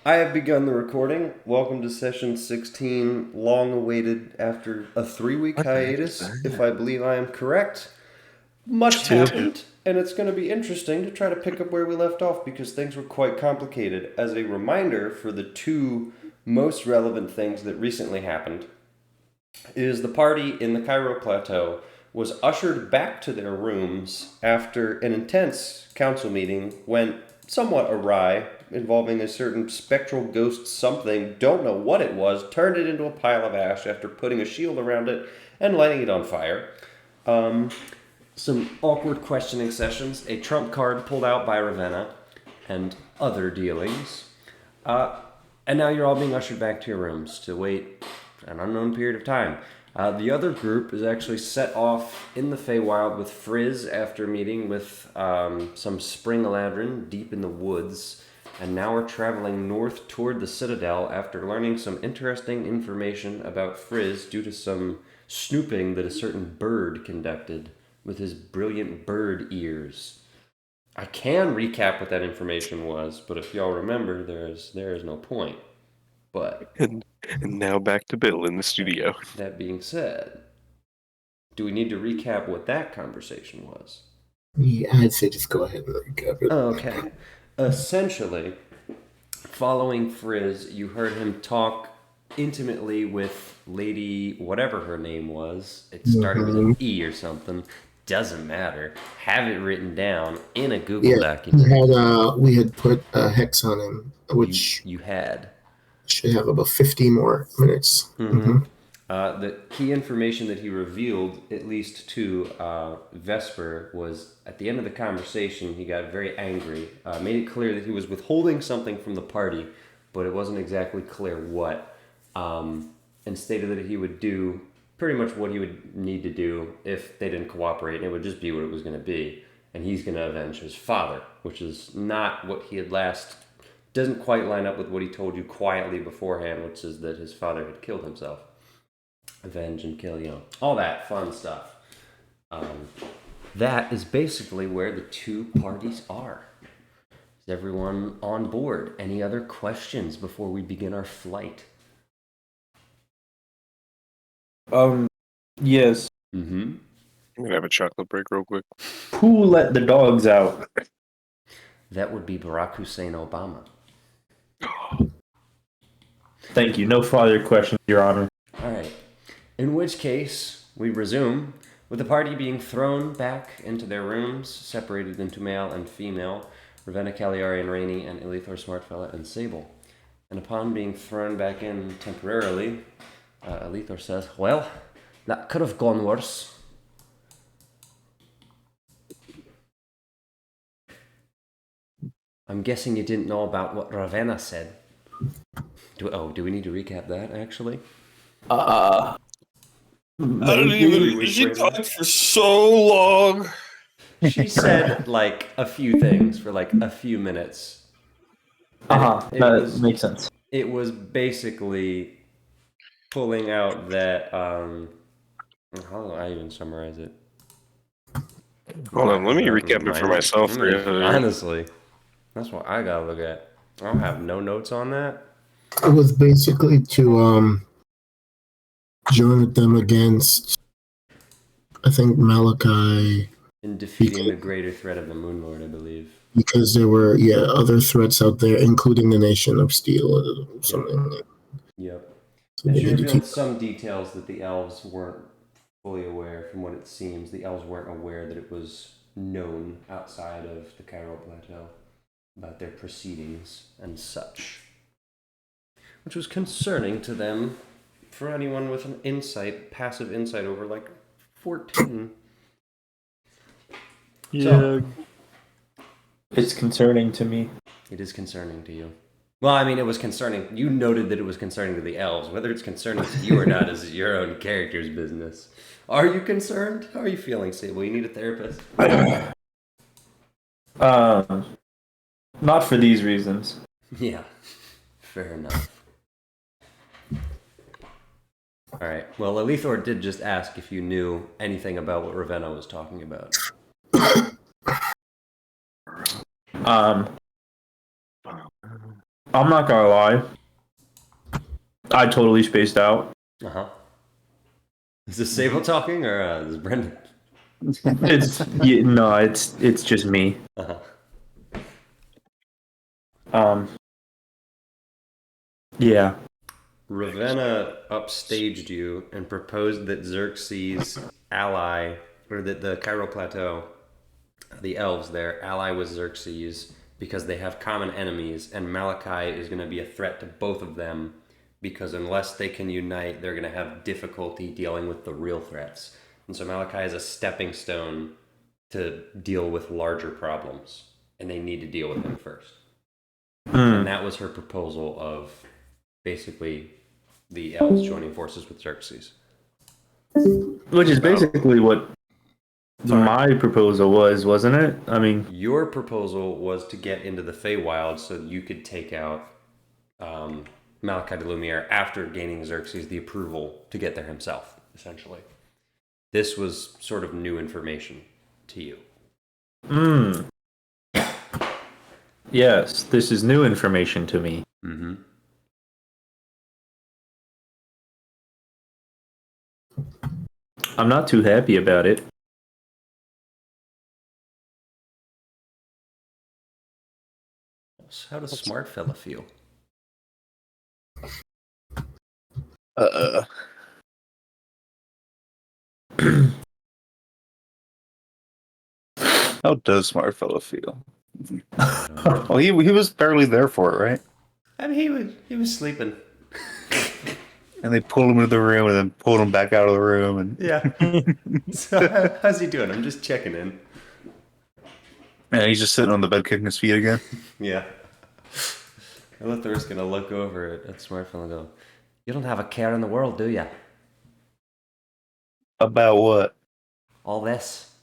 I have begun the recording. Welcome to session 16, long awaited after a 3-week What the heck is hiatus, that? if I believe I am correct. Much Two. happened, and it's going to be interesting to try to pick up where we left off because things were quite complicated. As a reminder for the two most relevant things that recently happened, is the party in the Cairo Plateau was ushered back to their rooms after an intense council meeting went somewhat awry, involving a certain spectral ghost something, don't know what it was, turned it into a pile of ash after putting a shield around it and lighting it on fire. Some awkward questioning sessions, a trump card pulled out by Ravenna, and other dealings. And now you're all being ushered back to your rooms to wait an unknown period of time. The other group is actually set off in the Feywild with Frizz after meeting with some spring eladrin deep in the woods, and now we're traveling north toward the Citadel after learning some interesting information about Frizz due to some snooping that a certain bird conducted with his brilliant bird ears. I can recap what that information was, but if y'all remember, there is no point. But And now back to Bill in the studio. that being said, do we need to recap what that conversation was? Yeah, I'd say just go ahead and recap it. Okay. Essentially, following Frizz, you heard him talk intimately with Lady whatever her name was. It started with an E or something. Doesn't matter. Have it written down in a Google document. We had put a hex on him, which you had. should have about 50 more minutes. The key information that he revealed, at least to Vesper, was at the end of the conversation, he got very angry, made it clear that he was withholding something from the party, but it wasn't exactly clear what, and stated that he would do pretty much what he would need to do if they didn't cooperate, and it would just be what it was going to be, and he's going to avenge his father, which is not what he had doesn't quite line up with what he told you quietly beforehand, which is that his father had killed himself. Avenge and kill, all that fun stuff. That is basically where the two parties are. Is everyone on board? Any other questions before we begin our flight? Yes. I'm gonna have a chocolate break real quick. Who let the dogs out? That would be Barack Hussein Obama. Thank you. No further questions, Your Honor. All right. In which case, we resume with the party being thrown back into their rooms, separated into male and female, Ravenna, Cagliari, and Rainey, and Elithor, Smartfella, and Sable. And upon being thrown back in temporarily, Elithor says, "Well, that could have gone worse." I'm guessing you didn't know about what Ravenna said. Do we need to recap that, actually? She talked for so long. She said, a few things for, a few minutes. That makes sense. It was basically pulling out that, how do I even summarize it? Hold on, let me recap it for myself. Honestly, that's what I gotta look at. I don't have no notes on that. It was basically to join with them against, I think, Malachi. In defeating the greater threat of the Moon Lord, I believe. Because there were, other threats out there, including the Nation of Steel or something. Yep. So And she revealed some details that the elves weren't fully aware. From what it seems, the elves weren't aware that it was known outside of the Cairo Plateau about their proceedings and such. Which was concerning to them for anyone with an passive insight over 14. Yeah. So, it's concerning to me. it is concerning to you. Well, I mean, it was concerning. You noted that it was concerning to the elves. Whether it's concerning to you or not is your own character's business. Are you concerned? How are you feeling, Sable? You need a therapist? Not for these reasons. Yeah, fair enough. All right. Well, Elithor did just ask if you knew anything about what Ravenna was talking about. I'm not gonna lie. I totally spaced out. Uh-huh. Is this Sable talking or is this Brendan? It's just me. Uh-huh. Yeah. Ravenna upstaged you and proposed that Xerxes' ally, or that the Cairo Plateau, the elves there, ally with Xerxes because they have common enemies, and Malachi is going to be a threat to both of them because unless they can unite, they're going to have difficulty dealing with the real threats. And so Malachi is a stepping stone to deal with larger problems, and they need to deal with him first. And that was her proposal of basically the elves joining forces with Xerxes. Which is basically what my proposal was, wasn't it? I mean, your proposal was to get into the Feywild so you could take out Malachi de Lumiere after gaining Xerxes the approval to get there himself, essentially. This was sort of new information to you. Yes, this is new information to me. Mm-hmm. I'm not too happy about it. How does Smart Fella feel? How does Smart Fellow feel? Well, he was barely there for it, right? I mean, he was sleeping. And they pulled him into the room and then pulled him back out of the room. And Yeah. So how's he doing? I'm just checking in. he's just sitting on the bed kicking his feet again. Yeah. Elithar's gonna look over at Smart Fella and go, "You don't have a care in the world, do ya? About what? All this."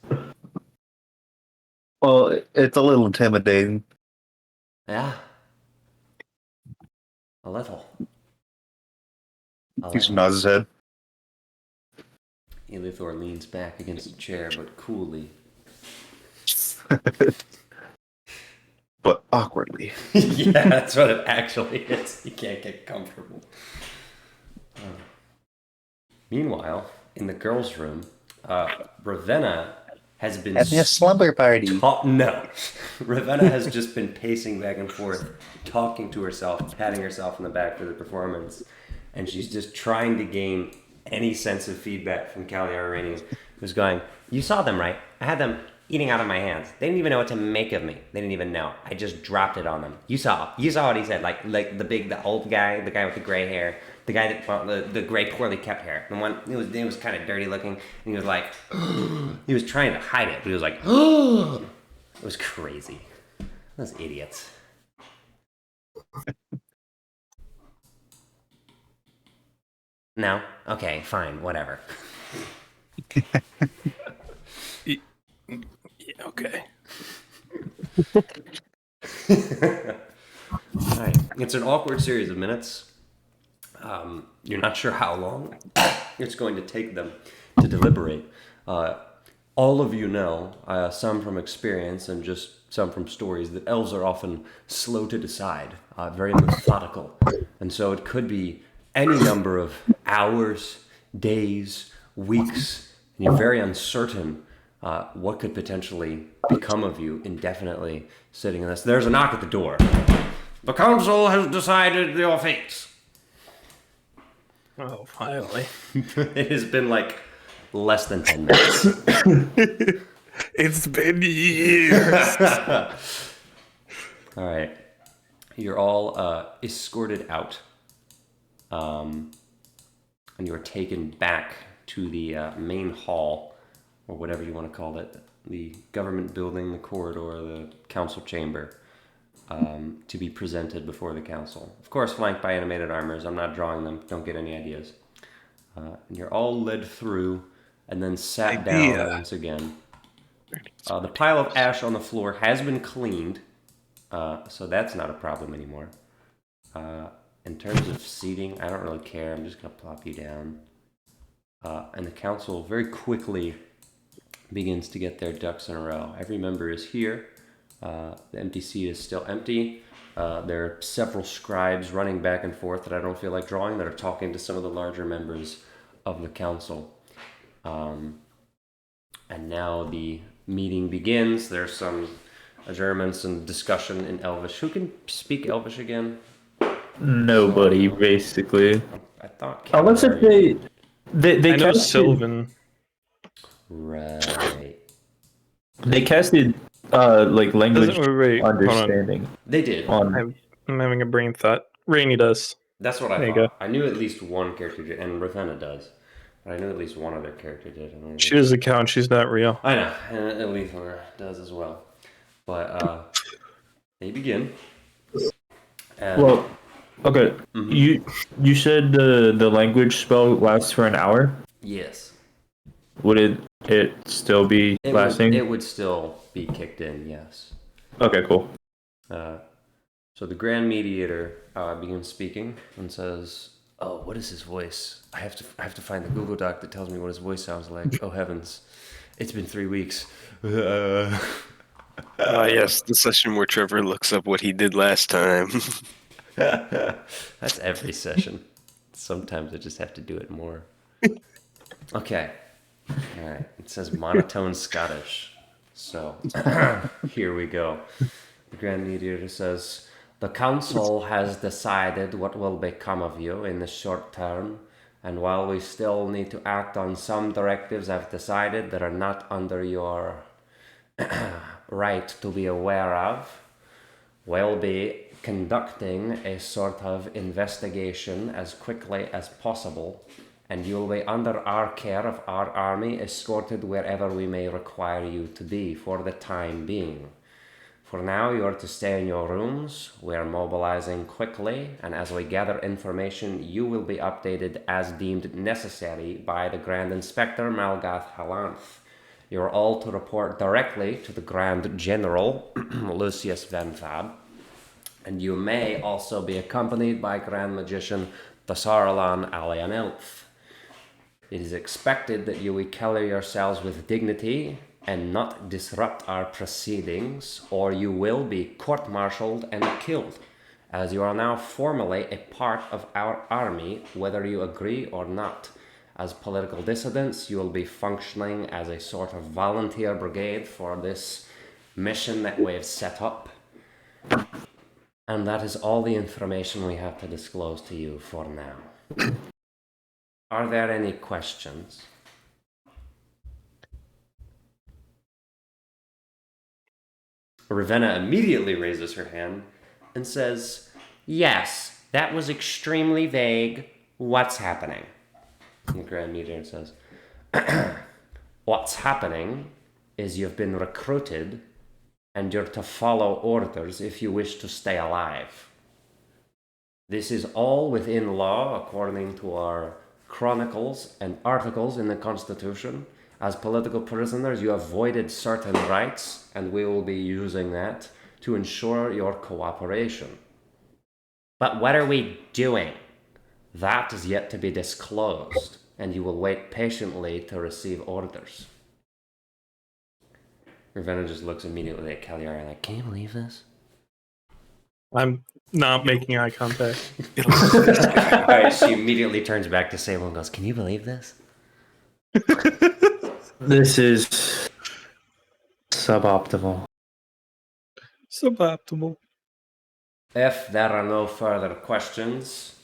Well, it's a little intimidating. Yeah. A little. He just nods his head. Elithor leans back against a chair, but coolly. But awkwardly. Yeah, that's what it actually is. He can't get comfortable. Meanwhile, in the girls' room, Ravenna has been... Having a slumber party. No. Ravenna has just been pacing back and forth, talking to herself, patting herself on the back for the performance, and she's just trying to gain any sense of feedback from Cagliari, who's going, "You saw them, right? I had them eating out of my hands. They didn't even know what to make of me. They didn't even know. I just dropped it on them. You saw what he said. Like the old guy, the guy with the gray hair, the guy that, well, the gray poorly kept hair. The one, it was kind of dirty looking, and he was like, he was trying to hide it, but he was like, it was crazy. Those idiots." No? Okay, fine, whatever. Yeah, okay. Alright, it's an awkward series of minutes. You're not sure how long it's going to take them to deliberate. All of you know, some from experience and just some from stories, that elves are often slow to decide, very methodical. And so it could be any number of hours, days, weeks, and you're very uncertain what could potentially become of you indefinitely sitting in this. There's a knock at the door. "The council has decided your fate." Oh, finally. It has been like less than 10 minutes. It's been years. All right. You're all escorted out. And you're taken back to the main hall, or whatever you want to call it, the government building, the corridor, the council chamber, to be presented before the council. Of course, flanked by animated armors. I'm not drawing them. Don't get any ideas. And you're all led through and then sat down once again. The pile of ash on the floor has been cleaned, so that's not a problem anymore. In terms of seating, I don't really care. I'm just going to plop you down. And the council very quickly begins to get their ducks in a row. Every member is here. The empty seat is still empty. There are several scribes running back and forth that I don't feel like drawing that are talking to some of the larger members of the council. And now the meeting begins. There's some adjournments and discussion in Elvish. Who can speak Elvish again? Nobody, basically. I thought. Unless if they I know casted, Sylvan. Right. they casted like language Wait, hold on. understanding. They did. I'm having a brain thought. Rainy does. That's what I There you thought. go. I knew at least one character did, and Ravenna does. But I knew at least one other character did. She does count. She's not real. I know, and at least one does as well. But they begin. And Well, okay. You said the language spell lasts for an hour. yes, Would it still be lasting? it would still be kicked in. Yes. Okay, cool. So the Grand Mediator begins speaking and says, "Oh, what is his voice? I have to find the Google Doc that tells me what his voice sounds like. Oh heavens, it's been 3 weeks." Yes, the session where Trevor looks up what he did last time. That's every session. Sometimes I just have to do it more. Okay. All right. It says monotone Scottish. So here we go. The Grand Mediator says, "The council has decided what will become of you in the short term, and while we still need to act on some directives I've decided that are not under your right to be aware of, we'll be conducting a sort of investigation as quickly as possible, and you'll be under our care of our army, escorted wherever we may require you to be for the time being. For now, you are to stay in your rooms. We are mobilizing quickly, and as we gather information, you will be updated as deemed necessary by the Grand Inspector Malgath Halanth. You're all to report directly to the Grand General, Lucius Van Fab, and you may also be accompanied by Grand Magician Thasaralan Alianelf. It is expected that you will carry yourselves with dignity and not disrupt our proceedings, or you will be court-martialed and killed, as you are now formally a part of our army, whether you agree or not. As political dissidents, you will be functioning as a sort of volunteer brigade for this mission that we have set up. And that is all the information we have to disclose to you for now. Are there any questions? Ravenna immediately raises her hand and says, "Yes, that was extremely vague. What's happening?" And the Grand Mediator says, "What's happening is you've been recruited and you're to follow orders if you wish to stay alive. This is all within law according to our chronicles and articles in the Constitution. As political prisoners, you have voided certain rights, and we will be using that to ensure your cooperation. But what are we doing? That is yet to be disclosed, and you will wait patiently to receive orders." Ravenna just looks immediately at Cagliari like, "Can you believe this?" I'm not making eye contact. Alright, she immediately turns back to Sable and goes, "Can you believe this?" This is suboptimal. Suboptimal. If there are no further questions,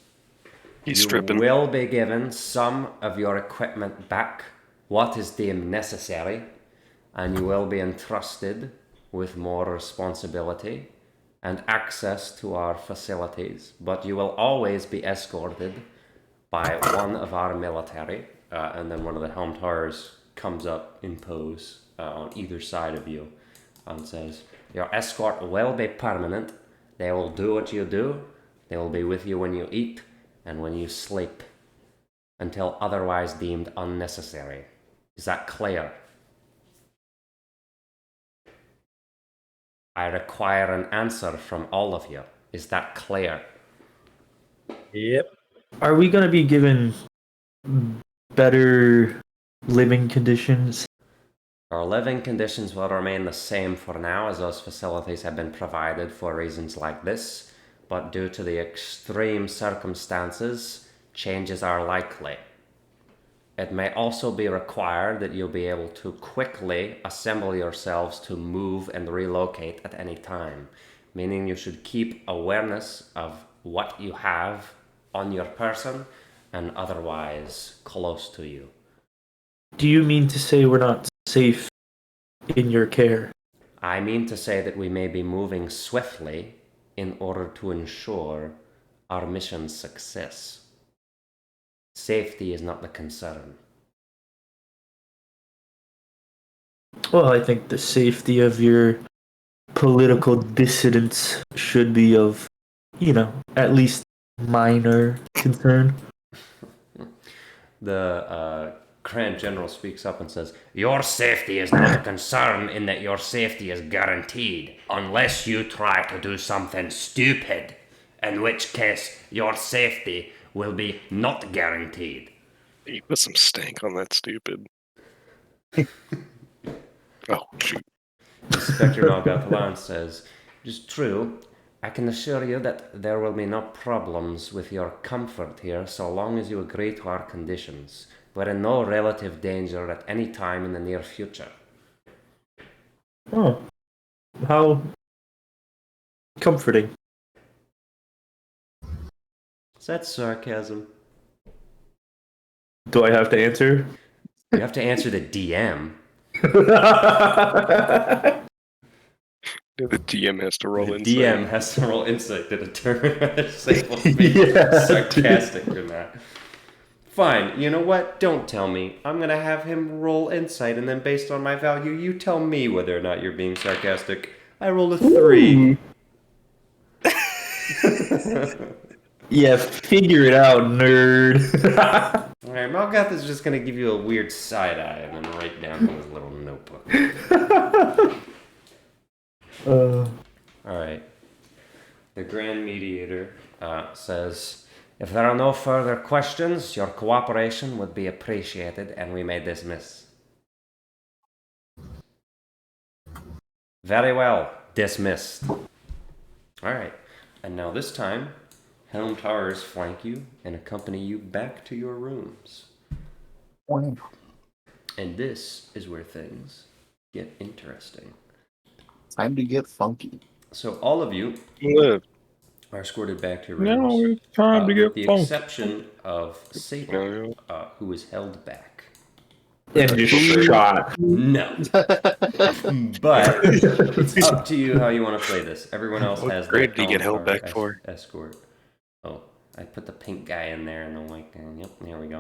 He's you stripping. will be given some of your equipment back, what is deemed necessary, and you will be entrusted with more responsibility and access to our facilities, but you will always be escorted by one of our military, and then one of the helmed horrors comes up in pose on either side of you and says, "Your escort will be permanent. They will do what you do. They will be with you when you eat and when you sleep, until otherwise deemed unnecessary." Is that clear? I require an answer from all of you. Is that clear? Yep. Are we going to be given better living conditions? Our living conditions will remain the same for now, as those facilities have been provided for reasons like this, but due to the extreme circumstances, changes are likely. It may also be required that you'll be able to quickly assemble yourselves to move and relocate at any time, meaning you should keep awareness of what you have on your person and otherwise close to you. Do you mean to say we're not safe in your care? I mean to say that we may be moving swiftly in order to ensure our mission's success. Safety is not the concern. Well, I think the safety of your political dissidents should be of, at least minor concern. The Grand General speaks up and says, "Your safety is not a concern in that your safety is guaranteed, unless you try to do something stupid, in which case your safety will be not guaranteed." You put some stank on that stupid. Oh, shoot. Inspector Malgathalan says, "It is true. I can assure you that there will be no problems with your comfort here so long as you agree to our conditions. We're in no relative danger at any time in the near future." Oh, how comforting. Is that sarcasm? Do I have to answer? You have to answer the DM. The DM has to roll The in. DM has to roll insight to determine whether Sable's being sarcastic or not. Fine, you know what? Don't tell me. I'm gonna have him roll insight, and then based on my value, you tell me whether or not you're being sarcastic. I rolled a 3. Yeah, figure it out, nerd. Alright, Malgath is just gonna give you a weird side eye and then write down in his little notebook. Alright. The Grand Mediator says, "If there are no further questions, your cooperation would be appreciated and we may dismiss." Very well. Dismissed. Alright. And now this time, Helm Towers flank you and accompany you back to your rooms. And this is where things get interesting. Time to get funky. So all of you Look, are escorted back to your Now rooms. it's time to With get the funky. exception of Satan, who is held back. And just shot. No. But it's up to you how you want to play this. Everyone else What has grade their do you get held counterpart back for? Escort. Oh, I put the pink guy in there and I'm like, yep, there we go.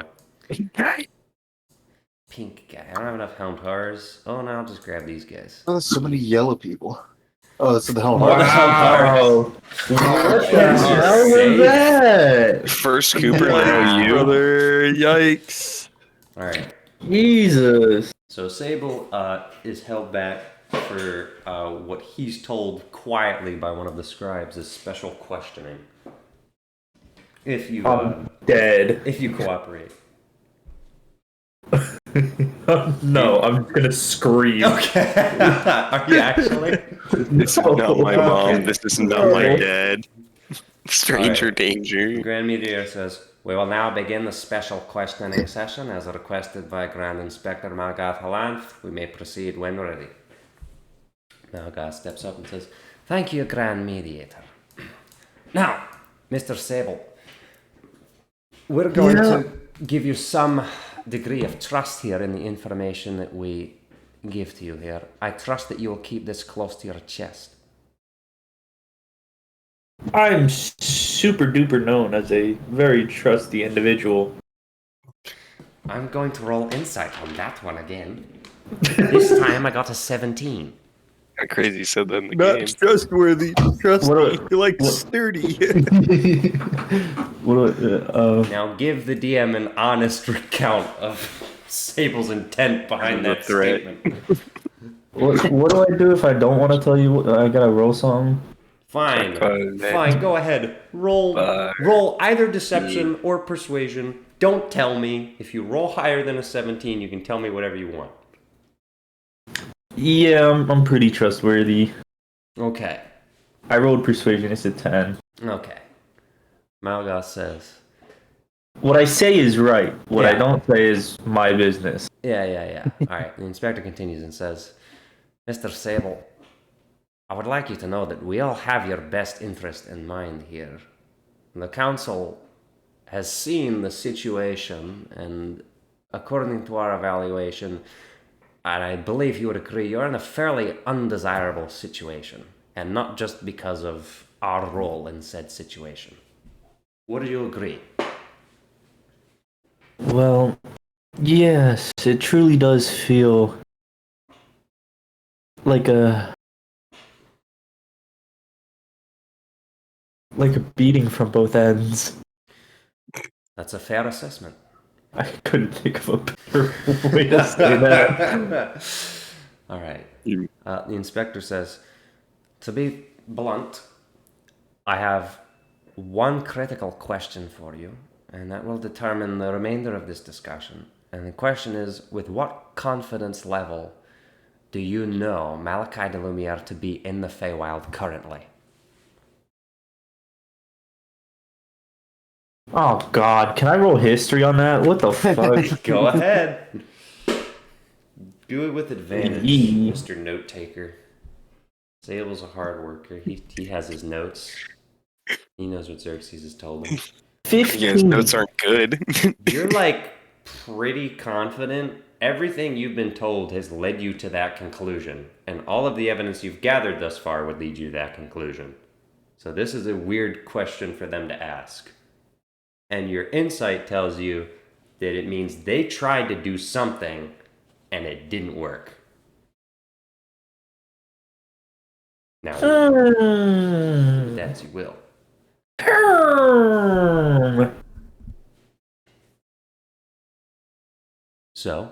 Pink guy. I don't have enough Helm Towers. Oh, no, I'll just grab these guys. Oh, there's so many yellow people. Oh, that's the Helm. Wow. What the hell was that? First Cooper, Wow. now you. Brother, yikes. Alright. Jesus. So Sable is held back for what he's told quietly by one of the scribes is special questioning. If you Dead. if you cooperate. No, I'm gonna scream. Okay. Are you actually? This is not my mom. Okay. This is not my dad. Stranger Alright. danger. The Grand Mediator says, "We will now begin the special questioning session as requested by Grand Inspector Malgath Halanth. We may proceed when ready." Malgath steps up and says, "Thank you, Grand Mediator. Now, Mr. Sable, we're going to give you some degree of trust here in the information that we give to you here. I trust that you will keep this close to your chest." I'm super duper known as a very trusty individual. I'm going to roll insight on that one again. This time I got a 17. How crazy you said that in the Not game. trustworthy. Trusty. What- You're like what- sturdy. Now give the DM an honest recount of Sable's intent behind The that threat. statement. what do I do if I don't want to tell you? I gotta roll something. Fine. Fine, go ahead. Roll either deception or persuasion. Don't tell me. If you roll higher than a 17, you can tell me whatever you want. Yeah, I'm pretty trustworthy. Okay. I rolled persuasion. It's a 10. Okay. Malgoth says, What I say is right. What I Yeah. don't say is my business. yeah. All right. The inspector continues and says, Mr. Sable, I would like you to know that we all have your best interest in mind here. The council has seen the situation, and according to our evaluation, and I believe you would agree, you're in a fairly undesirable situation, and not just because of our role in said situation. Would you agree? Well, yes, it truly does feel like a beating from both ends. That's a fair assessment. I couldn't think of a better way to say that. All right. You- The inspector says, to be blunt, I have one critical question for you, and that will determine the remainder of this discussion. And the question is, with what confidence level do you know Malachi de Lumiere to be in the Feywild currently? Oh God, can I roll history on that? What the fuck? Go ahead. Do it with advantage, Yee. Mr. Note Taker. Sable's a hard worker. He has his notes. He knows what Xerxes has told him. 15. Yeah, his notes aren't good. You're like pretty confident. Everything you've been told has led you to that conclusion, and all of the evidence you've gathered thus far would lead you to that conclusion. So this is a weird question for them to ask. And your insight tells you that it means they tried to do something and it didn't work. Now, do that as you will. So,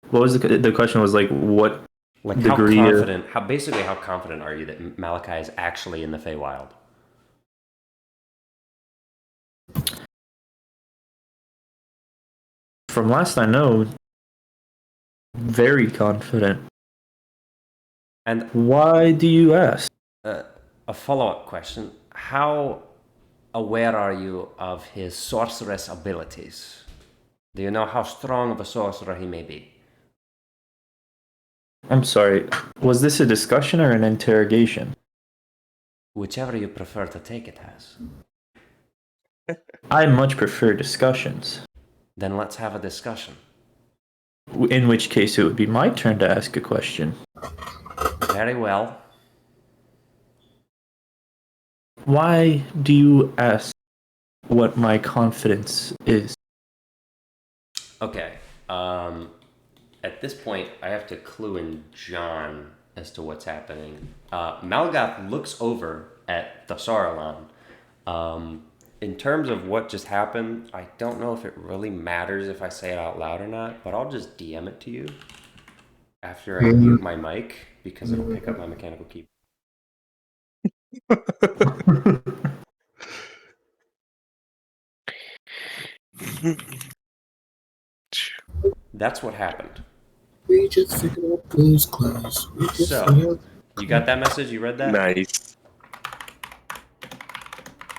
What was the question? Was like what like degree? how confident are you that Malachi is actually in the Feywild? From last I know, very confident. And Why do you ask? a follow-up question: how aware are you of his sorceress abilities? Do you know how strong of a sorcerer he may be? I'm sorry. Was this a discussion or an interrogation? Whichever you prefer to take it as. I much prefer discussions. Then let's have a discussion. In which case, it would be my turn to ask a question. Very well. Why do you ask what my confidence is? Okay. At this point, I have to clue in John as to what's happening. Malgoth looks over at the Saruman. In terms of what just happened, I don't know if it really matters if I say it out loud or not, but I'll just DM it to you after I mute my mic because it'll pick up my mechanical keyboard. That's what happened. We just figured out blues class. So, you got that message? You read that? Nice.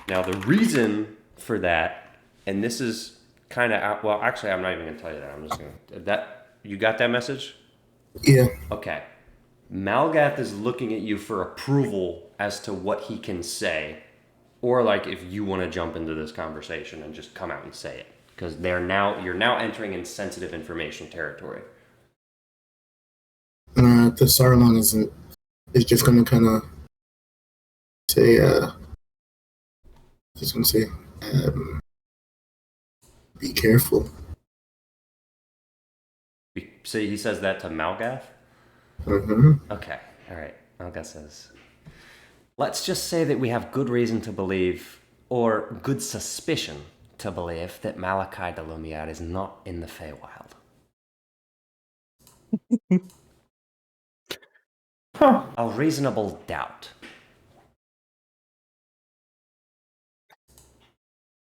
Now, the reason for that, and this is kind of, well, actually, I'm not even going to tell you that. I'm just going to, you got that message? Yeah. Okay. Malgath is looking at you for approval as to what he can say, or like if you want to jump into this conversation and just come out and say it, because you're now entering in sensitive information territory. The Saruman is just gonna kind of say, just gonna say, be careful. So he says that to Malgath? Mm-hmm. Okay, all right. Malgath says, let's just say that we have good reason to believe, or good suspicion to believe, that Malachi de Lumiere is not in the Feywild. Huh. A reasonable doubt.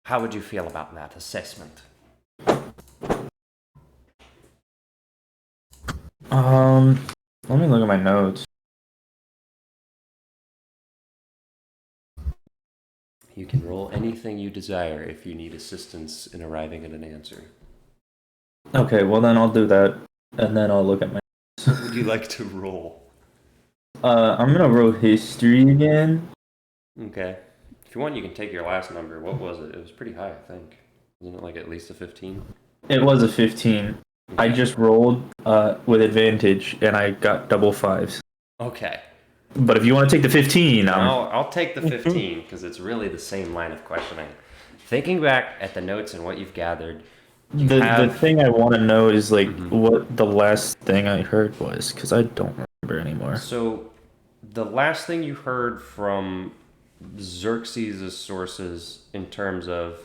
How would you feel about that assessment? Let me look at my notes. You can roll anything you desire if you need assistance in arriving at an answer. Okay, well then I'll do that, and then I'll look at my. What would you like to roll? I'm gonna roll history again. Okay. If you want, you can take your last number. What was it? It was pretty high, I think. Wasn't it like at least a 15? It was a 15. I just rolled with advantage, and I got double fives. Okay. But if you want to take the 15, I'll take the 15 because it's really the same line of questioning. Thinking back at the notes and what you've gathered, the thing I want to know is like what the last thing I heard was, because I don't remember anymore. So, the last thing you heard from Xerxes' sources in terms of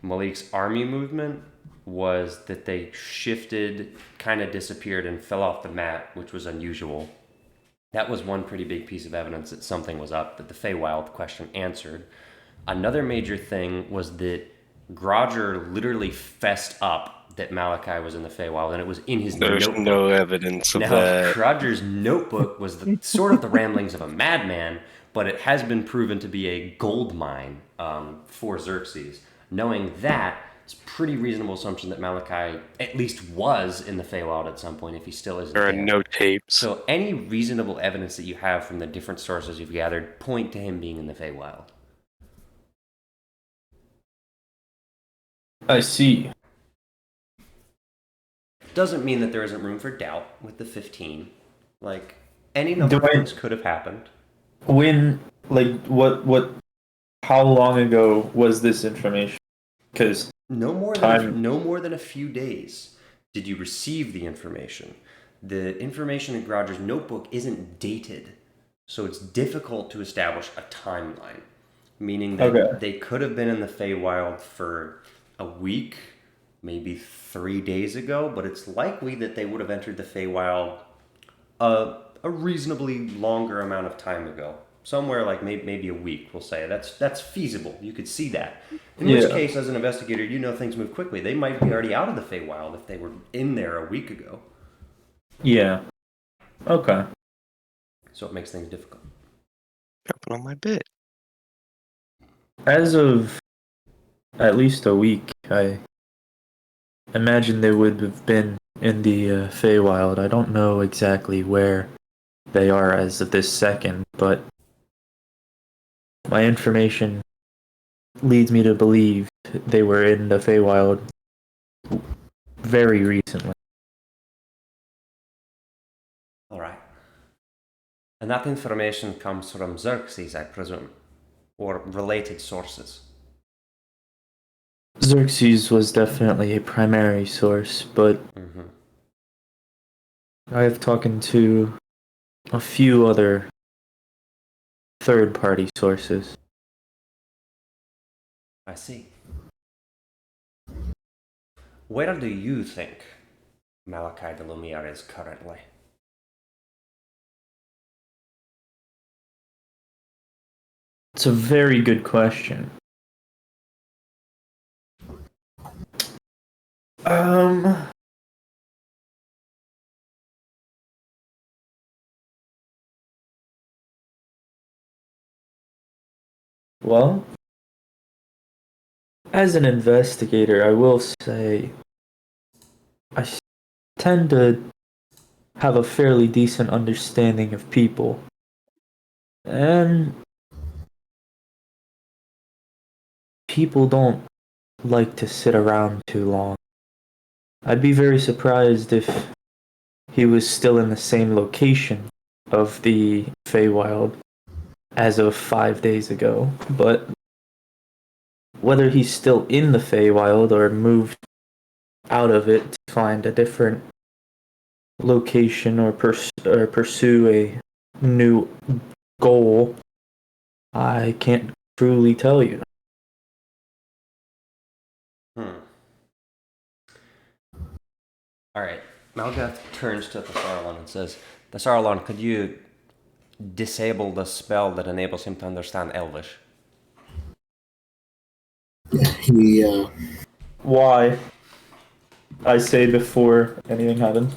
Malik's army movement was that they shifted, kind of disappeared, and fell off the map, which was unusual. That was one pretty big piece of evidence that something was up, that the Feywild question answered. Another major thing was that Grodger literally fessed up that Malachi was in the Feywild, and it was in his There's notebook. no evidence of Now, that. Grodger's notebook was sort of the ramblings of a madman, but it has been proven to be a gold mine for Xerxes. Knowing that, it's a pretty reasonable assumption that Malachi at least was in the Feywild at some point, if he still isn't There are there. no tapes. So any reasonable evidence that you have from the different sources you've gathered point to him being in the Feywild. I see. Doesn't mean that there isn't room for doubt with the 15. Like, any number of things could have happened. When, like, how long ago was this information? Because No more than a few days did you receive the information. The information in Grodger's notebook isn't dated, so it's difficult to establish a timeline. Meaning that they could have been in the Feywild for a week, maybe 3 days ago, but it's likely that they would have entered the Feywild a reasonably longer amount of time ago. Somewhere like maybe a week, we'll say. That's feasible. You could see that. In which case, as an investigator, you know things move quickly. They might be already out of the Feywild if they were in there a week ago. Yeah. Okay. So it makes things difficult. Jumping on my bed. As of at least a week, I imagine they would have been in the Feywild. I don't know exactly where they are as of this second, but my information leads me to believe they were in the Feywild very recently. All right. And that information comes from Xerxes, I presume, or related sources. Xerxes was definitely a primary source, but I have talked to a few other third-party sources. I see. Where do you think Malachi de Lumiere is currently? It's a very good question. Well, as an investigator, I will say I tend to have a fairly decent understanding of people. And people don't like to sit around too long. I'd be very surprised if he was still in the same location of the Feywild as of 5 days ago, but whether he's still in the Feywild or moved out of it to find a different location or pursue a new goal, I can't truly tell you. All right. Malgath turns to Thasarlon and says, Thasarlon, could you disable the spell that enables him to understand Elvish? He Why? I say before anything happens.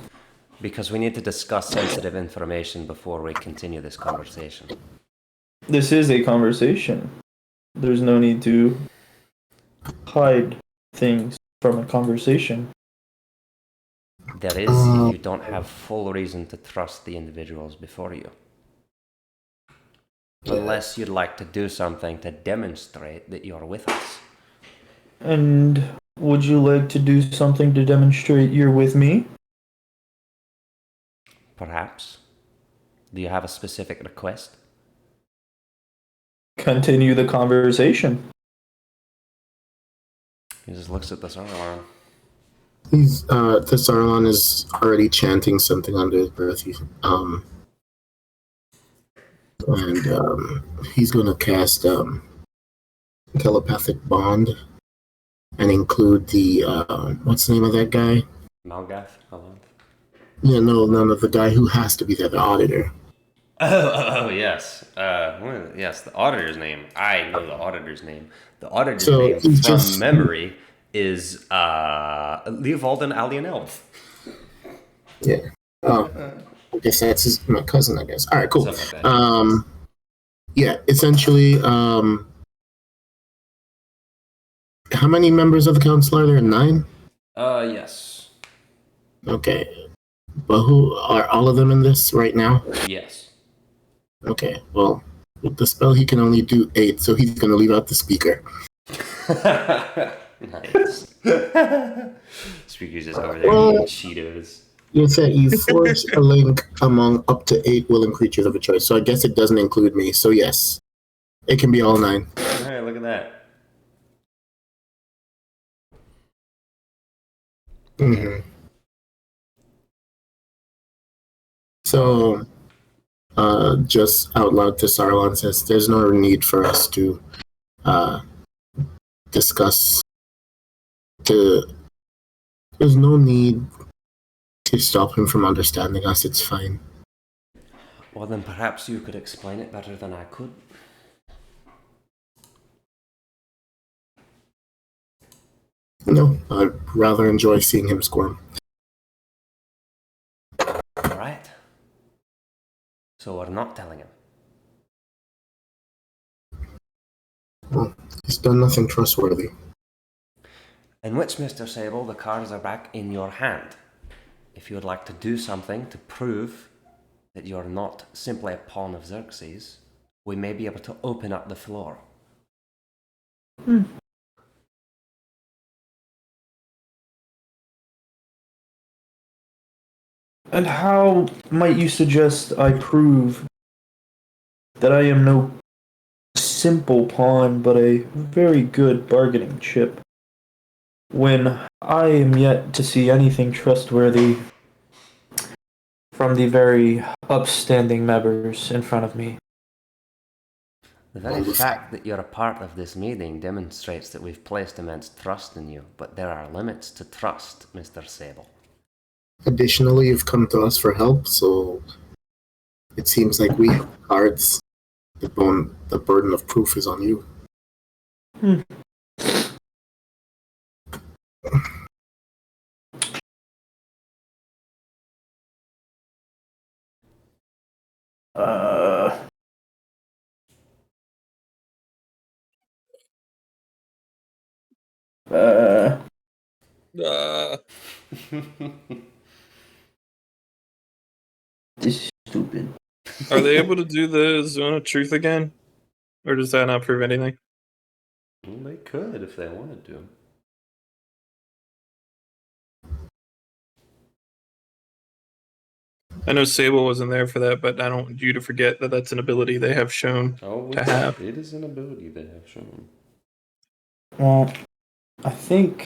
Because we need to discuss sensitive information before we continue this conversation. This is a conversation. There's no need to hide things from a conversation. There is if you don't have full reason to trust the individuals before you. Unless you'd like to do something to demonstrate that you're with us. And would you like to do something to demonstrate you're with me? Perhaps. Do you have a specific request? Continue the conversation. He just looks at the Sauron. The Sauron is already chanting something under his breath. He's going to cast telepathic bond and include the what's the name of that guy? Malgath? Hello? Yeah, no, the guy who has to be there, the auditor. Oh, yes. Yes, the auditor's name. I know the auditor's name. The auditor's So name he's from just- memory is Leovaldan Alienelf. Yeah. Oh, I guess that's my cousin, I guess. All right, cool. Something like that. Yeah, essentially, how many members of the council are there? 9? Yes. Okay. But who are all of them in this right now? Yes. Okay, well, with the spell, he can only do 8, so he's going to leave out the speaker. Nice. Speaker's just over there Well- eating Cheetos. You said you forge a link among up to 8 willing creatures of a choice, so I guess it doesn't include me. So yes, it can be all 9. Hey, look at that. Mm-hmm. So, just out loud to Saruman says, "There's no need for us to discuss. There's no need to stop him from understanding us. It's fine." Well, then perhaps you could explain it better than I could. No, I'd rather enjoy seeing him squirm. All right. So we're not telling him. Well, he's done nothing trustworthy. In which, Mr. Sable, the cards are back in your hand. If you would like to do something to prove that you're not simply a pawn of Xerxes, we may be able to open up the floor. And how might you suggest I prove that I am no simple pawn, but a very good bargaining chip, when I am yet to see anything trustworthy from the very upstanding members in front of me? The very fact that you're a part of this meeting demonstrates that we've placed immense trust in you, but there are limits to trust, Mr. Sable. Additionally, you've come to us for help, so it seems like we have cards. The burden of proof is on you. This is stupid. Are they able to do the Zone of Truth again? Or does that not prove anything? Well, they could if they wanted to. I know Sable wasn't there for that, but I don't want you to forget that that's an ability they have shown. Oh, To have. it is an ability they have shown. Well, I think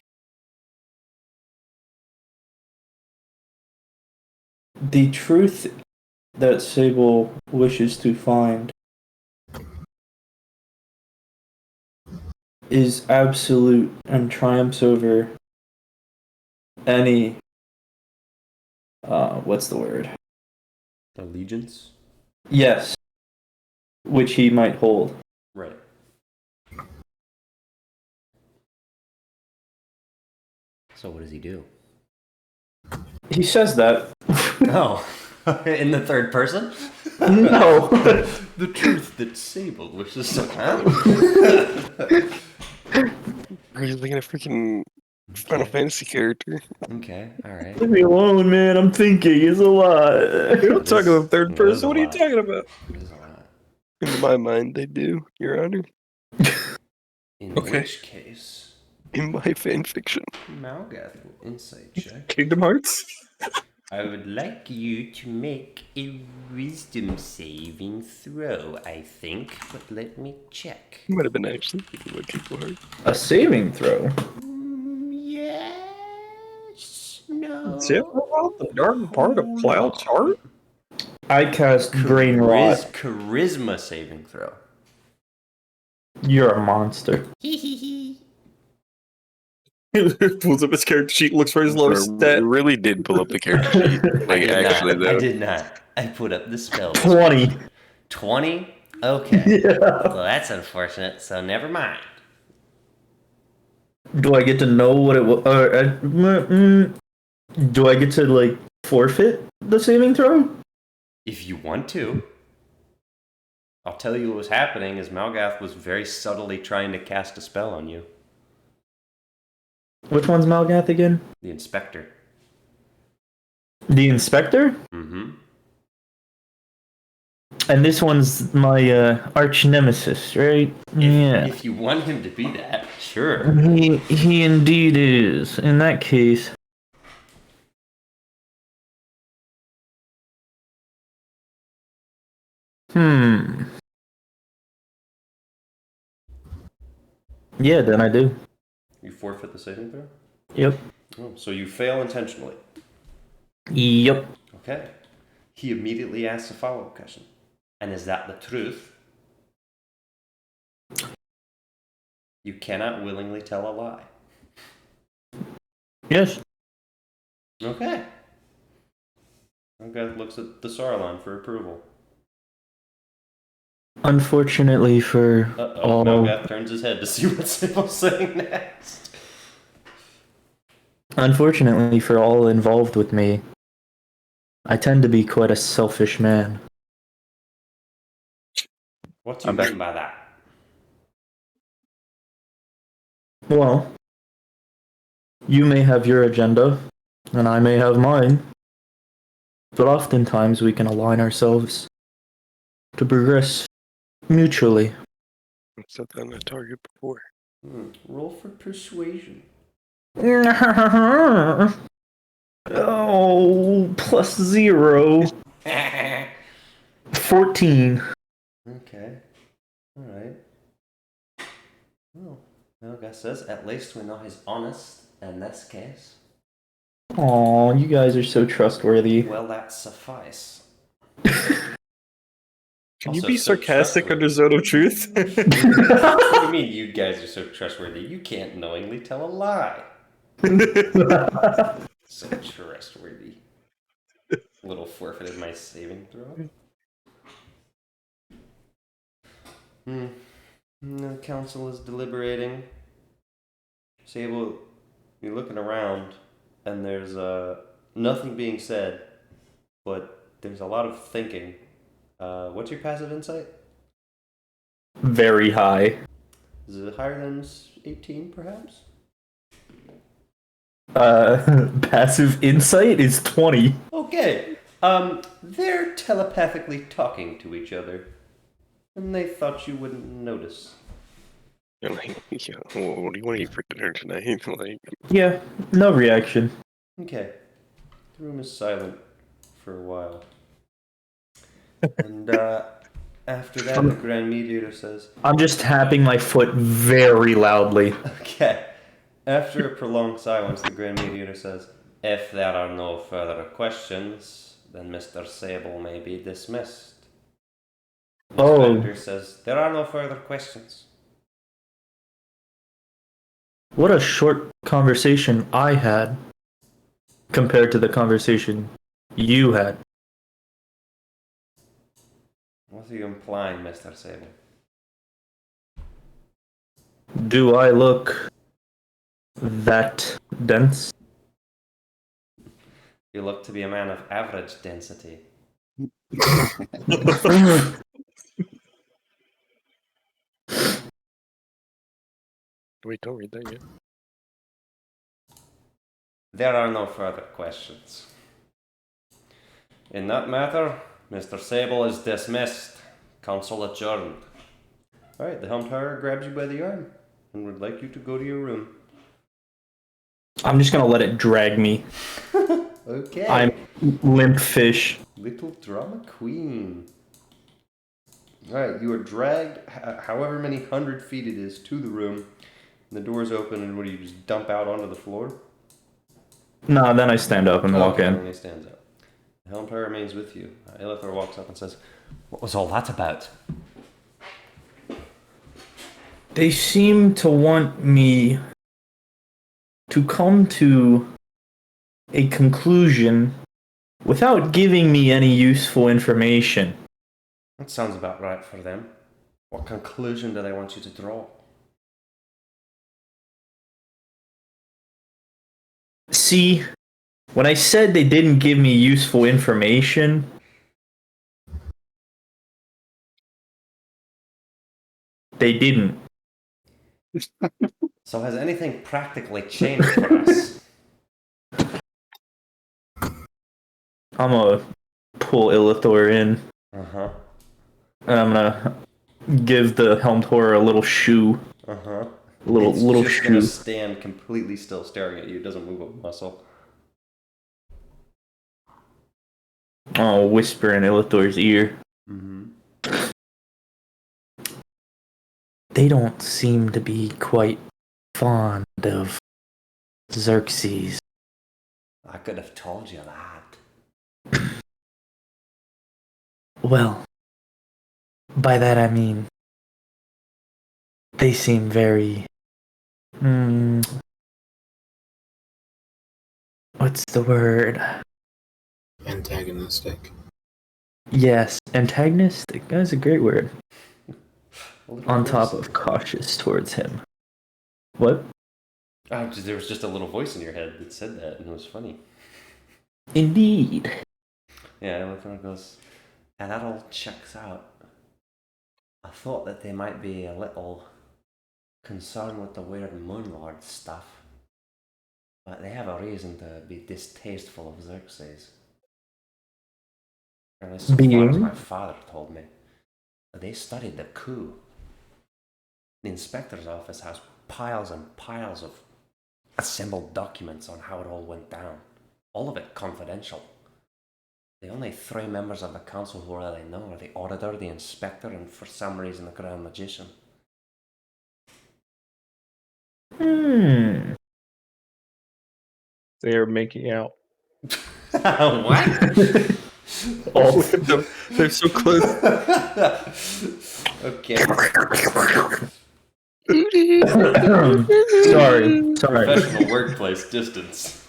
the truth that Sable wishes to find is absolute and triumphs over any what's the word? Allegiance? Yes, which he might hold. Right. So what does he do? He says that. Oh, in the third person? No. The truth that Sable wishes to have. Are you thinking of freaking Final Fantasy character? Okay, alright. Leave me alone, man. I'm thinking. It's a lot. You don't talk in the third It is person. a What are you lot. talking about? It is a lot. In my mind, they do, Your Honor. In Okay. which case, In my fanfiction. Malgath will insight check. Kingdom Hearts? I would like you to make a wisdom saving throw, I think, but let me check. Might have been actually thinking about Kingdom Hearts. A saving throw. Yes. No. Is it about the dark part of Cloud's heart? I cast Brain Rot. Charisma saving throw. You're a monster. Pulls up his character sheet, looks for his lowest It stat. really did pull up the character sheet. Like, actually, I though. did not. I put up the spell. 20. 20? Okay. Yeah. Well, that's unfortunate, so never mind. Do I get to know what it was? Do I get to, like, forfeit the saving throw? If you want to. I'll tell you what was happening is Malgath was very subtly trying to cast a spell on you. Which one's Malgath again? The Inspector. The Inspector? Mm-hmm. And this one's my arch nemesis, right? Yeah. If you want him to be that, sure. He indeed is. In that case. Yeah, then I do. You forfeit the saving throw? Yep. Oh, so you fail intentionally. Yep. Okay. He immediately asks a follow-up question. And is that the truth? You cannot willingly tell a lie. Yes. Okay. Malgath looks at the Sauron for approval. Unfortunately for all... Malgath turns his head to see what Sibyl's saying next. Unfortunately for all involved with me, I tend to be quite a selfish man. What do you mean by that? Well, you may have your agenda, and I may have mine, but oftentimes we can align ourselves to progress mutually. I've set that on a target before. Roll for persuasion. Oh, plus 0. 14. Okay. Alright. Well, Malgath says, at least we know he's honest in this case. Aw, you guys are so trustworthy. Well, that suffice. Can you Also be so sarcastic under trustworthy. Zone of Truth? What do you mean you guys are so trustworthy? You can't knowingly tell a lie. So trustworthy. Little forfeited my saving throw. The council is deliberating. Sable, you're looking around, and there's nothing being said, but there's a lot of thinking. What's your passive insight? Very high. Is it higher than 18, perhaps? Passive insight is 20. Okay. They're telepathically talking to each other, and they thought you wouldn't notice. You're like, yeah, what do you want to eat for dinner tonight? Like, Yeah, no reaction. Okay. The room is silent for a while. And after that, the Grand Mediator says, I'm just tapping my foot very loudly. okay. After a prolonged silence, the Grand Mediator says, if there are no further questions, then Mr. Sable may be dismissed. The Oh. Inspector says, there are no further questions. What a short conversation I had compared to the conversation you had. What are you implying, Mr. Sable? Do I look that dense? You look to be a man of average density. Wait, don't read that yet. There are no further questions. In that matter, Mr. Sable is dismissed. Council adjourned. Alright, the Helm Tower grabs you by the arm and would like you to go to your room. I'm just gonna let it drag me. Okay. I'm limp fish. Little drama queen. Alright, you are dragged however many 100 feet it is to the room. And the door's open, and what do you just dump out onto the floor? No, then I stand up and walk in. And he stands up. The Helm Tower remains with you. Elithor walks up and says, "What was all that about?" They seem to want me to come to a conclusion without giving me any useful information. That sounds about right for them. What conclusion do they want you to draw? See, when I said they didn't give me useful information, they didn't. So has anything practically changed for us? I'm gonna pull Illithor in, Uh-huh. and I'm gonna give the Helmtor a little shoe. Uh-huh. Little It's just gonna shoe. stand completely still staring at you. It doesn't move a muscle. I'll whisper in Illithor's ear. Mm-hmm. They don't seem to be quite fond of Xerxes. I could have told you that. Well, by that I mean they seem very what's the word? Antagonistic. Yes, antagonistic. That's a great word. On top voice. of cautious towards him. What? There was just a little voice in your head that said that, and it was funny. Indeed. Yeah, Elithor goes, "Yeah, that all checks out. I thought that they might be a little concerned with the weird Moonlord stuff, but they have a reason to be distasteful of Xerxes. Or at least so far as Being? my father told me. They studied the coup. The inspector's office has piles and piles of assembled documents on how it all went down. All of it confidential. The only three members of the council who really know are the auditor, the inspector, and for some reason the Grand Magician." They're making out. What? Oh, they're so close. Okay. Sorry. Professional workplace distance.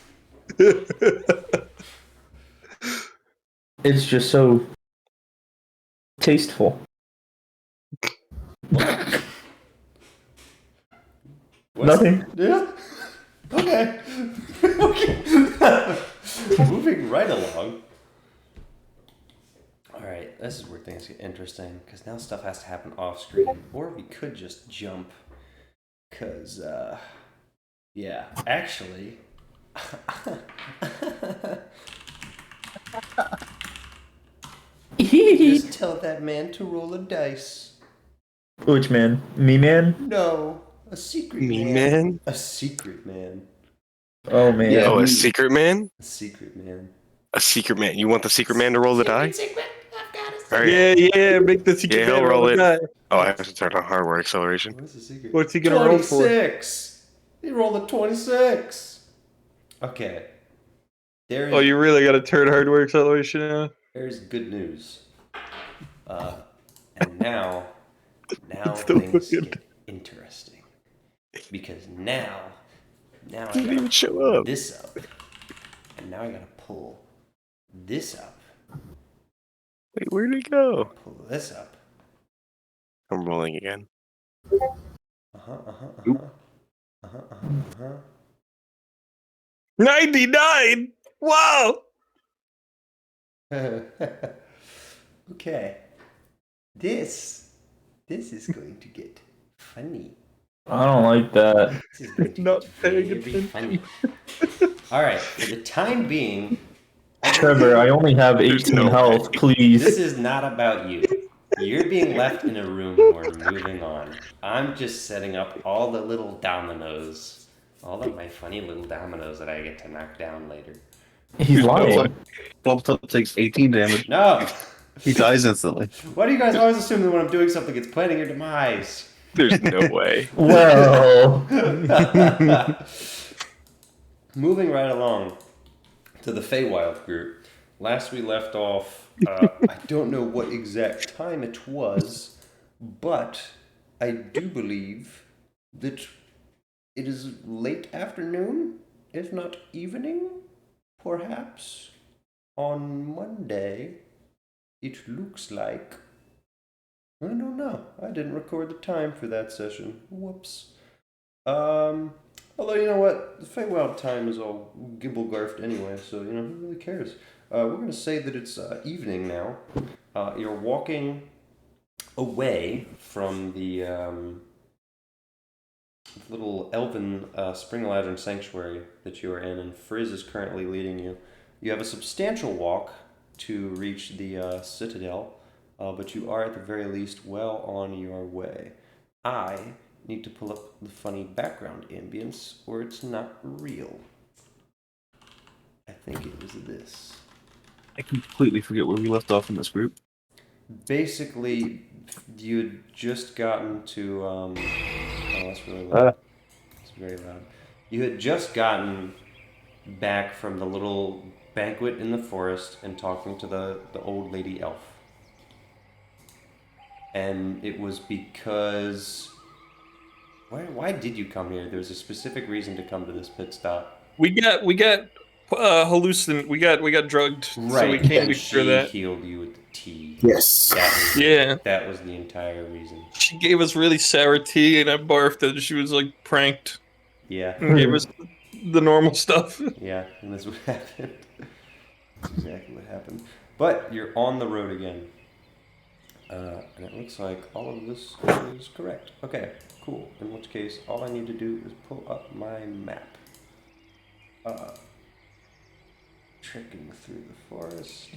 It's just so tasteful. Nothing. Yeah. Okay. Okay. Moving right along. Alright, this is where things get interesting, because now stuff has to happen off screen. Or we could just jump. Because, yeah, actually. Just tell that man to roll a dice. Which man? Me man? No, a secret Me man. man? A secret man. Oh man. Yeah. Oh, a secret man? A secret man. A secret man. You want the secret man to roll the die? Secret. I've got a All right. Yeah, make the secret Yeah, he'll man roll it. die. Oh, I have to turn on hardware acceleration. What's the secret? What's he gonna roll for? 26. He rolled a 26. Okay. There is, Oh, you really gotta turn hardware acceleration on? There's good news. And now It's the things fucking- get interesting. Because now I Didn't even gotta show pull up. this up. And now I gotta pull this up. Wait, where'd it go? Pull this up. I'm rolling again. Uh-huh, uh-huh, uh-huh. Uh-huh, uh-huh, uh-huh. 99! Wow! Okay. This is going to get funny. I don't like that. This is going to Not get paying very attention. funny. All right, for the time being, Trevor, I only have There's 18 no health, this please. is not about you. You're being left in a room and we're moving on. I'm just setting up all the little dominoes. All of my funny little dominoes that I get to knock down later. He's lying. Flubtop takes 18 damage. No! He dies instantly. Why do you guys always assume that when I'm doing something, it's planning your demise? There's no way. Well, Moving right along to the Feywild group. Last we left off, I don't know what exact time it was, but I do believe that it is late afternoon, if not evening, perhaps. On Monday, it looks like. I don't know. I didn't record the time for that session. Whoops. Although, you know what? The Feywild time is all gimble-garfed anyway, so, you know, who really cares? We're going to say that it's evening now. You're walking away from the little elven spring lantern sanctuary that you are in, and Frizz is currently leading you. You have a substantial walk to reach the citadel, but you are at the very least well on your way. I need to pull up the funny background ambience, or it's not real. I think it was this. I completely forget where we left off in this group. Basically, you had just gotten to. Oh, that's really loud. It's very loud. You had just gotten back from the little banquet in the forest and talking to the old lady elf. And it was because. Why did you come here? There's a specific reason to come to this pit stop. We got hallucinant. We got drugged, so we Right, came and before she that. healed you with the tea. Yes. Yeah, That was the entire reason. she gave us really sour tea, and I barfed it. She was like pranked Yeah, and gave us the normal stuff. yeah, and that's what happened. That's exactly what happened. But you're on the road again. And it looks like all of this is correct. Okay, cool. In which case, all I need to do is pull up my map. Trekking through the forest.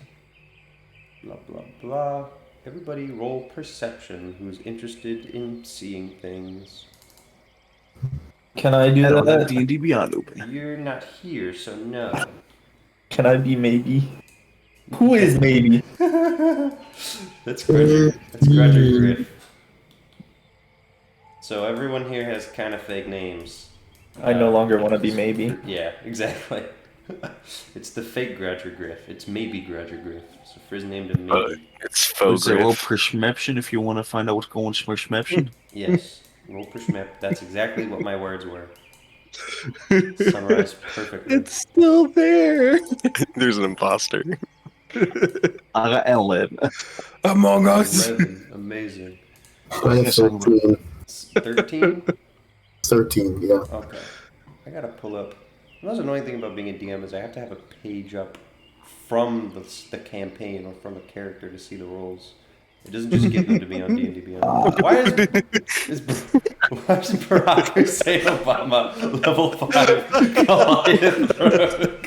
Blah, blah, blah. Everybody roll perception who's interested in seeing things. can I do that? D&D Beyond open. You're not here, so no. Can I be maybe? Who is maybe? That's Grudger Griff. So everyone here has kind of fake names. I no longer want to be maybe. Yeah, exactly. It's the fake Grudger Griff. It's maybe Grudger Griff. So Frizz named him maybe. It's faux Was it roll griff. perception if you want to find out what's going on perception? Yes. Roll per schmip. That's exactly what my words were. Summarized perfectly. It's still there. There's an imposter. I got 11. Among Us. 11. Amazing. I have 13. 13? 13, yeah. Okay. I gotta pull up. The most annoying thing about being a DM is I have to have a page up from the campaign or from a character to see the rolls. It doesn't just give them to me on D&D Beyond. Why is Barack Hussein Obama level 5 Goliath Rogue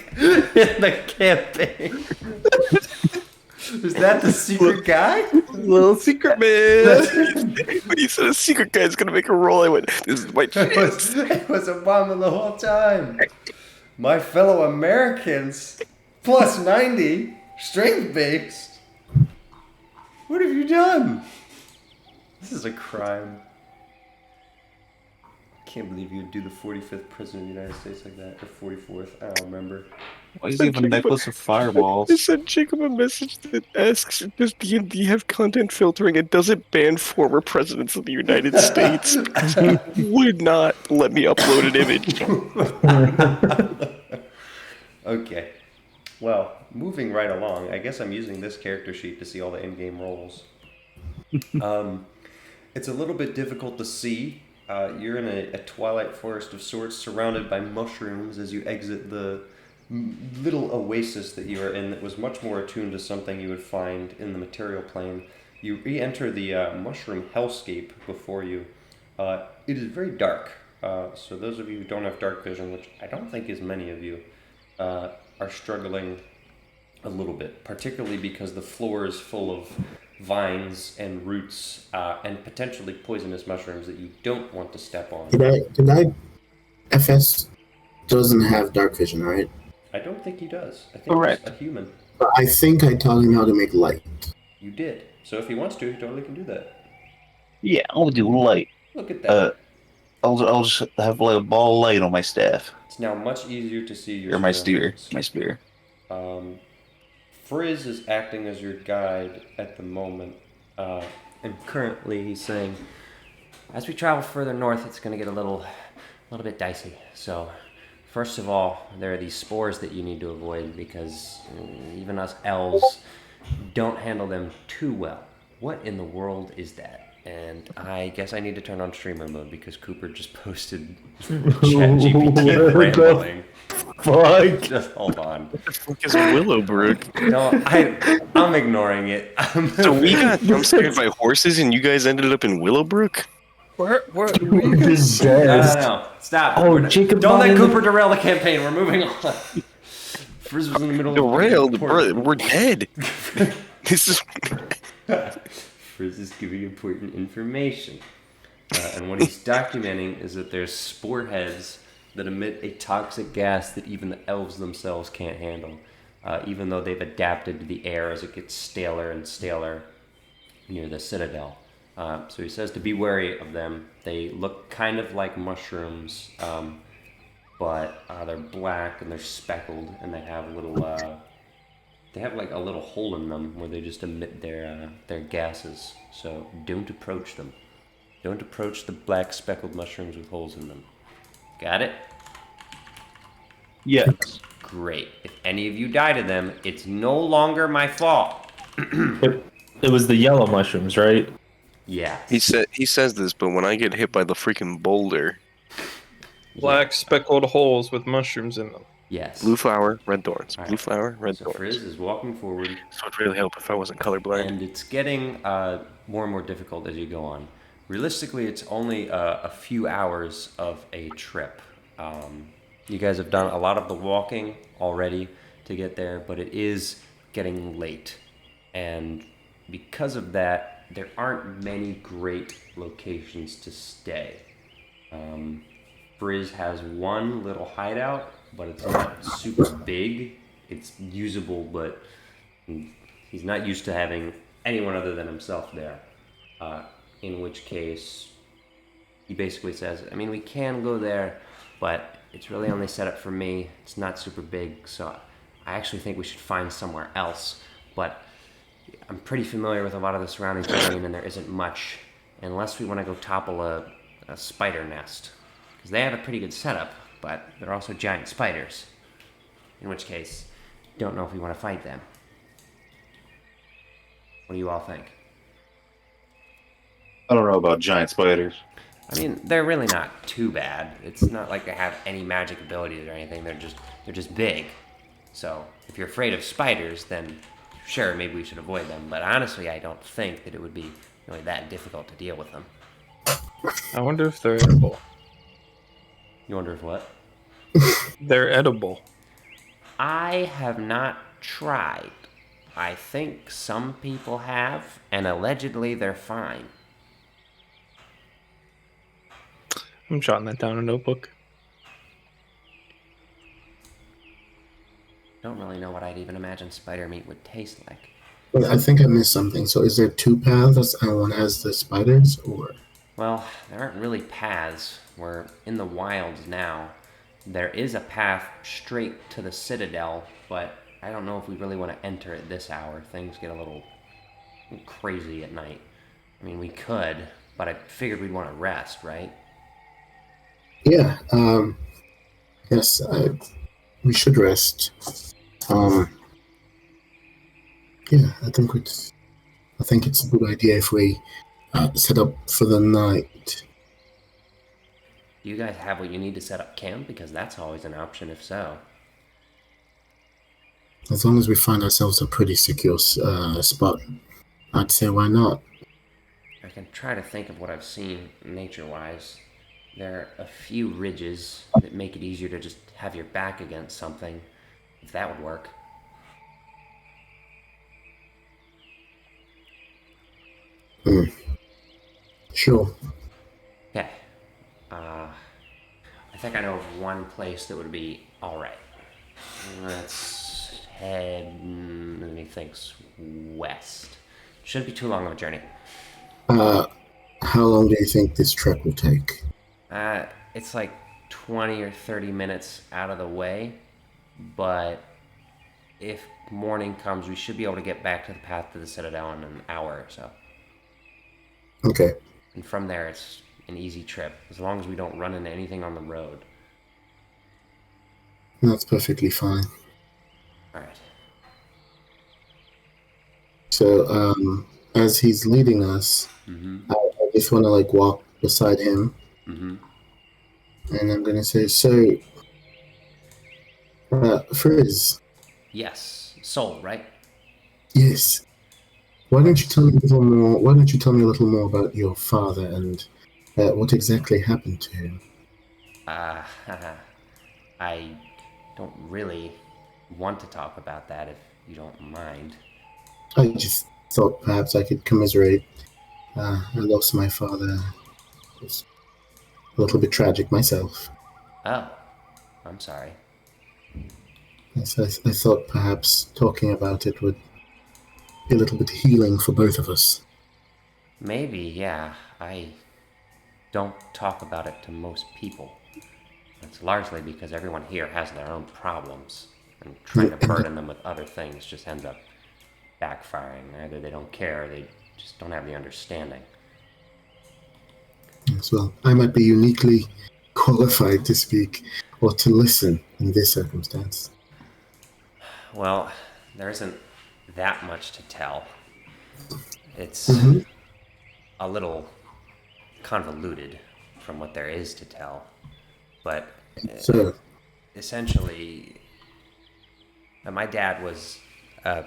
in the campaign? Is that the secret guy? Little secret man. When you said a secret guy's gonna make a roll, I went, this is my chance. It was Obama the whole time. My fellow Americans, plus 90, strength-based. What have you done? This is a crime. I can't believe you'd do the 45th president of the United States like that, or 44th, I don't remember. Why does he have a necklace of fireballs? I sent Jacob a message that asks, does D&D have content filtering and does it ban former presidents of the United States? He would not let me upload an image. Okay. Well, moving right along, I guess I'm using this character sheet to see all the in-game rolls. It's a little bit difficult to see. You're in a twilight forest of sorts, surrounded by mushrooms as you exit the little oasis that you are in that was much more attuned to something you would find in the material plane. You re-enter the mushroom hellscape before you. It is very dark. So those of you who don't have dark vision, which I don't think is many of you, are struggling a little bit, particularly because the floor is full of vines and roots and potentially poisonous mushrooms that you don't want to step on. FS doesn't have dark vision, right? I don't think he does. I think Correct. he's a human. But I think I taught him how to make light. You did. So if he wants to, he totally can do that. Yeah, I'll do light. Look at that. I'll just have like a ball of light on my staff. It's now much easier to see your Or my spear. surroundings. My spear. Frizz is acting as your guide at the moment, and currently he's saying, as we travel further north, it's going to get a little bit dicey. So, first of all, there are these spores that you need to avoid because even us elves don't handle them too well. What in the world is that? And I guess I need to turn on streamer mode because Cooper just posted ChatGPT rambling. Fuck. Just hold on. What the fuck is Willowbrook? No, I'm ignoring it. So we got jump scared by horses and you guys ended up in Willowbrook? Where No. Stop. Oh, Jacob. Don't let not in Cooper derail the campaign. We're moving on. Frizz was in the middle Derailed, of bro. We're dead. This is. Frizz is giving important information. And what he's documenting is that there's spore heads that emit a toxic gas that even the elves themselves can't handle, even though they've adapted to the air as it gets staler and staler near the citadel. So he says to be wary of them. They look kind of like mushrooms, but they're black and they're speckled, and they have like a little hole in them where they just emit their gases. So don't approach them. Don't approach the black speckled mushrooms with holes in them. Got it? Yes. Great. If any of you die to them, it's no longer my fault. It was the yellow mushrooms, right? Yeah. He says this, but when I get hit by the freaking boulder, Black speckled holes with mushrooms in them. Yes. blue flower, red thorns. All Blue right. flower, red So thorns. Frizz is walking forward, So it'd really help if I wasn't colorblind. and it's getting more and more difficult as you go on. Realistically, it's only a few hours of a trip. You guys have done a lot of the walking already to get there, but it is getting late. And because of that, there aren't many great locations to stay. Frizz has one little hideout, but it's not super big. It's usable, but he's not used to having anyone other than himself there. In which case, he basically says, I mean, we can go there, but it's really only set up for me. It's not super big, so I actually think we should find somewhere else. But I'm pretty familiar with a lot of the surrounding terrain, and there isn't much, unless we want to go topple a spider nest. Because they have a pretty good setup, but they're also giant spiders. In which case, don't know if we want to fight them. What do you all think? I don't know about giant spiders. I mean, they're really not too bad. It's not like they have any magic abilities or anything. They're just big. So if you're afraid of spiders, then sure, maybe we should avoid them. But honestly, I don't think that it would be really that difficult to deal with them. I wonder if they're edible. You wonder if what? They're edible. I have not tried. I think some people have, and allegedly they're fine. I'm jotting that down in a notebook. Don't really know what I'd even imagine spider meat would taste like. But I think I missed something. So is there two paths and one has the spiders, or? Well, there aren't really paths. We're in the wilds now. There is a path straight to the citadel, but I don't know if we really want to enter at this hour. Things get a little crazy at night. I mean, we could, but I figured we'd want to rest, right? Yeah. Yes. We should rest. Yeah. I think it's a good idea if we set up for the night. Do you guys have what you need to set up camp? Because that's always an option if so. As long as we find ourselves a pretty secure spot, I'd say why not? I can try to think of what I've seen nature-wise. There are a few ridges that make it easier to just have your back against something, if that would work. Sure. Okay. I think I know of one place that would be alright. Let's head, let me think, west. Shouldn't be too long of a journey. How long do you think this trek will take? It's like 20 or 30 minutes out of the way, but if morning comes, we should be able to get back to the path to the Citadel in an hour or so. Okay. And from there, it's an easy trip, as long as we don't run into anything on the road. That's perfectly fine. Alright. So, as he's leading us, I just want to like walk beside him, and I'm gonna say, "So, Frizz, Yes, Soul, right? yes. Why don't you tell me a little more? Why don't you tell me a little more about your father and what exactly happened to him?" I don't really want to talk about that if you don't mind. I just thought perhaps I could commiserate. I lost my father. It was a little bit tragic myself. Oh, I'm sorry. Yes, I thought perhaps talking about it would be a little bit healing for both of us. Maybe, yeah. I don't talk about it to most people. It's largely because everyone here has their own problems, and trying to burden them with other things just ends up backfiring. Either they don't care or they just don't have the understanding. As well, I might be uniquely qualified to speak or to listen in this circumstance. Well, there isn't that much to tell. It's a little convoluted from what there is to tell. But So, essentially, my dad was a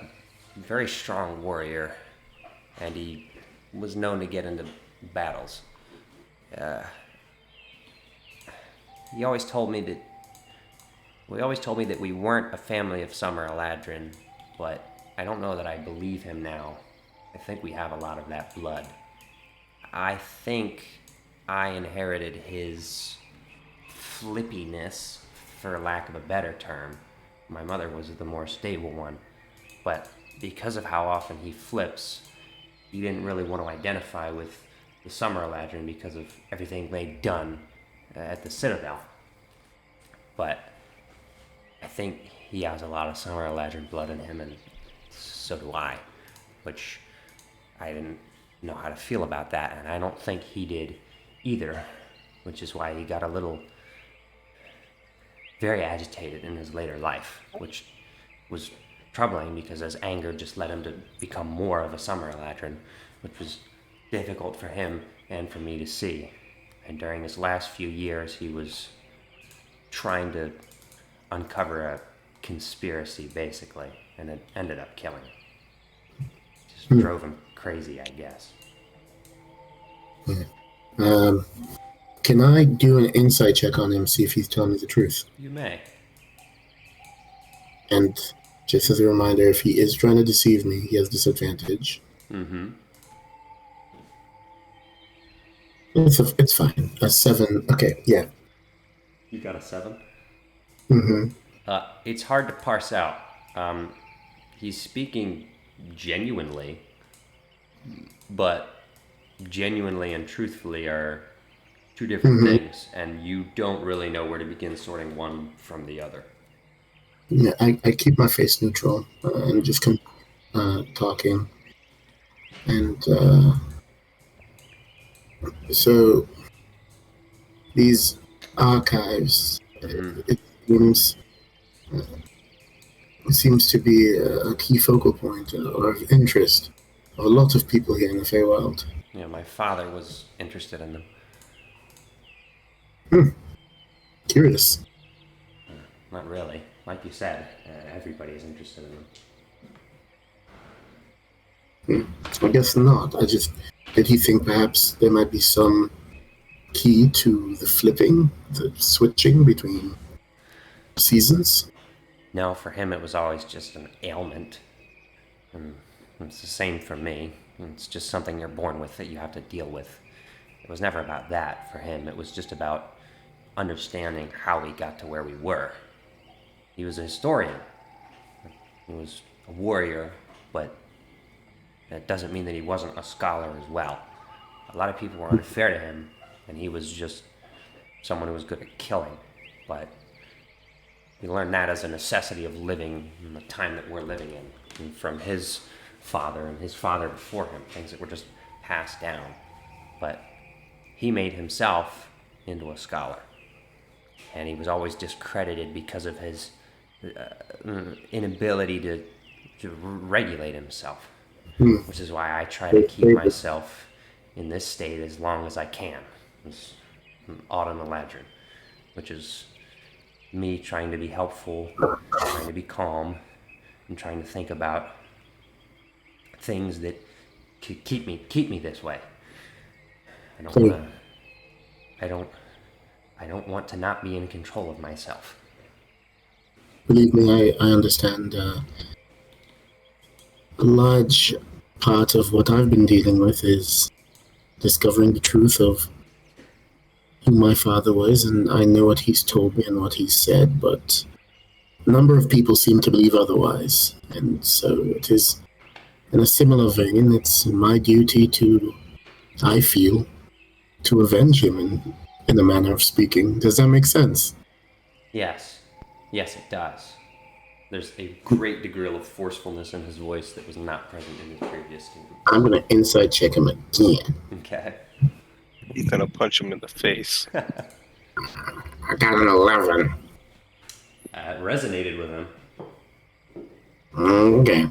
very strong warrior, and he was known to get into battles. He always told me that we weren't a family of Summer Eladrin, but I don't know that I believe him now. I think we have a lot of that blood. I think I inherited his flippiness, for lack of a better term. My mother was the more stable one, but because of how often he flips, he didn't really want to identify with the Summer Eladrin because of everything they'd done at the Citadel. But I think he has a lot of Summer Eladrin blood in him, and so do I, which I didn't know how to feel about that, and I don't think he did either, which is why he got a little very agitated in his later life, which was troubling because his anger just led him to become more of a Summer Eladrin, which was difficult for him and for me to see. And during his last few years, he was trying to uncover a conspiracy, basically, and it ended up killing him. Just drove him crazy, I guess. can I do an insight check on him, see if he's telling me the truth? You may. And just as a reminder, if he is trying to deceive me, he has disadvantage. It's fine. A 7. Okay, yeah. You got a 7? Mm-hmm. It's hard to parse out. He's speaking genuinely, but genuinely and truthfully are two different things, and you don't really know where to begin sorting one from the other. Yeah, I keep my face neutral and just talking. And so these archives, it seems to be a key focal point or of interest of a lot of people here in the Feywild. Yeah, my father was interested in them. Curious. Not really. like you said, everybody's interested in him. I guess not. Did he think perhaps there might be some key to the flipping, the switching between seasons? No, for him it was always just an ailment. And it's the same for me. It's just something you're born with that you have to deal with. It was never about that for him. It was just about understanding how we got to where we were. He was a historian. He was a warrior, but that doesn't mean that he wasn't a scholar as well. A lot of people were unfair to him, and he was just someone who was good at killing. But we learned that as a necessity of living in the time that we're living in, and from his father and his father before him, things that were just passed down. But he made himself into a scholar, and he was always discredited because of his inability to regulate himself, which is why I try to keep myself in this state as long as I can. It's Autumn Eladrin, which is me trying to be helpful, trying to be calm, and trying to think about things that could keep me this way. I don't want to not be in control of myself. Believe me, I understand. A large part of what I've been dealing with is discovering the truth of who my father was, and I know what he's told me and what he's said, but a number of people seem to believe otherwise, and so it is, in a similar vein, it's my duty to, I feel, to avenge him in a manner of speaking. Does that make sense? Yes, it does. There's a great degree of forcefulness in his voice that was not present in his previous game. I'm gonna inside check him again. Okay. He's gonna punch him in the face. I got an 11. It resonated with him. Okay.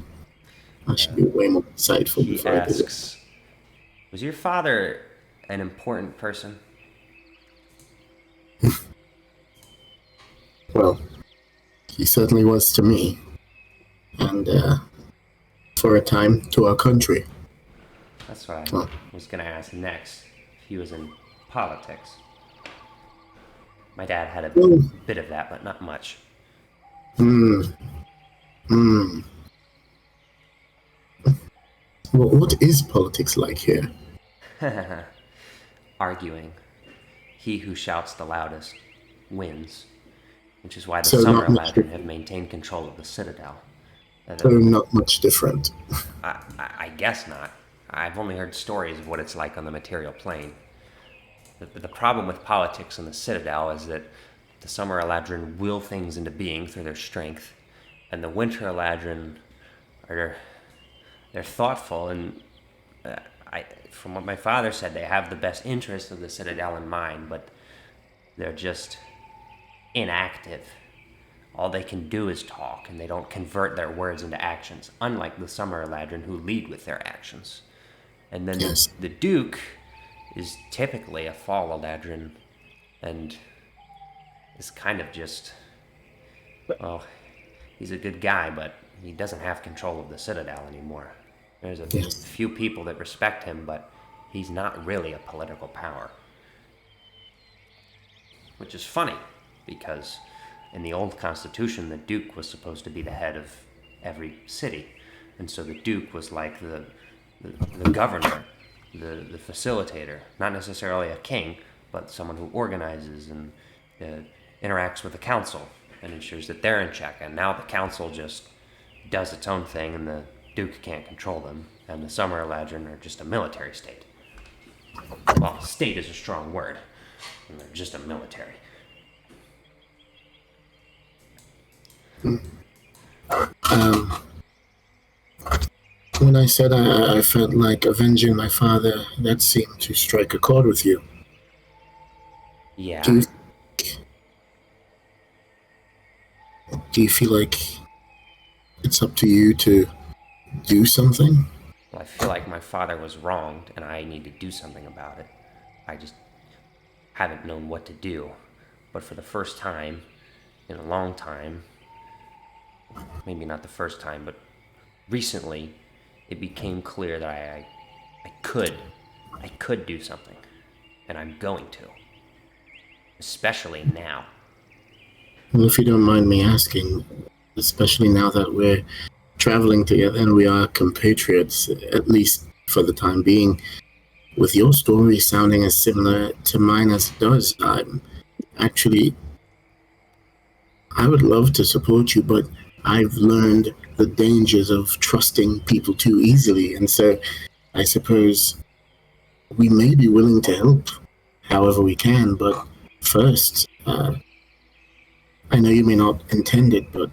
I should be way more insightful He before I do this. asks, was your father an important person? Well, he certainly was to me. And, for a time, to our country. That's what I was going to ask next. If he was in politics. My dad had a bit of that, but not much. Well, what is politics like here? Arguing. He who shouts the loudest wins. Which is why the So Summer not much Eladrin have maintained control of the Citadel. So not much different. I guess not. I've only heard stories of what it's like on the material plane. The problem with politics in the Citadel is that the Summer Eladrin will things into being through their strength, and the Winter Eladrin they're thoughtful, and from what my father said, they have the best interests of the Citadel in mind, but they're just inactive. All they can do is talk, and they don't convert their words into actions, unlike the Summer Eladrin, who lead with their actions. And then Yes. the Duke is typically a Fall Eladrin, and is kind of just, well, he's a good guy, but he doesn't have control of the Citadel anymore. There's a Yes. few people that respect him, but he's not really a political power. Which is funny, because in the old Constitution, the Duke was supposed to be the head of every city. And so the Duke was like the governor, the facilitator, not necessarily a king, but someone who organizes and interacts with the council and ensures that they're in check. And now the council just does its own thing, and the Duke can't control them. And the Summer Eladrin are just a military state. Well, state is a strong word, and they're just a military. When I said I felt like avenging my father, that seemed to strike a chord with you. Yeah. Do you feel like it's up to you to do something? Well, I feel like my father was wronged, and I need to do something about it. I just haven't known what to do. But for the first time in a long time, maybe not the first time, but recently, it became clear that I could do something, and I'm going to, especially now. Well, if you don't mind me asking, especially now that we're traveling together and we are compatriots, at least for the time being, with your story sounding as similar to mine as it does, actually, I would love to support you, but I've learned the dangers of trusting people too easily, and so I suppose we may be willing to help however we can, but first, I know you may not intend it, but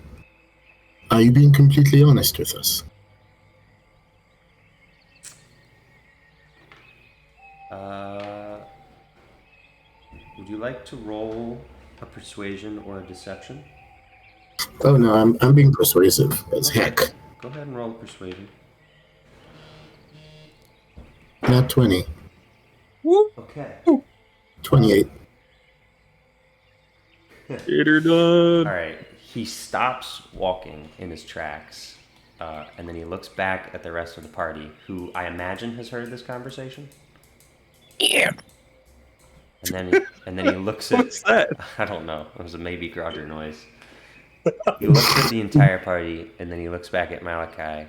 are you being completely honest with us? Would you like to roll a persuasion or a deception? Oh no, I'm being persuasive as heck. Go ahead and roll a persuasion. Not 20. Okay. 28. Get her done. All right. He stops walking in his tracks, and then he looks back at the rest of the party, who I imagine has heard this conversation. Yeah. And then he looks at. What's that? I don't know. It was a maybe Grodger noise. He looks at the entire party, and then he looks back at Malachi,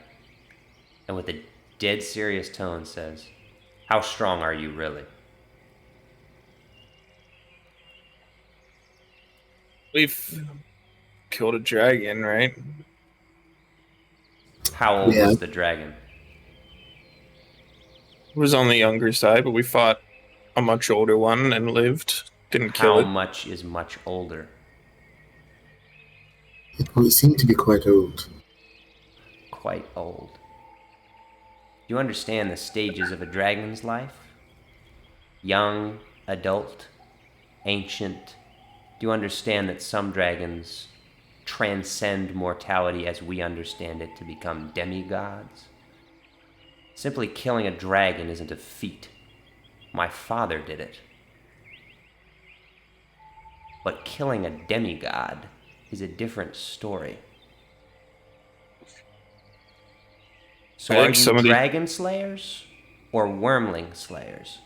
and with a dead serious tone says, "How strong are you really?" We've killed a dragon, right? How old Yeah. is the dragon? It was on the younger side, but we fought a much older one and lived. Didn't kill How it. much is much older? It would seem to be quite old. Quite old. Do you understand the stages of a dragon's life? Young, adult, ancient. Do you understand that some dragons transcend mortality as we understand it to become demigods? Simply killing a dragon isn't a feat. My father did it. But killing a demigod is a different story. So I are think you somebody- dragon slayers or wormling slayers?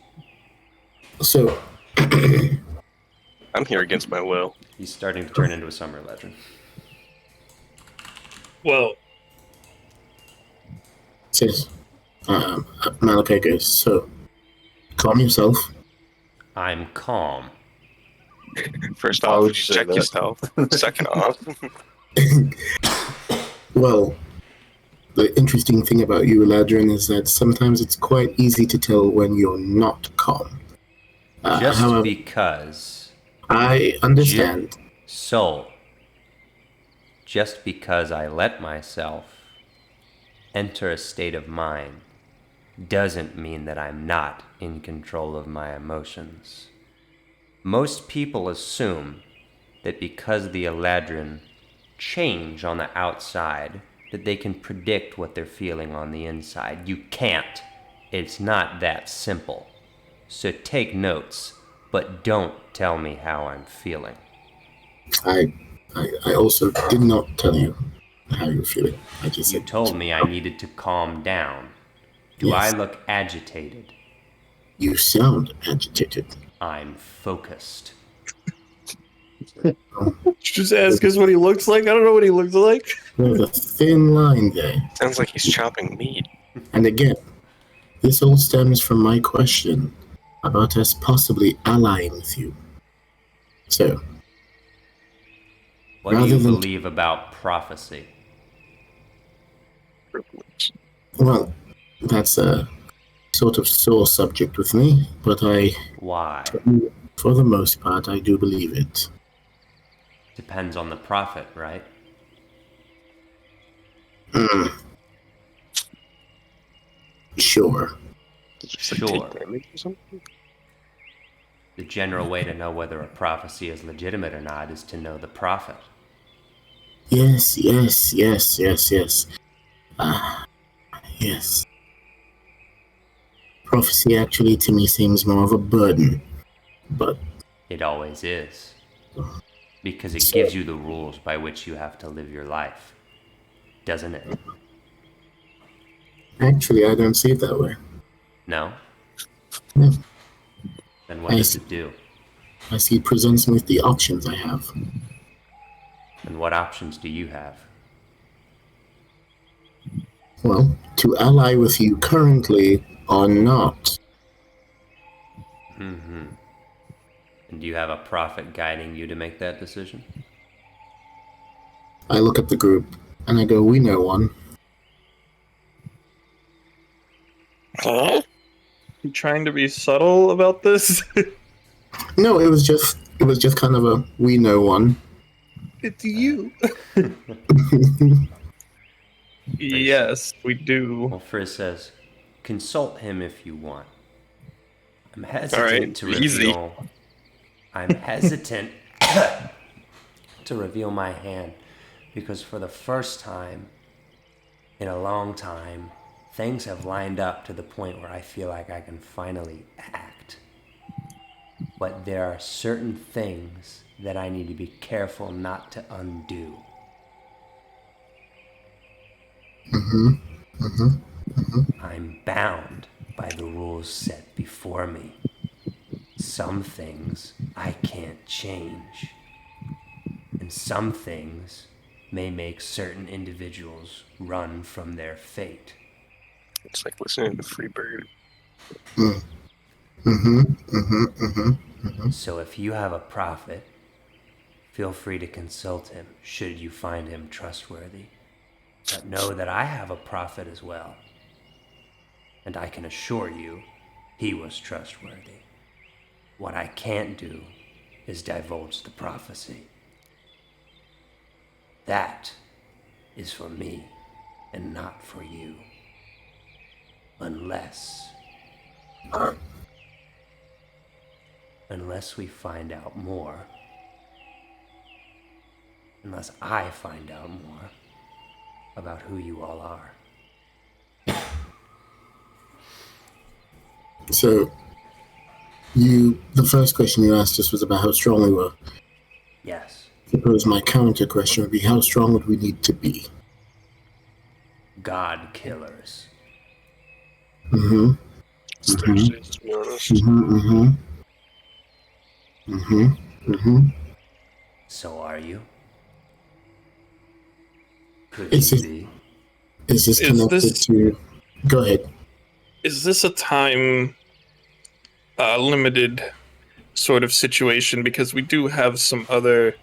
So, I'm here against my will. He's starting to turn into a summer legend. Well, says Malachi goes, so calm yourself. I'm calm. First Why off, would you say check that? yourself. Second off, Well, the interesting thing about you, Eladrin, is that sometimes it's quite easy to tell when you're not calm. Just However, because I understand. So, just because I let myself enter a state of mind doesn't mean that I'm not in control of my emotions. Most people assume that because the Eladrin change on the outside, that they can predict what they're feeling on the inside. You can't. It's not that simple. So take notes, but don't tell me how I'm feeling. I also did not tell you how you're feeling. I just You said, told me I needed to calm down. Do Yes. I look agitated? you sound agitated. I'm focused. just ask us what he looks like. I don't know what he looks like. There's a thin line there. sounds like he's chopping meat. And again, this all stems from my question about us possibly allying with you. So, What do Rather you than- believe about prophecy? Privilege. well, that's a sort of sore subject with me, but Why? for the most part, I do believe it. Depends on the prophet, right? Sure. Did you say Sure. take damage or something? The general way to know whether a prophecy is legitimate or not is to know the prophet. Yes. Yes. Prophecy actually to me seems more of a burden, but It always is. Because it So- gives you the rules by which you have to live your life. doesn't it? Actually, I don't see it that way. No? No. Then what does it do? I see it presents me with the options I have. And what options do you have? Well, to ally with you currently or not. Mm-hmm. And do you have a prophet guiding you to make that decision? I look at the group and I go, we know one. Huh? You trying to be subtle about this? No, it was just kind of a we know one. It's you. Yes, we do. Well, Frizz says, consult him if you want. I'm hesitant Alright, to easy. reveal. I'm hesitant to reveal my hand because for the first time in a long time, things have lined up to the point where I feel like I can finally act. But there are certain things that I need to be careful not to undo. I'm bound by the rules set before me. Some things I can't change. And some things may make certain individuals run from their fate. It's like listening to Freebird. So if you have a prophet, feel free to consult him should you find him trustworthy. But know that I have a prophet as well. And I can assure you, he was trustworthy. What I can't do is divulge the prophecy. That is for me and not for you. Unless we find out more. Unless I find out more about who you all are. So, the first question you asked us was about how strong we were. Yes. Suppose my counter question would be, how strong would we need to be? God killers. It's Thursdays, to be honest. So are you? Could Is you it- be? Is this Is connected this- to... Go ahead. Is this a time limited sort of situation? Because we do have some other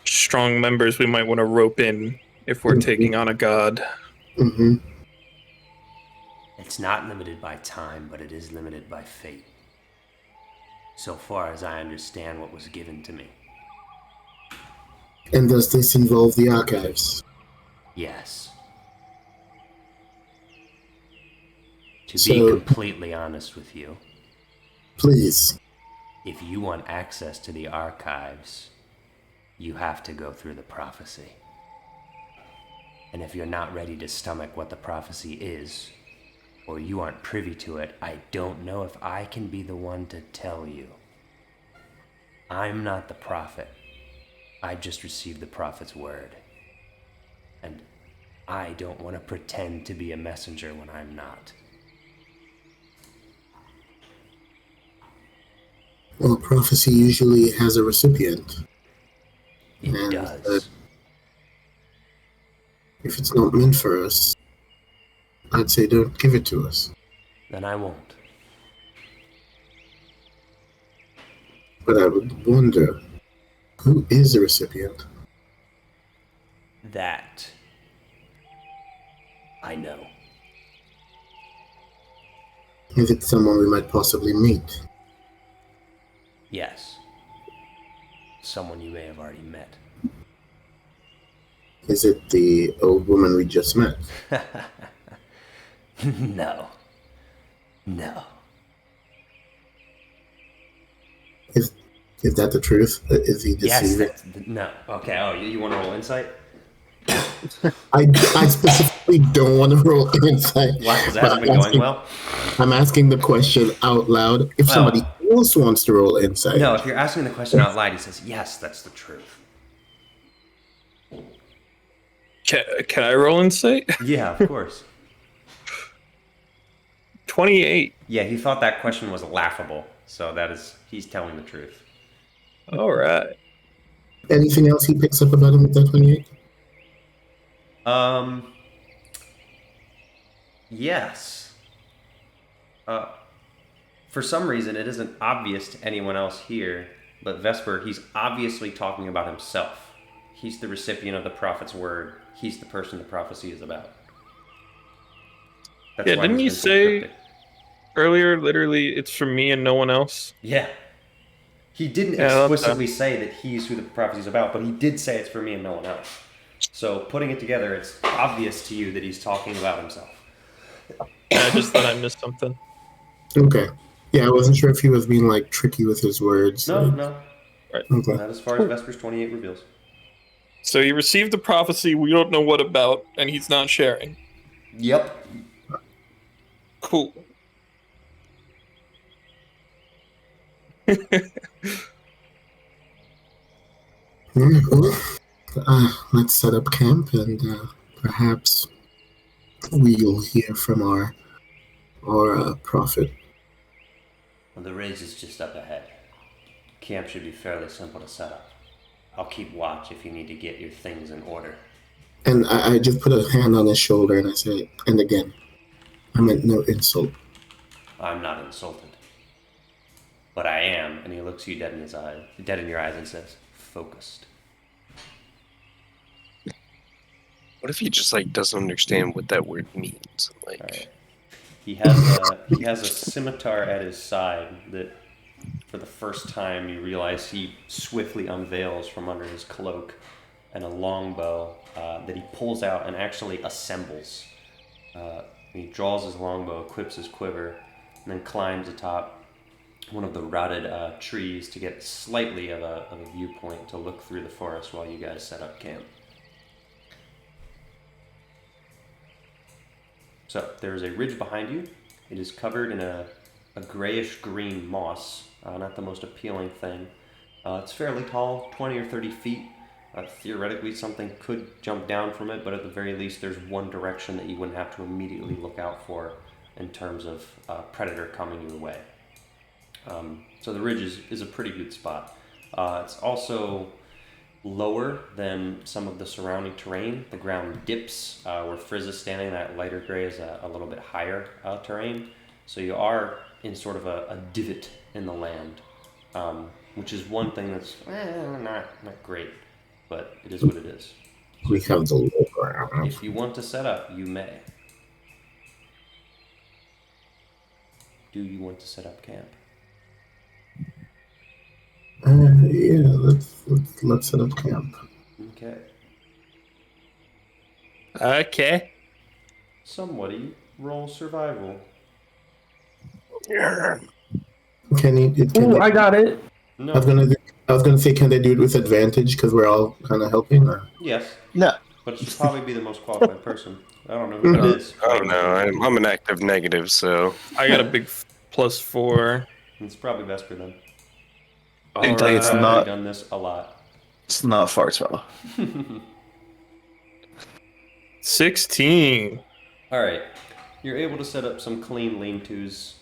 strong members we might want to rope in if we're taking on a god. It's not limited by time, but it is limited by fate. So far as I understand what was given to me. And does this involve the archives? Yes. To be So- completely honest with you, Please. if you want access to the archives, you have to go through the prophecy. And if you're not ready to stomach what the prophecy is, or you aren't privy to it, I don't know if I can be the one to tell you. I'm not the prophet. I just received the prophet's word. And I don't want to pretend to be a messenger when I'm not. Well, prophecy usually has a recipient. It And, does. If it's not meant for us, I'd say don't give it to us. Then I won't. But I would wonder, who is the recipient? That I know. Is it someone we might possibly meet? Yes. Someone you may have already met. Is it the old woman we just met? No. No. Is that the truth? Is he Yes, deceiving? no. Okay, oh, you want to roll insight? I specifically don't want to roll insight. Why? Because it but hasn't been going well? I'm asking the question out loud. If somebody else wants to roll insight. No, if you're asking the question out loud, he says, yes, that's the truth. Can I roll insight? Yeah, of course. 28. Yeah, he thought that question was laughable, so he's telling the truth. All right. Anything else he picks up about him with that 28? Yes. For some reason, it isn't obvious to anyone else here, but Vesper, he's obviously talking about himself. He's the recipient of the prophet's word. He's the person the prophecy is about. That's Yeah, why didn't he's you been so say cryptic. earlier, literally, it's for me and no one else? Yeah. He didn't Yeah, explicitly say that he's who the prophecy is about, but he did say it's for me and no one else. So putting it together, it's obvious to you that he's talking about himself. I just thought I missed something. Okay. Yeah, I wasn't sure if he was being like tricky with his words. No, like- no. Right. Okay. Not as far as Vesper's 28 reveals. So he received the prophecy we don't know what about, and he's not sharing. Yep. Cool. Alright, well, let's set up camp and perhaps we'll hear from our prophet. Well, the ridge is just up ahead. Camp should be fairly simple to set up. I'll keep watch if you need to get your things in order. And I just put a hand on his shoulder and I said, and again, I meant no insult. I'm not insulted. But I am, and he looks you dead in your eyes and says, focused. What if he just like doesn't understand what that word means? Like, All right. He has a scimitar at his side that, for the first time, you realize he swiftly unveils from under his cloak, and a longbow that he pulls out and actually assembles. He draws his longbow, equips his quiver, and then climbs atop one of the rotted trees to get slightly of a viewpoint to look through the forest while you guys set up camp. So there is a ridge behind you. It is covered in a grayish-green moss, not the most appealing thing. It's fairly tall, 20 or 30 feet. Theoretically, something could jump down from it, but at the very least, there's one direction that you wouldn't have to immediately look out for in terms of predator coming your way. So the ridge is a pretty good spot. It's also lower than some of the surrounding terrain. The ground dips. Where Frizz is standing, that lighter gray is a little bit higher terrain. So you are in sort of a divot in the land, which is one thing that's not great, but it is what it is. We have the low ground. If you want to set up, you may. Do you want to set up camp? Yeah, let's set up camp. Okay. Okay. Somebody roll survival. Can Ooh, I got it. No. I was gonna say, can they do it with advantage because we're all kind of helping? Or? Yes, No. but it should probably be the most qualified person. I don't know who it is. I don't know. I'm an active negative, so I got a big +4. It's probably Vesper then. I can tell you it's I've not. done this a lot. It's not Fartswell. 16. All right, you're able to set up some clean lean-tos.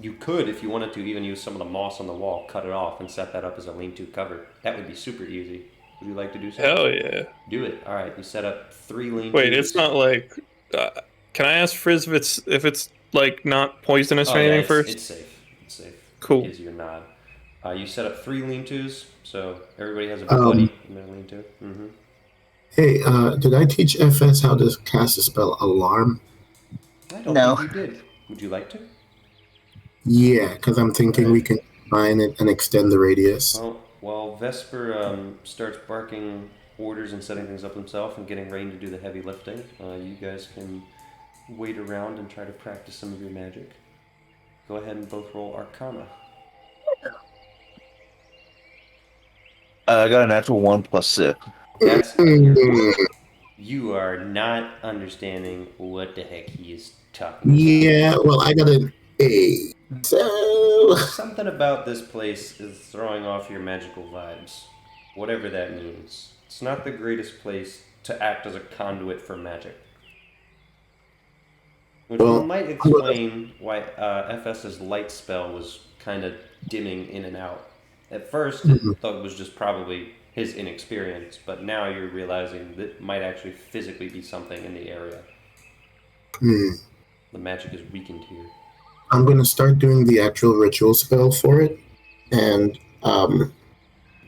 You could, if you wanted to, even use some of the moss on the wall, cut it off, and set that up as a lean-to cover. That would be super easy. Would you like to do so? Hell yeah. Do it. All right, you set up 3 lean-tos. Wait, it's not like. Can I ask Frizz if it's like not poisonous or anything first? It's safe. It's safe. Cool. Gives you a nod. You set up 3 lean-tos, so everybody has a buddy in their lean-to. Mm-hmm. Hey, did I teach FS how to cast the spell Alarm? I don't No. think you did. Would you like to? Yeah, because I'm thinking we can combine it and extend the radius. Well, while Vesper starts barking orders and setting things up himself and getting Rain to do the heavy lifting, you guys can wait around and try to practice some of your magic. Go ahead and both roll Arcana. I got a natural 1 + 6. That's you are not understanding what the heck he is talking about. Yeah, well, I got an 8. So Something about this place is throwing off your magical vibes. Whatever that means. It's not the greatest place to act as a conduit for magic. Which Well, might explain why FS's light spell was kind of dimming in and out. At first, it thought it was just probably his inexperience, but now you're realizing that it might actually physically be something in the area. The magic is weakened here. I'm gonna start doing the actual ritual spell for it, and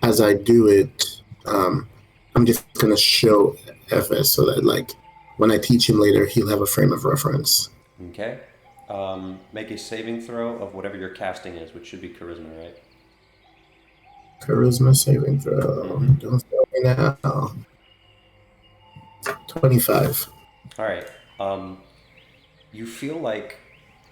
as I do it, I'm just gonna show FS so that like when I teach him later, he'll have a frame of reference. Okay. Make a saving throw of whatever your casting is, which should be charisma, right? Charisma saving throw. Don't fail me now. 25. All right. You feel like,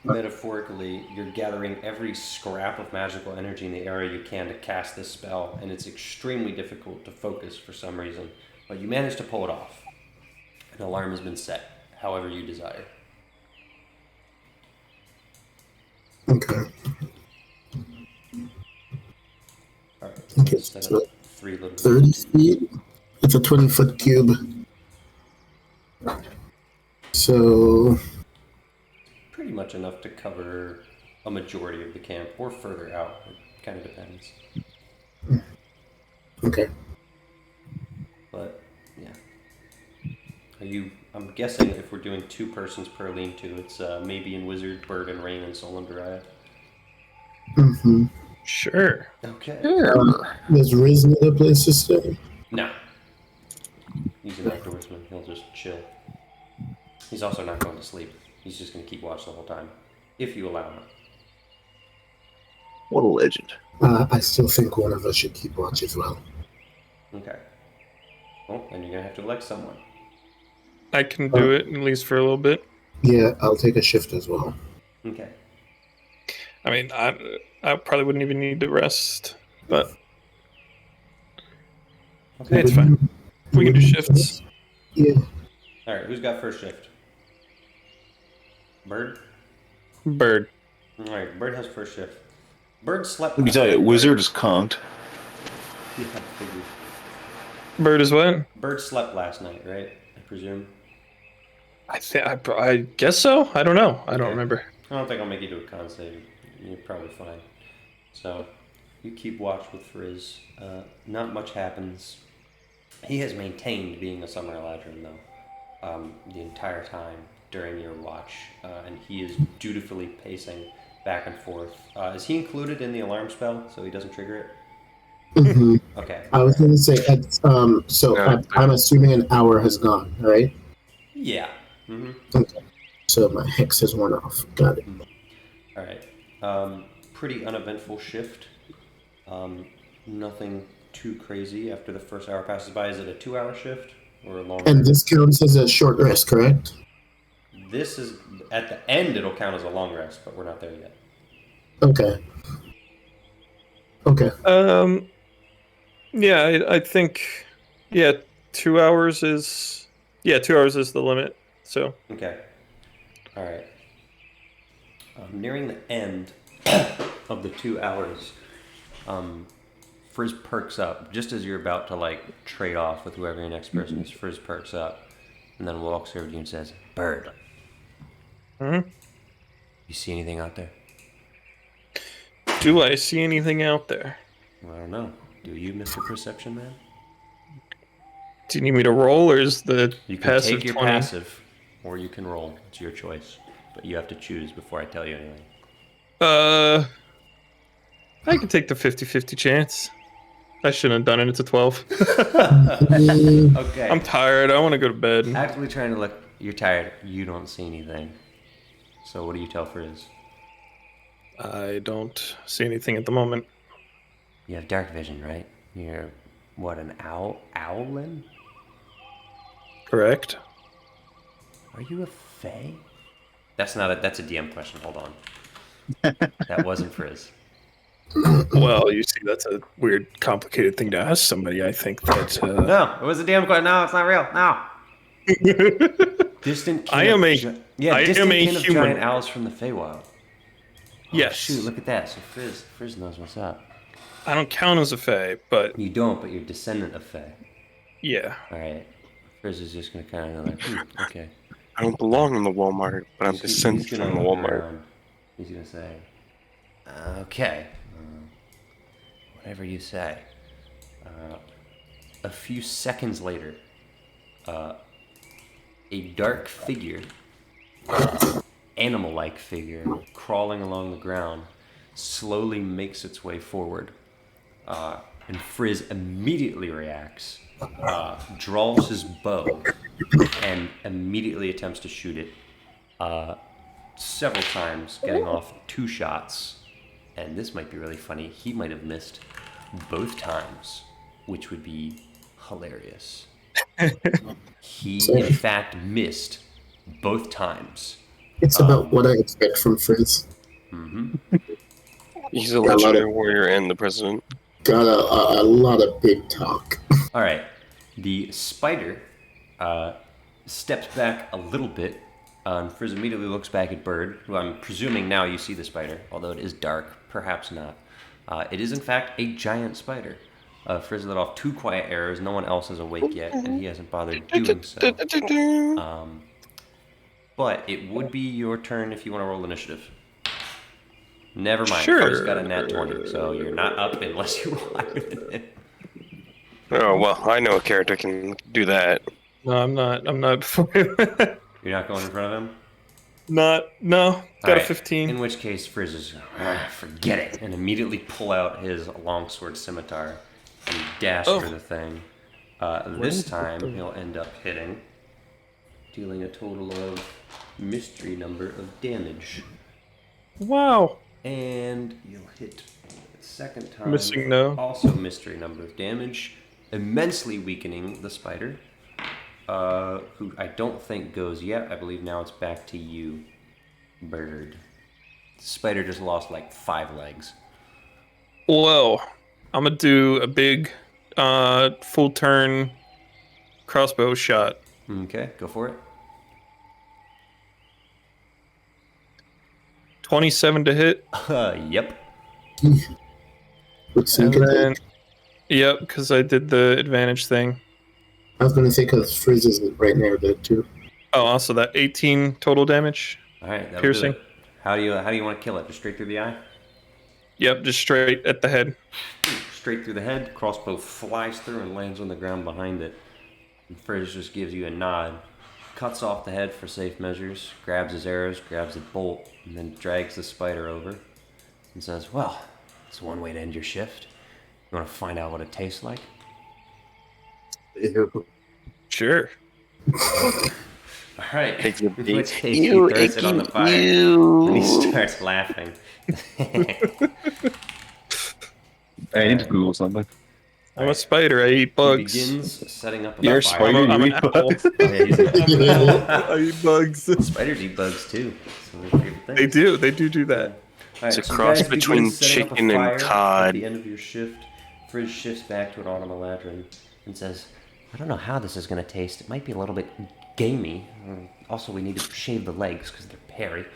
metaphorically, you're gathering every scrap of magical energy in the area you can to cast this spell, and it's extremely difficult to focus for some reason. But you manage to pull it off. An alarm has been set, however you desire. Okay. All right. Okay, Set so up 3 little 30 feet. It's a 20-foot cube. So Pretty much enough to cover a majority of the camp, or further out. It kind of depends. okay. But yeah. I'm guessing if we're doing 2 persons per lean-to, it's maybe in Wizard, Bird, and Rain, and Soul and Dryad. Mm-hmm. Sure. Okay. Does Riz need a place to stay? No. He's an outdoorsman. He'll just chill. He's also not going to sleep. He's just going to keep watch the whole time, if you allow him. What a legend. I still think one of us should keep watch as well. Okay. Well, then you're going to have to elect someone. I can do it, at least for a little bit. Yeah, I'll take a shift as well. Okay. I mean, I probably wouldn't even need to rest, but Okay. it's fine. We can do shifts. Yeah. All right. Who's got first shift? Bird? Bird. All right. Bird has first shift. Bird slept. Let me last tell you, night, Wizard right? is conked. Yeah, I figured. Bird is what? Bird slept last night, right? I presume. I guess so. I don't know. I don't Okay. remember. I don't think I'll make you do a con save. You're probably fine. So, you keep watch with Frizz. Not much happens. He has maintained being a Summer Eladrin, though, the entire time during your watch, and he is dutifully pacing back and forth. Is he included in the alarm spell, so he doesn't trigger it? Mm-hmm. Okay. I was going to say, I'm assuming an hour has gone, right? Yeah. Mm-hmm. Okay. So my hex has worn off. Got it. All right. Pretty uneventful shift. Nothing too crazy after the first hour passes by. Is it a 2-hour shift or a longer? And this counts as a short rest, correct? This is at the end. It'll count as a long rest, but we're not there yet. Okay. Okay. Yeah, I think, 2 hours is, 2 hours is the limit. So Okay. All right. Nearing the end of the 2 hours, Frizz perks up just as you're about to like trade off with whoever your next person is. Frizz perks up and then walks over to you and says, "Bird, you see anything out there?" do I see anything out there? I don't know. Do you, Mr. Perception Man? Do you need me to roll, or is the You can passive take your 20? passive, or you can roll. It's your choice, but you have to choose before I tell you anything. I can take the 50-50 chance. I shouldn't have done it. It's a 12. Okay. I'm tired. I want to go to bed. Actively trying to look. You're tired. You don't see anything. So what do you tell Frizz? I don't see anything at the moment. You have dark vision, right? You're what, an owlin? Correct. Are you a fae? That's not a. That's a DM question. Hold on. That wasn't Frizz. Well, you see, that's a weird, complicated thing to ask somebody. I think that. No, it was a DM question. No, it's not real. No. Distant. Kin I am a. distant I am a kin of human. giant owls from the Feywild. Oh, Yes. Shoot, look at that. So Frizz knows what's up. I don't count as a fae, but You don't, but you're descendant of fae. yeah. All right. Frizz is just gonna kind of like, okay. I don't belong in the Walmart, but I'm He's descended gonna from the look Walmart. around. He's gonna say, okay, whatever you say. A few seconds later, a dark figure, animal-like figure, crawling along the ground, slowly makes its way forward. And Frizz immediately reacts, draws his bow, and immediately attempts to shoot it several times, getting off 2 shots. And this might be really funny. He might have missed both times, which would be hilarious. He, in fact, missed both times. It's about what I expect from Frizz. He's a legendary warrior and the president. Got a lot of big talk. All right. The spider steps back a little bit. Frizz immediately looks back at Bird, who I'm presuming now you see the spider, although it is dark, perhaps not. It is, in fact, a giant spider. Frizz let off 2 quiet arrows. No one else is awake yet, and he hasn't bothered doing so. But it would be your turn if you want to roll initiative. Never mind. Sure. Frizz got a nat 20, so you're not up unless you roll higher than it. Oh, well, I know a character can do that. No, I'm not. I'm not. You're not going in front of him? No. Got All a right. 15. In which case, Frizz is, forget it, and immediately pull out his longsword scimitar and dash for the thing. This time, he'll end up hitting, dealing a total of mystery number of damage. Wow. And you'll hit the second time. Missing no. Also mystery number of damage, immensely weakening the spider, who I don't think goes yet. I believe now it's back to you, Bird. The spider just lost like 5 legs. Well, I'm gonna do a big, full turn crossbow shot. Okay, go for it. 27 to hit. Yep. With sneak And attack. then, yep, because I did the advantage thing. I was gonna say because Frizz is right near that too. Oh, also that 18 total damage. All right, that'll Piercing. do it. How do you want to kill it? Just straight through the eye? Yep, just straight at the head. Straight through the head. Crossbow flies through and lands on the ground behind it. And Frizz just gives you a nod, cuts off the head for safe measures, grabs his arrows, grabs the bolt, and then drags the spider over and says, "Well, it's one way to end your shift. You want to find out what it tastes like?" Sure. All right. Takes a In beat. which case he throws it on the fire and he starts laughing. I need to Google something. I'm a spider. I eat He bugs. begins setting up a You're a fire. spider, I'm you an eat apple. bugs? Yeah, he's a- I eat bugs. Spiders eat bugs too. It's one of my favorite things. They do. They do that. Alright, It's a you cross guys begin between setting up a chicken and fire cod. At the end of your shift, Frizz shifts back to an automaladrin and says, "I don't know how this is going to taste. It might be a little bit gamey. Also, we need to shave the legs because they're hairy. Do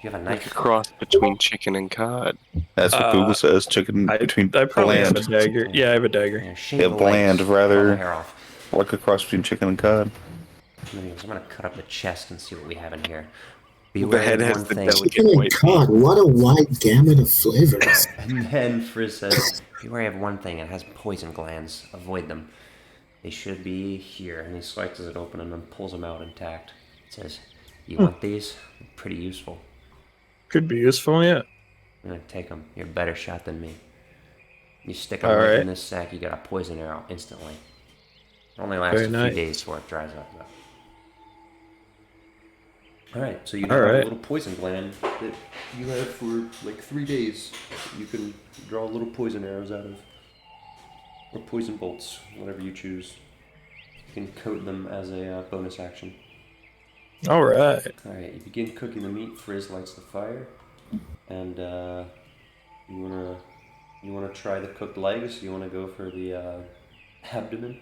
you have a Like a knife?" cross between chicken and cod. That's what Google says. Chicken between I probably have a bland. dagger. Yeah, I have a dagger. Yeah, shave Yeah, the bland, legs, rather- pull the hair off. Like a cross between chicken and cod. And then he goes, "I'm going to cut up the chest and see what we have in here. The Beware head of has one the thing." delicate Chicken and white cod, what a wide gamut of flavors. And then Frizz says, "Beware of one thing, it has poison glands. Avoid them. They should be here." And he slices it open and then pulls them out intact. He says, "You want these? They're pretty useful. Could be useful. Yeah. I'm gonna take them. You're a better shot than me. You stick them All right right. in this sack, you got a poison arrow instantly. It only lasts Very a few nice. days before it dries up, though." Alright, so you All have a right. little poison gland that you have for like 3 days. You can draw little poison arrows out of. Or poison bolts, whatever you choose. You can coat them as a bonus action. All right. Alright, you begin cooking the meat. Frizz lights the fire. And you wanna try the cooked legs? You wanna go for the abdomen?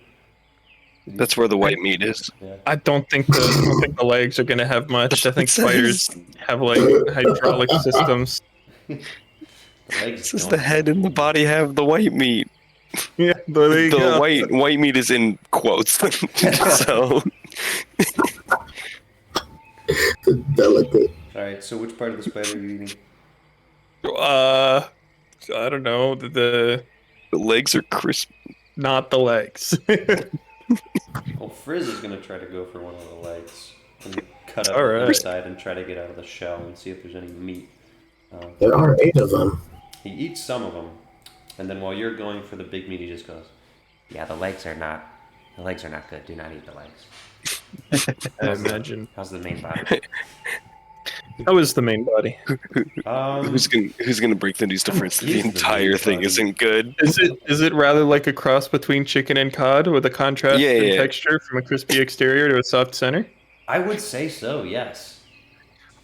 That's where the white meat is. Yeah. I don't think the legs are gonna have much. I think spiders have like hydraulic systems. The legs This is don't. the head and the body have the white meat. Yeah, there you The go. white meat is in quotes. So Delicate. All right. So which part of the spider are you eating? I don't know. The the legs are crisp. not the legs. Well, Frizz is gonna try to go for one of the legs and cut up All the right. inside and try to get out of the shell and see if there's any meat. There are 8 of them. He eats some of them, and then while you're going for the big meat, he just goes, Yeah, the legs are not good. Do not eat the legs. I imagine. How's the main body? How is the main body? Who's gonna break the news to Fritz that the He's the entire main thing body. isn't good? Is it rather like a cross between chicken and cod with a contrast Yeah, in yeah. texture from a crispy exterior to a soft center? I would say so, yes.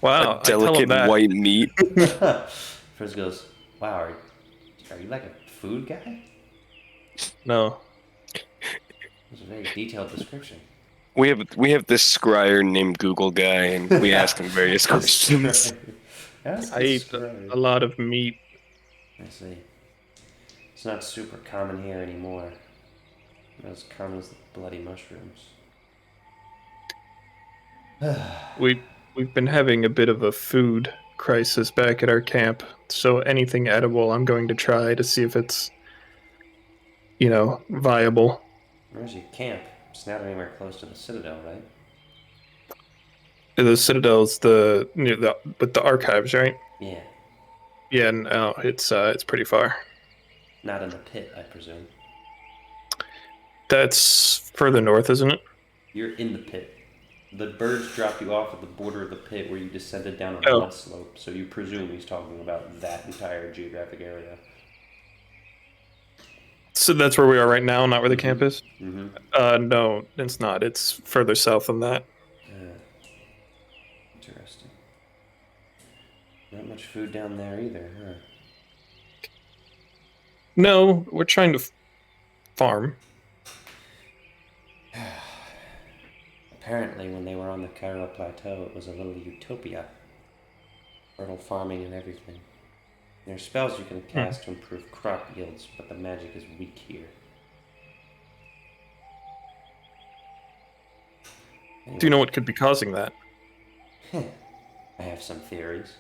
Wow, A delicate white meat. Frizz goes, wow, are you like a food guy? No. That's a very detailed description. We have this scryer named Google guy, and we ask him various questions. Ask I the eat scribe. a lot of meat. I see. It's not super common here anymore. Not as common as the bloody mushrooms. We've been having a bit of a food crisis back at our camp, so anything edible I'm going to try to see if it's viable. Where's your camp? It's not anywhere close to the Citadel, right? The Citadel's with the archives, right? Yeah. Yeah, no, it's pretty far. Not in the pit, I presume. That's further north, isn't it? You're in the pit. The birds dropped you off at the border of the pit where you descended down a Oh. mud slope, so you presume he's talking about that entire geographic area. So that's where we are right now, not where the camp is? Mm-hmm. No, it's not. It's further south than that. Interesting. Not much food down there either, huh? No, we're trying to farm. Apparently, when they were on the Cairo Plateau, it was a little utopia. Fertile farming and everything. There are spells you can cast to improve crop yields, but the magic is weak here. Do you know what could be causing that? I have some theories.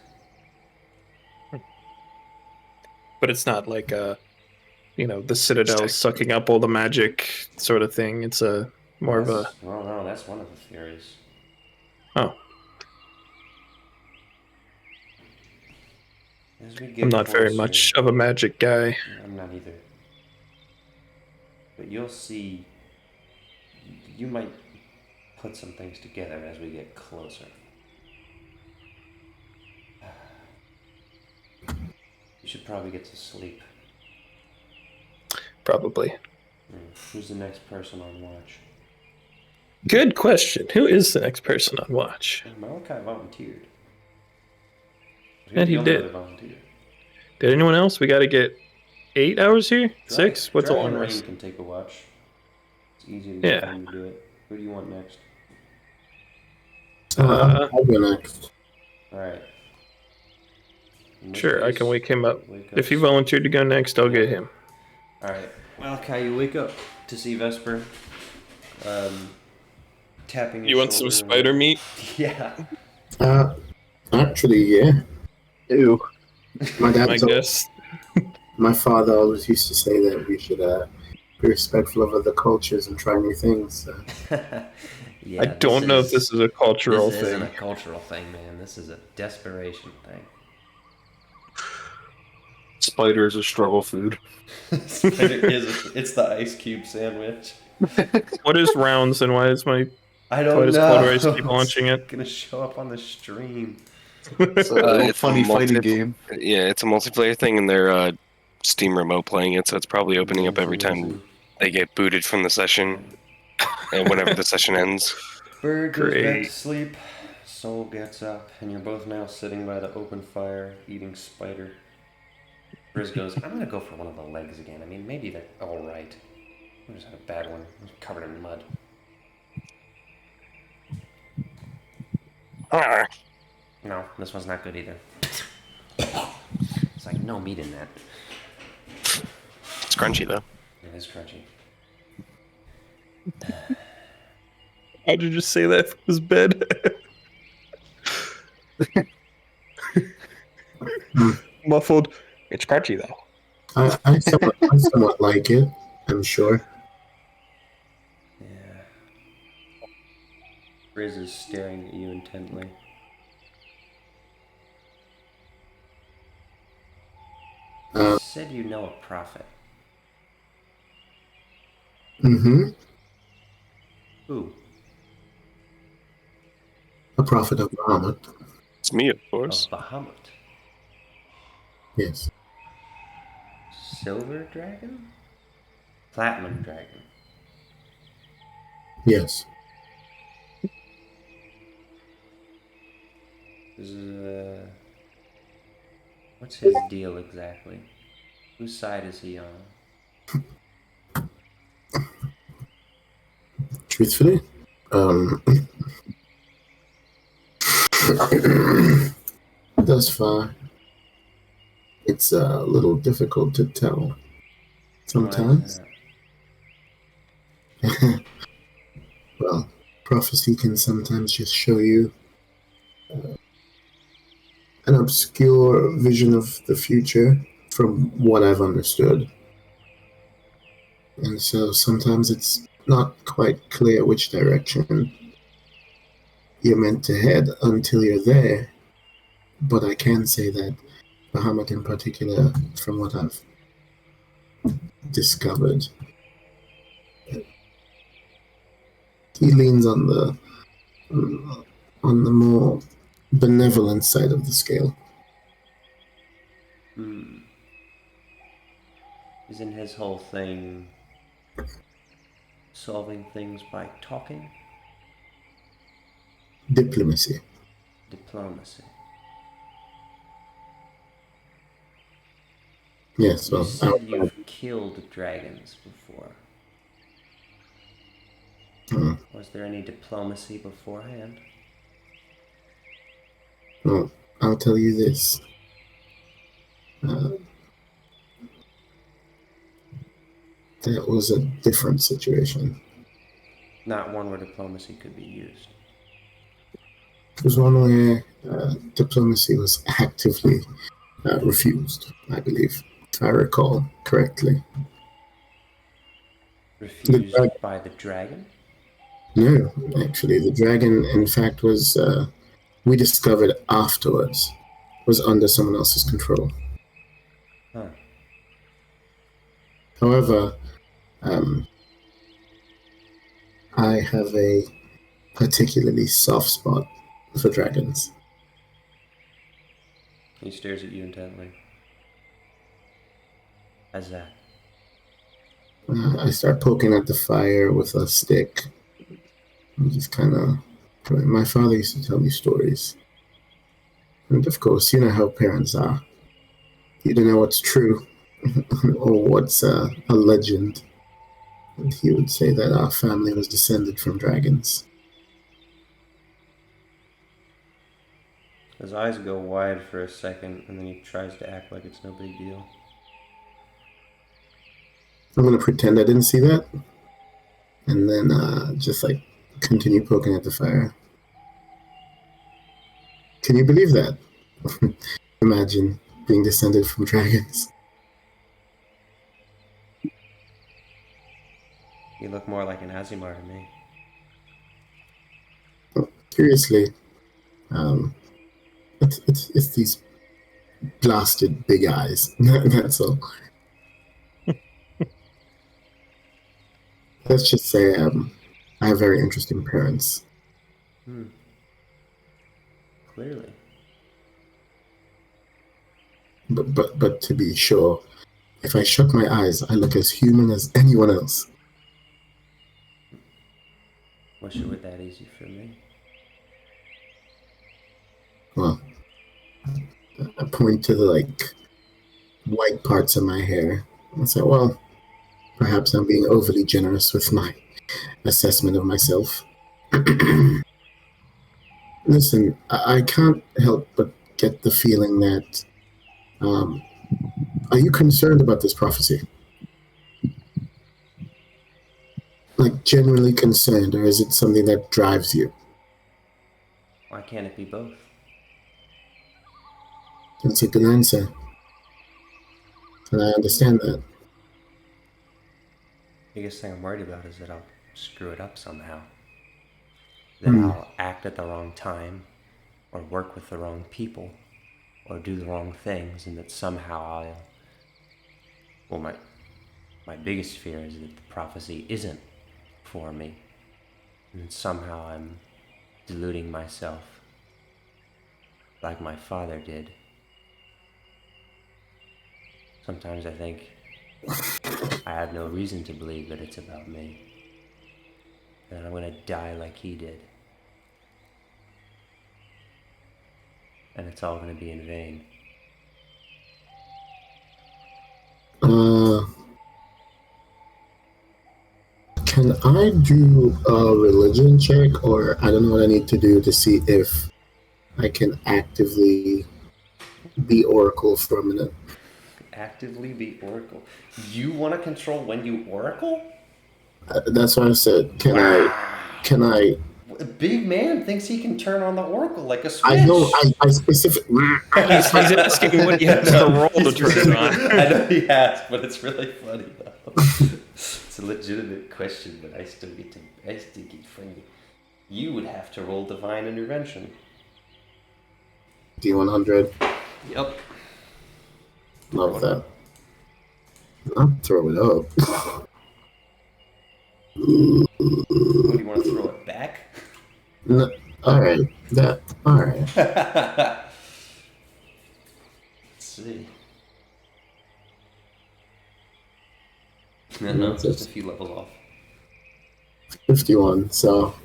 But it's not like the Citadel sucking up all the magic sort of thing. It's more of a... Well, no, that's one of the theories. Oh. As we get I'm not very closer- much of a magic guy. I'm not either. But you'll see. You might put some things together as we get closer. You should probably get to sleep. Probably. Who's the next person on watch? Good question. Who is the next person on watch? Malachi volunteered. And he The only did. other volunteer. Did anyone else? We got to get 8 hours here? 6? What's the Dragon long Rain rest? can take a watch. It's easy to get Yeah. him to do it. Who do you want next? I'll go next. Alright. In this Sure, I case, can wake him up. wake If he volunteered to go next, I'll get him. Alright. Malachi, you wake up to see Vesper. Tapping your You want some shoulder. spider meat? Yeah. Actually, yeah. Ew. My dad I told, guess. my father always used to say that we should be respectful of other cultures and try new things. Yeah, I don't know if this is a cultural This isn't thing. a cultural thing, man. This is a desperation thing. Spider is a struggle food. It's the ice cube sandwich. What is rounds and why does I don't why does know. Cold Race keep launching it? It's gonna show up on the stream. It's a It's funny a fighting multi- game. Yeah, it's a multiplayer thing, and they're Steam remote playing it, so it's probably opening up every time they get booted from the session, and whenever the session ends. Bird goes back Great. to sleep. Soul gets up, and you're both now sitting by the open fire eating spider. Briz goes, I'm gonna go for one of the legs again. I mean, maybe they're alright. I just had a bad one. It was covered in mud. Arr. No, this one's not good either. It's like no meat in that. It's crunchy though. Yeah. is crunchy. How'd you just say that from his bed? Muffled. It's crunchy though. I somewhat like it, I'm sure. Yeah. Riz is staring at you intently. You said you know a prophet. Mm-hmm. Who? A prophet of Bahamut. It's me, of Of course. Bahamut. Yes. Silver dragon? Platinum dragon. Yes. What's his deal exactly? Whose side is he on? Truthfully, thus far, it's a little difficult to tell Why sometimes. is that? Well, prophecy can sometimes just show you an obscure vision of the future from what I've understood. And so sometimes it's not quite clear which direction you're meant to head until you're there. But I can say that Bahamut in particular, from what I've discovered, he leans on the more benevolent side of the scale. Isn't his whole thing solving things by talking? Diplomacy. Diplomacy. Yes, You well, said you've killed dragons before. Was there any diplomacy beforehand? well, I'll tell you this. That was a different situation. Not one where diplomacy could be used. It was one where diplomacy was actively refused, I believe, if I recall correctly. Refused by the dragon? No, actually, the dragon, in fact, was, we discovered afterwards, was under someone else's control. Huh. However, I have a particularly soft spot for dragons. He stares at you intently. How's that? I start poking at the fire with a stick. I'm just kind of. My father used to tell me stories. And of course, you know how parents are. You don't know what's true or what's a legend. And he would say that our family was descended from dragons. His eyes go wide for a second, and then he tries to act like it's no big deal. I'm going to pretend I didn't see that. And then just like continue poking at the fire. Can you believe that? Imagine being descended from dragons. You look more like an Azimar to me. Curiously, it's these blasted big eyes. That's all. Let's just say I have very interesting parents. Clearly. But to be sure, if I shut my eyes, I look as human as anyone else. Wish it were that easy for me. Well, I point to the white parts of my hair and say, well, perhaps I'm being overly generous with my assessment of myself. Listen, I can't help but get the feeling that, are you concerned about this prophecy? like genuinely concerned, or is it something that drives you? Why can't it be both? That's a good answer, and I understand that. Biggest thing I'm worried about is that I'll screw it up somehow. That Hmm. I'll act at the wrong time, or work with the wrong people, or do the wrong things, and that somehow I'll... Well, my biggest fear is that the prophecy isn't for me, and that somehow I'm deluding myself like my father did. Sometimes I think I have no reason to believe that it's about me, and I'm gonna die like he did. And it's all gonna be in vain. Uh, can I do a religion check, or I don't know what I need to do to see if I can actively be Oracle for a minute? Actively be Oracle. You want to control when you Oracle? That's what I said. Can I? A big man thinks he can turn on the Oracle like a switch. I know. I specifically. He's asking what he has to roll to turn it on. I know he has, but it's really funny though. It's a legitimate question, but I still get funny. You would have to roll divine intervention. D100. Yep. Love that. I'll throw it up. What, do you want to throw it back? No, all right. All right. Let's see. No, just a few levels off. 51. So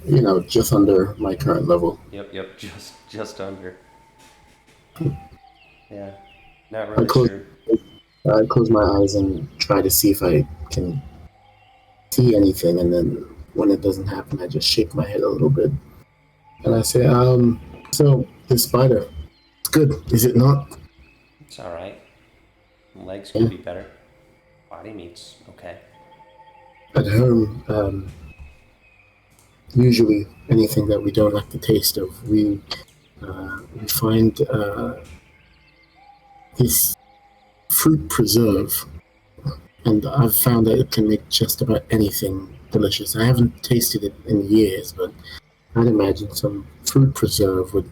just under my current level. Yep, just under. Yeah, not I really close, sure. I close my eyes and try to see if I can see anything, and then when it doesn't happen, I just shake my head a little bit, and I say, so this spider, it's good, is it not? It's all right. Legs could be better. Body meat's okay. At home, usually anything that we don't like the taste of, we find this fruit preserve, and I've found that it can make just about anything delicious. I haven't tasted it in years, but I'd imagine some fruit preserve would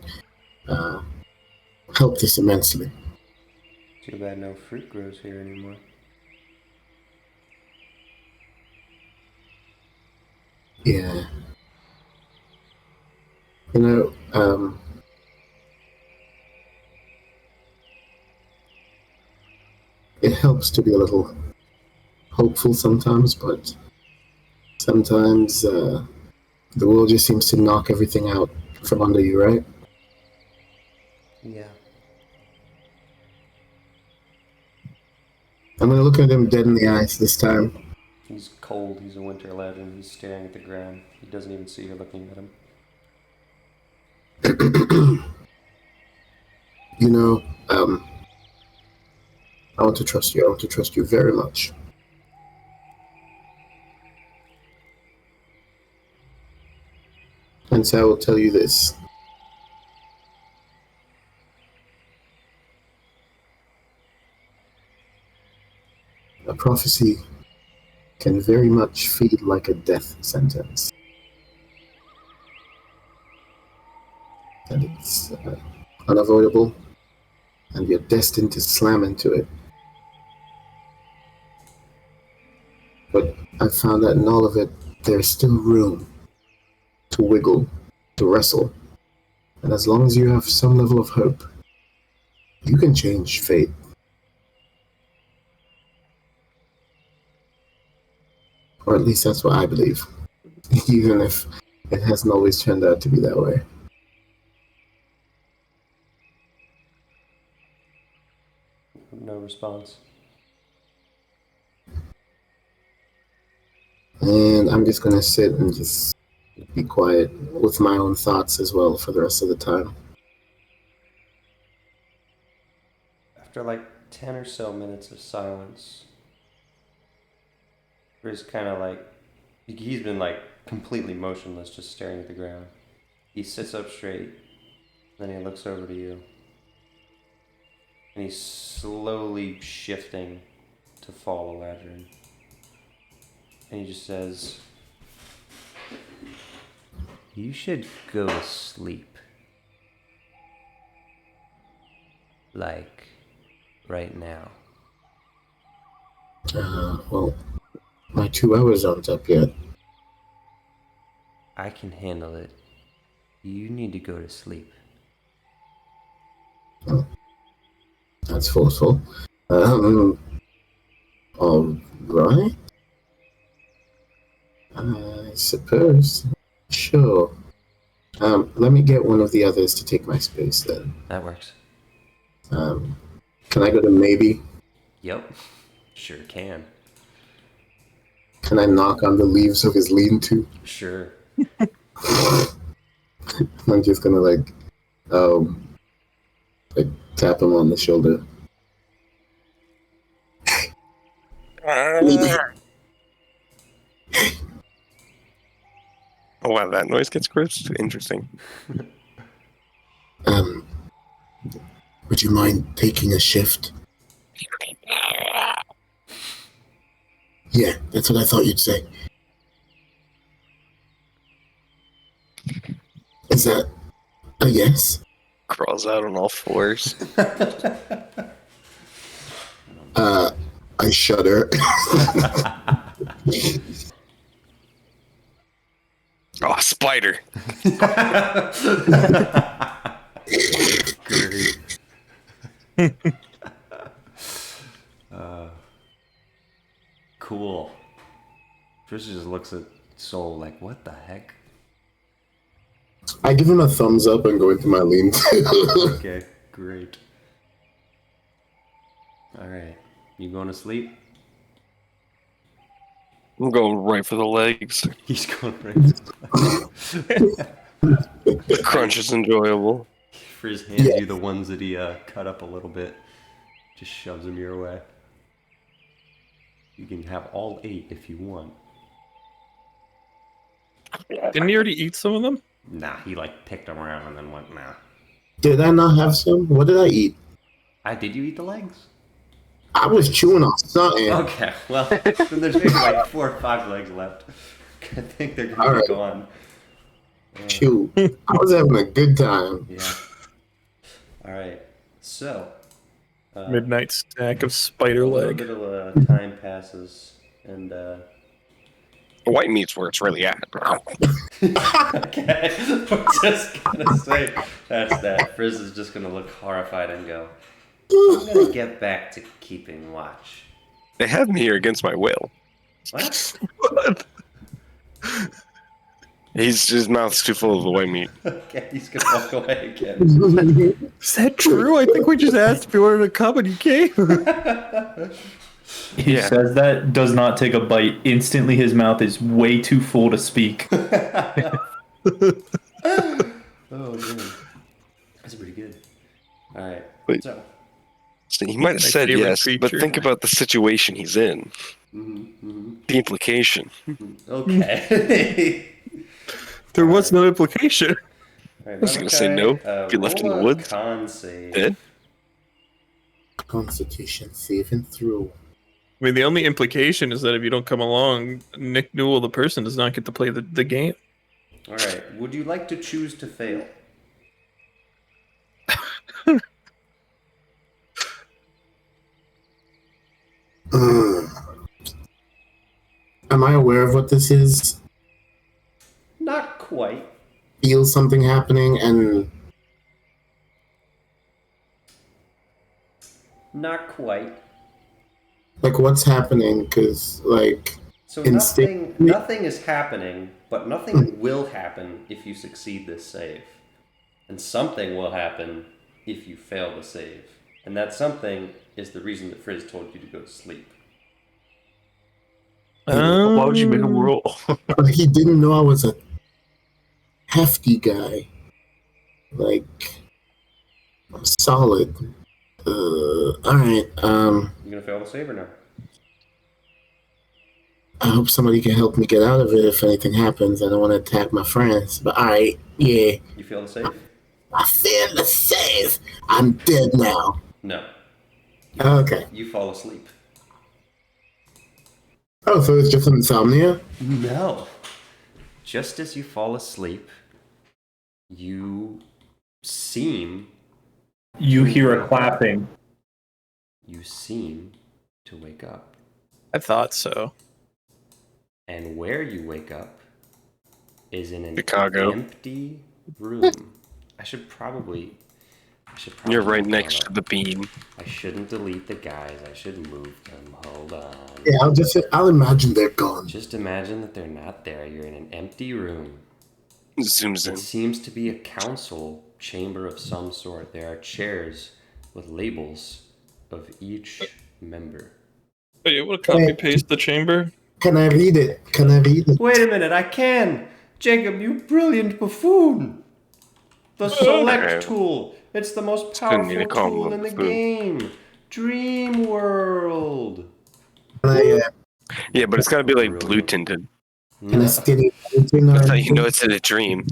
help this immensely. Too bad no fruit grows here anymore. Yeah. It helps to be a little hopeful sometimes, but sometimes the world just seems to knock everything out from under you, right? Yeah. I'm gonna look at him dead in the eyes this time. He's cold. He's a winter legend. He's staring at the ground. He doesn't even see you looking at him. I want to trust you. I want to trust you very much. And so I will tell you this. A prophecy can very much feel like a death sentence. And it's unavoidable, and you're destined to slam into it. But I found that in all of it, there's still room to wiggle, to wrestle. And as long as you have some level of hope, you can change fate. Or at least that's what I believe, even if it hasn't always turned out to be that way. No response. And I'm just gonna sit and just be quiet with my own thoughts as well for the rest of the time. After like 10 or so minutes of silence, Riz kind of like He's been like completely motionless, just staring at the ground. He sits up straight, then he looks over to you. And he's slowly shifting to follow Adrian. And he just says, "You should go to sleep. Like, right now." Well, my 2 hours aren't up yet. "I can handle it. You need to go to sleep." That's forceful. Alright. I suppose. Sure. Let me get one of the others to take my space then. That works. Can I go to maybe? Yep. Sure can. Can I knock on the leaves of his lean-to? Sure. I'm just gonna like tap him on the shoulder. Oh wow, that noise gets crisp. Interesting. Would you mind taking a shift? Yeah, that's what I thought you'd say. Is that a yes? Crawls out on all fours. I shudder. Oh, spider. Great. Cool. Trisha just looks at Soul like, what the heck? I give him a thumbs up and go into my lean-to. Okay, great. Alright. You going to sleep? I'm going right for the legs. He's going right to The crunch is enjoyable. Frizz hands you the ones that he cut up a little bit. Just shoves them your way. You can have all 8 if you want. Didn't he already eat some of them? Nah, he like picked them around and then went, nah. Did I not have some? What did I eat? Did you eat the legs? I was chewing on something. Okay, well, then there's maybe like 4 or 5 legs left. I think they're gonna be gone. Shoot. I was having a good time. Yeah. Alright, so. Midnight snack of spider A little leg. bit of time passes, and White meat's where it's really at. okay, I'm just gonna say that's that. Frizz is just gonna look horrified and go, "I'm gonna get back to keeping watch." They have me here against my will. What? His mouth's too full of the white meat. Okay, he's gonna walk away again. Is that true? I think we just asked if you wanted to come and you came. He says that, does not take a bite. Instantly, his mouth is way too full to speak. Oh man, that's pretty good. All right, Wait. so. So he might have My said favorite yes, but creature. think about the situation he's in. Mm-hmm. The implication. Okay. There was no implication. Right, I was gonna say no. If you left in the woods. Con save. Dead? Constitution saving through. I mean, the only implication is that if you don't come along, Nick Newell, the person, does not get to play the game. All right. Would you like to choose to fail? Am I aware of what this is? Not quite. Feel something happening and Not quite. like what's happening? Because like So Instinct- nothing is happening, but nothing will happen if you succeed this save. And something will happen if you fail the save. And that something is the reason that Frizz told you to go to sleep. Why would you make a roll? he didn't know I was a hefty guy, like solid. All right. You gonna fail the save or no? I hope somebody can help me get out of it if anything happens. I don't want to attack my friends. But alright, yeah. You feeling safe? I feel the safe. I'm dead now. No. Okay. You fall asleep. Oh, so it's just insomnia? No. Just as you fall asleep, you seem You hear a clapping. you seem to wake up. I thought so. And where you wake up is in an Chicago. empty room. I should probably You're right hold next up. to the beam. I shouldn't delete the guys. I should move them. Hold on. Yeah, I'll imagine they're gone. Just imagine that they're not there. You're in an empty room. Zooms in. It seems to be a council chamber of some sort. There are chairs with labels of each member. Are you able to copy paste the chamber? Can I read it? Can I read it? Wait a minute, I can! Jacob, you brilliant buffoon! The select tool. It's the most Couldn't need powerful to call him tool a in the buffoon. game. Dream World. Yeah, but it's got to be like blue tinted. Can I steal anything? That's how you know it's in a dream.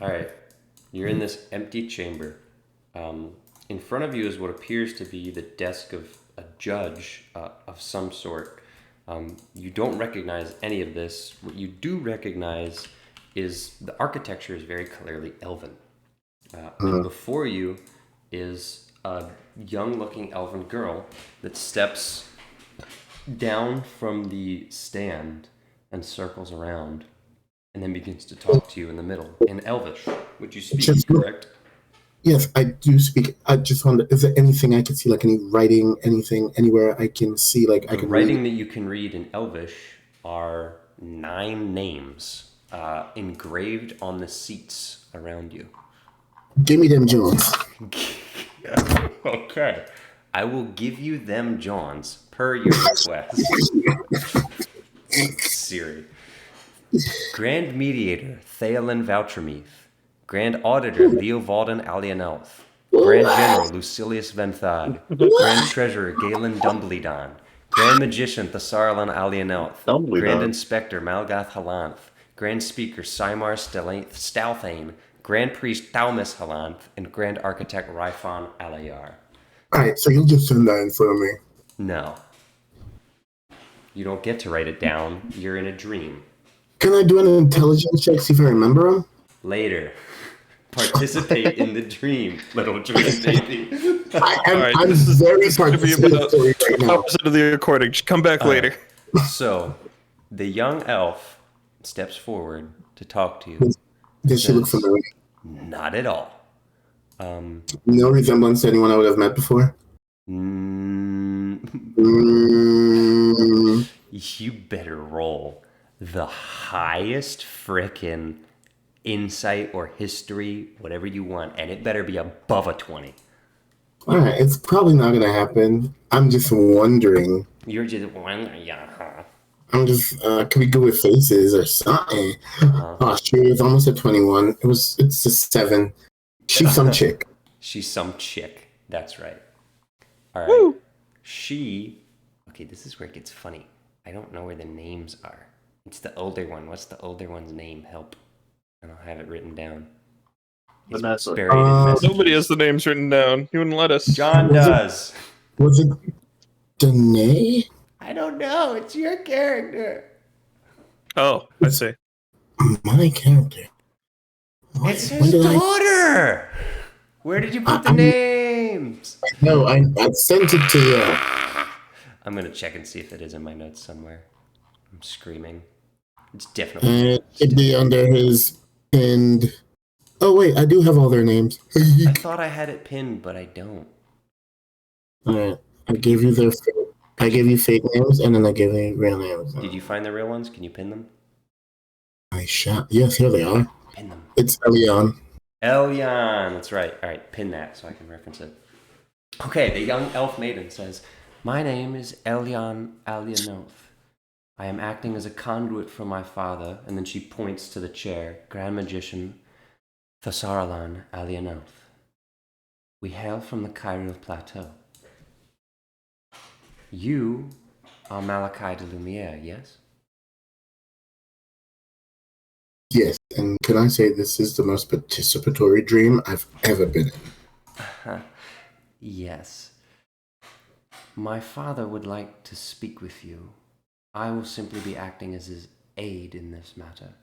Alright, you're in this empty chamber. In front of you is what appears to be the desk of a judge of some sort. You don't recognize any of this. What you do recognize is the architecture is very clearly elven. And before you is a young-looking elven girl that steps down from the stand and circles around and then begins to talk to you in the middle in Elvish, which you speak, correct? Yes, I do speak. I just wonder, is there anything I can see, like any writing, anything, anywhere I can see, like I The can writing read? that you can read in Elvish are 9 names engraved on the seats around you. Give me them Jones. Okay. I will give you them Johns per your request. Siri. Grand Mediator, Theolen Vouchermeath. Grand Auditor, Leo Valden Alienelf. Grand General, Lucilius Venthad. Grand Treasurer, Galen Dumbledon. Grand Magician, Thasarlan Alienelf. Dumbledon. Grand Inspector, Malgath Halanth. Grand Speaker, Simar Stalthane. Grand Priest, Thaumas Halanth. And Grand Architect, Ryfon Alayar. Alright, so you'll just send that in front of me. No. You don't get to write it down. You're in a dream. Can I do an intelligence check, see if I remember them? Later. Participate in the dream, little dream baby. Alright, I'm this is very gonna be about participatory right now. opposite of the recording. Come back later. So, the young elf steps forward to talk to you. Does she look familiar? Not at all. No resemblance to anyone I would have met before? You better roll the highest frickin' insight or history, whatever you want, and it better be above a 20. Alright, it's probably not gonna happen. I'm just wondering. You're just wondering, yeah, huh? I'm just, can we go with faces or something? Oh, she was almost at 21. It's a 7. She's some chick. She's some chick. That's right. All right. Okay, this is where it gets funny. I don't know where the names are. It's the older one. What's the older one's name? Help. I don't have it written down. It's Vanessa. buried in messages. Nobody has the names written down. You wouldn't let us. John does. Was it Danae? I don't know. It's your character. Oh, I see. My character. What? It's When his did daughter. Where did you put the names? No, I sent it to you. I'm going to check and see if it is in my notes somewhere. I'm screaming. It's definitely. It should be under his pinned. Oh wait, I do have all their names. I thought I had it pinned, but I don't. Alright, I gave you fake names, and then I gave you real names. Did you find the real ones? Can you pin them? I shot. Yes, here they are. Pin them. It's Elion. Elyon, that's right. All right, pin that so I can reference it. Okay, the young elf maiden says, "My name is Elyon Alienoth. I am acting as a conduit for my father," and then she points to the chair, Grand Magician Thasarlan Alienoth. "We hail from the Kyril Plateau. You are Malachi de Lumiere, yes? Yes, and can I say this is the most participatory dream I've ever been in? Yes. My father would like to speak with you. I will simply be acting as his aide in this matter.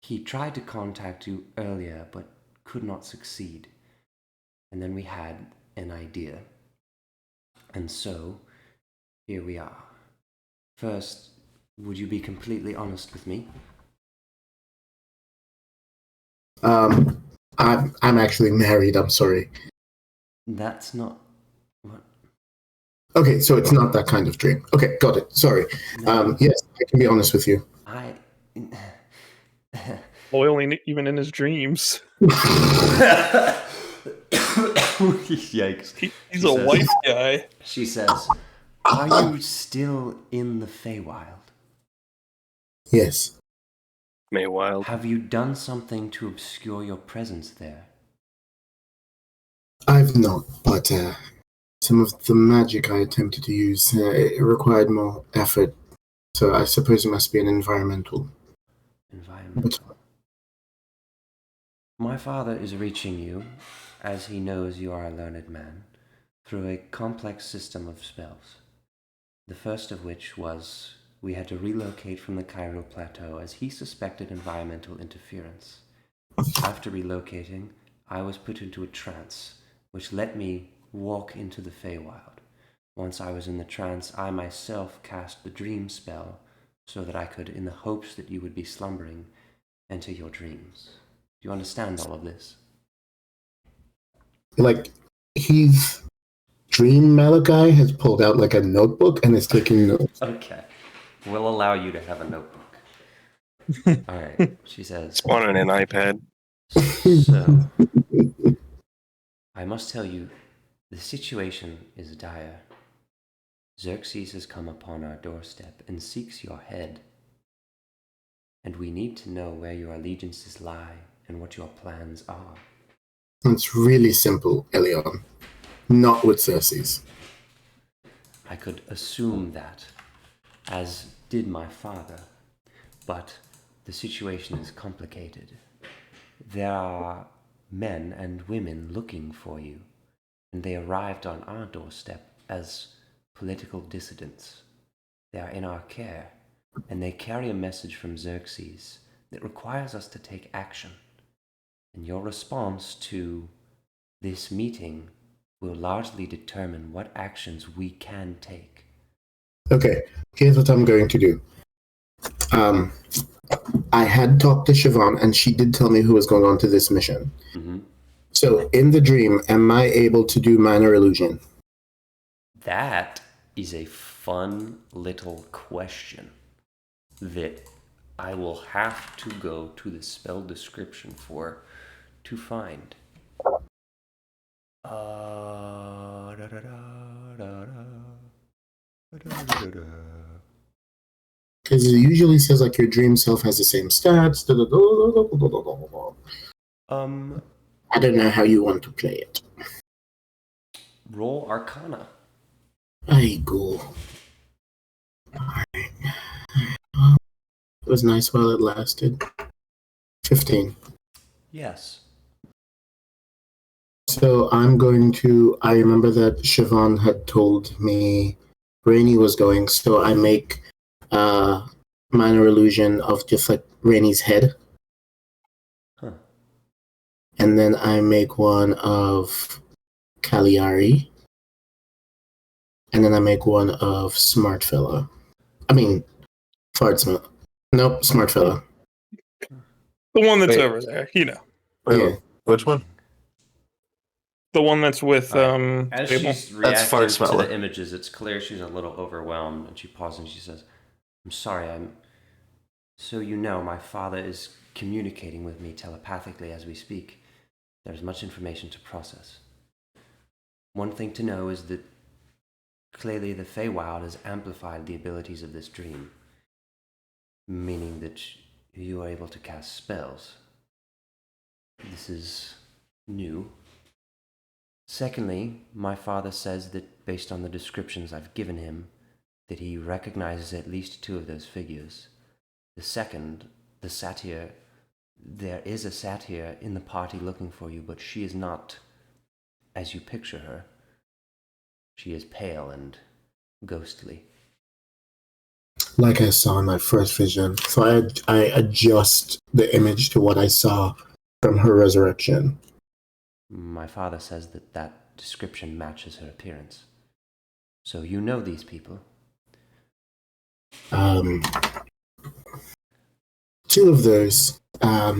He tried to contact you earlier, but could not succeed. And then we had an idea. And so, here we are. First, would you be completely honest with me? I'm actually married. I'm sorry. That's not what. Okay, so it's not that kind of dream. Okay, got it. Sorry. No. Yes, I can be honest with you. I. Loyal even in his dreams. Yikes. He's a wife guy. She says, "Are you still in the Feywild? Yes. Maywild. Have you done something to obscure your presence there?" I've not, but some of the magic I attempted to use it required more effort. So I suppose it must be an environmental. Environmental. My father is reaching you, as he knows you are a learned man, through a complex system of spells. The first of which was we had to relocate from the Cairo Plateau as he suspected environmental interference. After relocating, I was put into a trance, which let me walk into the Feywild. Once I was in the trance, I myself cast the dream spell so that I could, in the hopes that you would be slumbering, enter your dreams. Do you understand all of this? Like, his dream Malachi has pulled out like a notebook and is taking notes. Okay. We'll allow you to have a notebook. Alright, she says. It's on an iPad. So, I must tell you, the situation is dire. Xerxes has come upon our doorstep and seeks your head. And we need to know where your allegiances lie and what your plans are. It's really simple, Elion. Not with Xerxes. I could assume that, as did my father, but the situation is complicated. There are men and women looking for you, and they arrived on our doorstep as political dissidents. They are in our care, and they carry a message from Xerxes that requires us to take action. And your response to this meeting will largely determine what actions we can take. Okay, here's what I'm going to do. I had talked to Siobhan, and she did tell me who was going on to this mission. Mm-hmm. So, in the dream, am I able to do minor illusion? That is a fun little question that I will have to go to the spell description for to find. Because it usually says like your dream self has the same stats. I don't know how you want to play it. Roll Arcana. I go. Alright. It was nice while it lasted. 15. Yes. So I'm going to. I remember that Siobhan had told me Rainy was going, so I make minor illusion of just like Rainy's head. Huh. And then I make one of Cagliari. And then I make one of Smart Fella. I mean, Fart Smart. Nope, Smart Fella. The one that's Wait. over there, you know. Wait, Yeah. which one? The one that's with As Abel. she's That's reacting Fart to Smeller. the images, it's clear she's a little overwhelmed, and she pauses and she says, I'm sorry, so you know, my father is communicating with me telepathically as we speak. There's much information to process. One thing to know is that clearly the Feywild has amplified the abilities of this dream, meaning that you are able to cast spells. This is new. Secondly, my father says that based on the descriptions I've given him, that he recognizes at least two of those figures. The second, the satyr, there is a satyr in the party looking for you, but she is not as you picture her. She is pale and ghostly. Like I saw in my first vision. So I adjust the image to what I saw from her resurrection. My father says that that description matches her appearance. So you know these people? Two of those are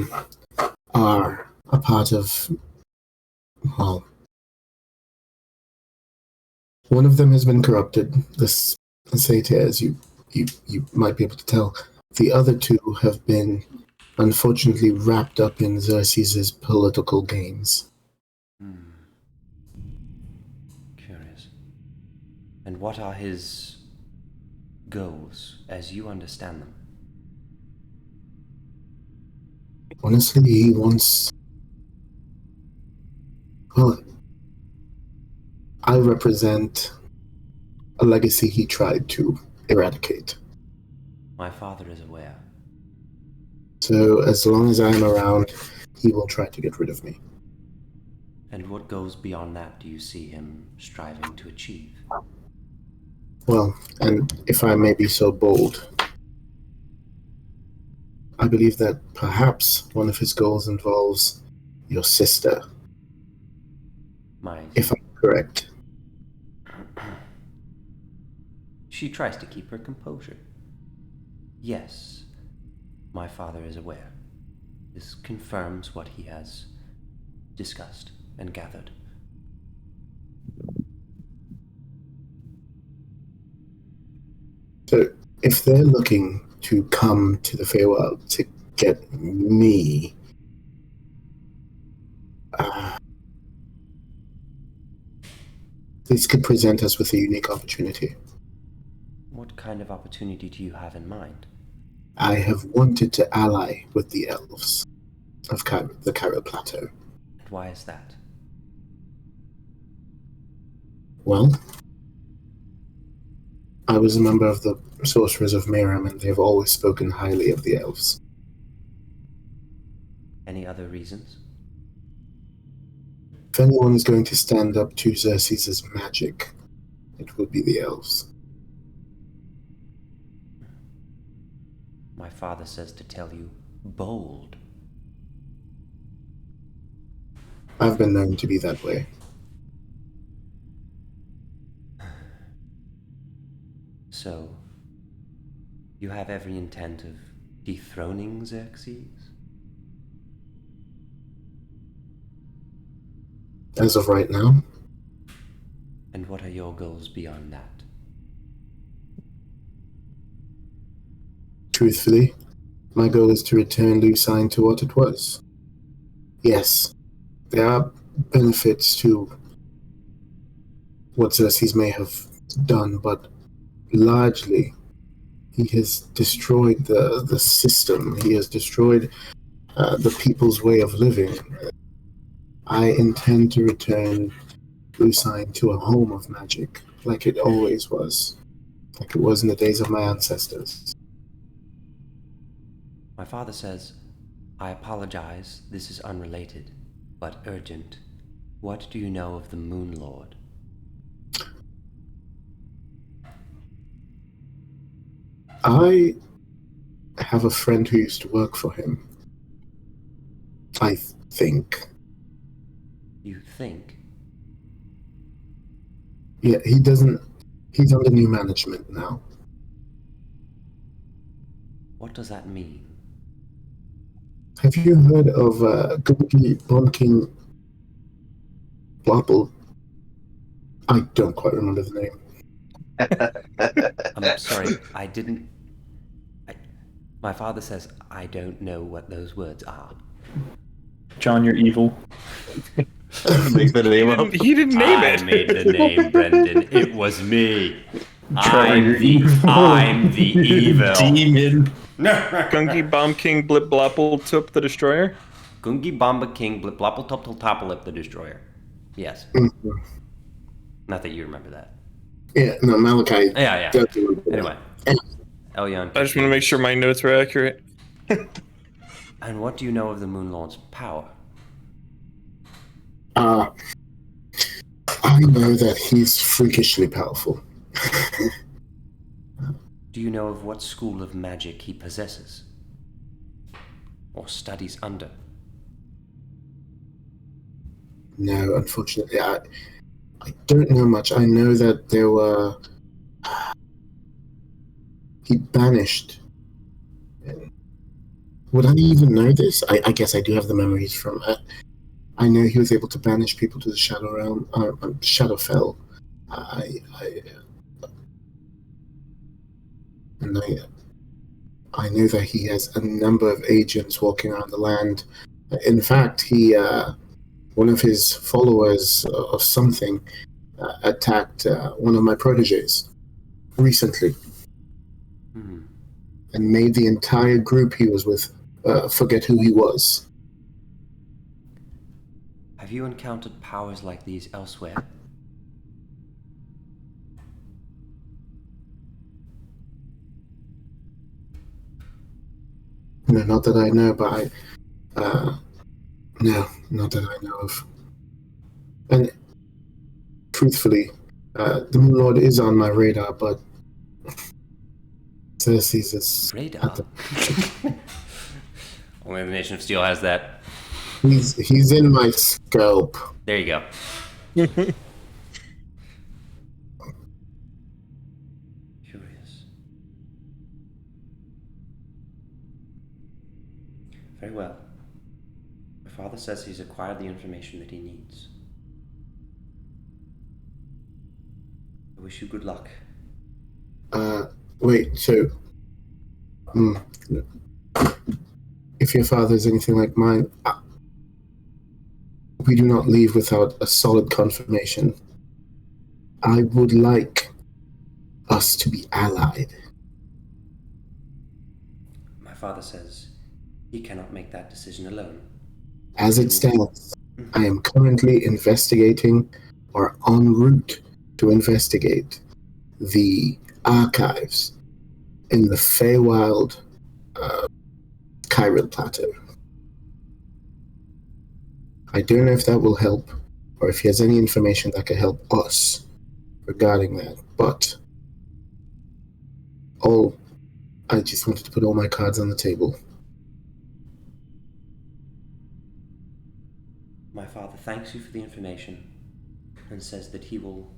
a part of, well, one of them has been corrupted, this satyr, as you might be able to tell. The other two have been, unfortunately, wrapped up in Xerxes' political games. Curious. And what are his goals, as you understand them? Honestly, he wants... Well, I represent a legacy he tried to eradicate. My father is aware. So as long as I'm around, he will try to get rid of me. And what goals beyond that do you see him striving to achieve? Well, and if I may be so bold, I believe that perhaps one of his goals involves your sister, My... if I'm correct. She tries to keep her composure. Yes, my father is aware. This confirms what he has discussed and gathered. So if they're looking to come to the Feywild to get me, this could present us with a unique opportunity. What kind of opportunity do you have in mind? I have wanted to ally with the elves of the Cairo Plateau. And why is that? Well, I was a member of the Sorcerers of Mayhem, and they've always spoken highly of the elves. Any other reasons? If anyone is going to stand up to Xerxes' magic, it will be the elves. My father says to tell you, bold. I've been known to be that way. So, you have every intent of dethroning Xerxes? As of right now, And what are your goals beyond that? truthfully, my goal is to return Lucine to what it was. Yes, there are benefits to what Xerxes may have done, but largely he has destroyed the system. He has destroyed the people's way of living. I intend to return Lucine to a home of magic, like it always was, like it was in the days of my ancestors. My father says, I apologize, this is unrelated, but urgent. What do you know of the Moon Lord? I have a friend who used to work for him. I think. You think? Yeah, he doesn't. He's under new management now. What does that mean? Have you heard of Gungi Bonking Blopple? I don't quite remember the name. I'm sorry, I didn't... My father says I don't know what those words are. John, you're evil. Make the name up. He didn't name I it. made the name, Brendan. It was me. Trevor, I'm you're the, evil. I'm the evil. Demon. Gungi Bomb King Blip Blopple Tup the Destroyer. Gungi Bomba King Blip Blopple Top Topalip the Destroyer. Yes. Not that you remember that. Yeah, no, Malachi. Yeah. does remember that. Anyway, Elyon. I just want to make sure my notes are accurate. And what do you know of the Moon Lord's power? I know that he's freakishly powerful. Do you know of what school of magic he possesses? Or studies under? No, unfortunately, I don't know much. I know that there were... He banished... Would I even know this? I guess I do have the memories from... I know he was able to banish people to the Shadow Realm, Shadowfell. I know that he has a number of agents walking around the land. In fact, one of his followers of something attacked one of my proteges recently, and made the entire group he was with forget who he was. Have you encountered powers like these elsewhere? No, not that I know, but no, not that I know of. And truthfully, the Moon Lord is on my radar, but Cersei's is Radar? Only the Nation of Steel has that. He's in my scope. There you go. Curious. Very well. My father says he's acquired the information that he needs. I wish you good luck. Wait, so... if your father is anything like mine, we do not leave without a solid confirmation. I would like us to be allied. My father says he cannot make that decision alone. As it stands, I am currently investigating, or en route to investigate, the archives in the Feywild Chiral Plateau. I don't know if that will help, or if he has any information that can help us regarding that, but I just wanted to put all my cards on the table. My father thanks you for the information and says that he will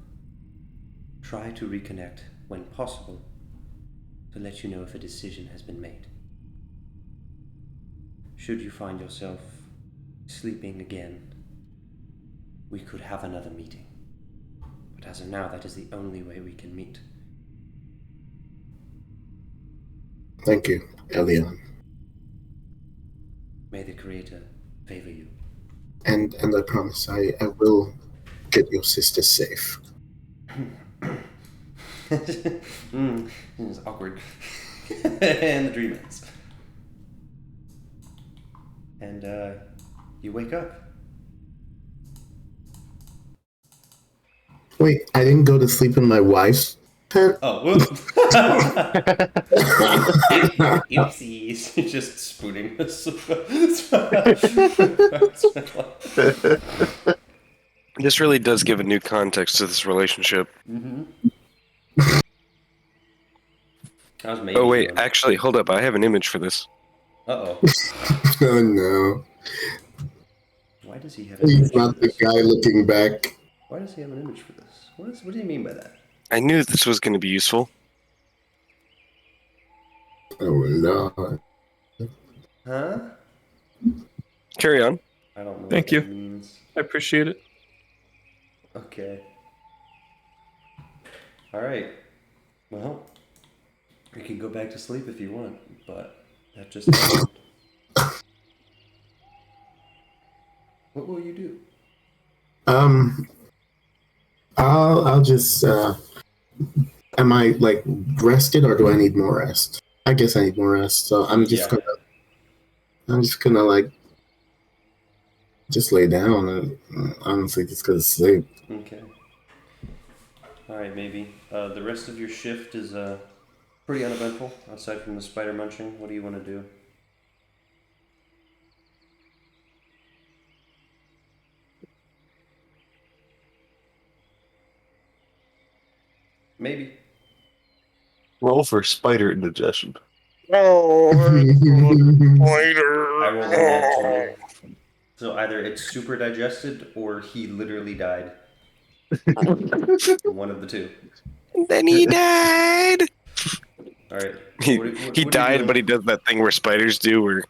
try to reconnect when possible to let you know if a decision has been made. Should you find yourself sleeping again, we could have another meeting. But as of now, that is the only way we can meet. Thank you, Elion. May the Creator favor you. And I promise I will get your sister safe. It's awkward. And the dream ends. And you wake up. Wait, I didn't go to sleep in my wife's tent? Oh, whoops. Oopsies. Just spooning this. This really does give a new context to this relationship. Mm-hmm. Oh wait, actually, hold up. I have an image for this. Uh-oh. Oh no. Why does he have an He's image not for the this? guy looking back. Why does he have an image for this? What do you mean by that? I knew this was going to be useful. Oh Lord. Huh? Carry on. I don't know Thank what you. that means. I appreciate it. Okay. Alright. Well, you can go back to sleep if you want, but that just happened. What will you do? I'll just am I like rested or do I need more rest? I guess I need more rest, so I'm just gonna like just lay down and honestly just go to sleep. Okay. Alright, maybe. The rest of your shift is pretty uneventful, aside from the spider munching. What do you want to do? Maybe. Roll for spider indigestion. Oh, I rolled a nat 20. So either it's super digested or he literally died. One of the two. then he died. Alright. He, What he are you died, doing? but he does that thing where spiders do, where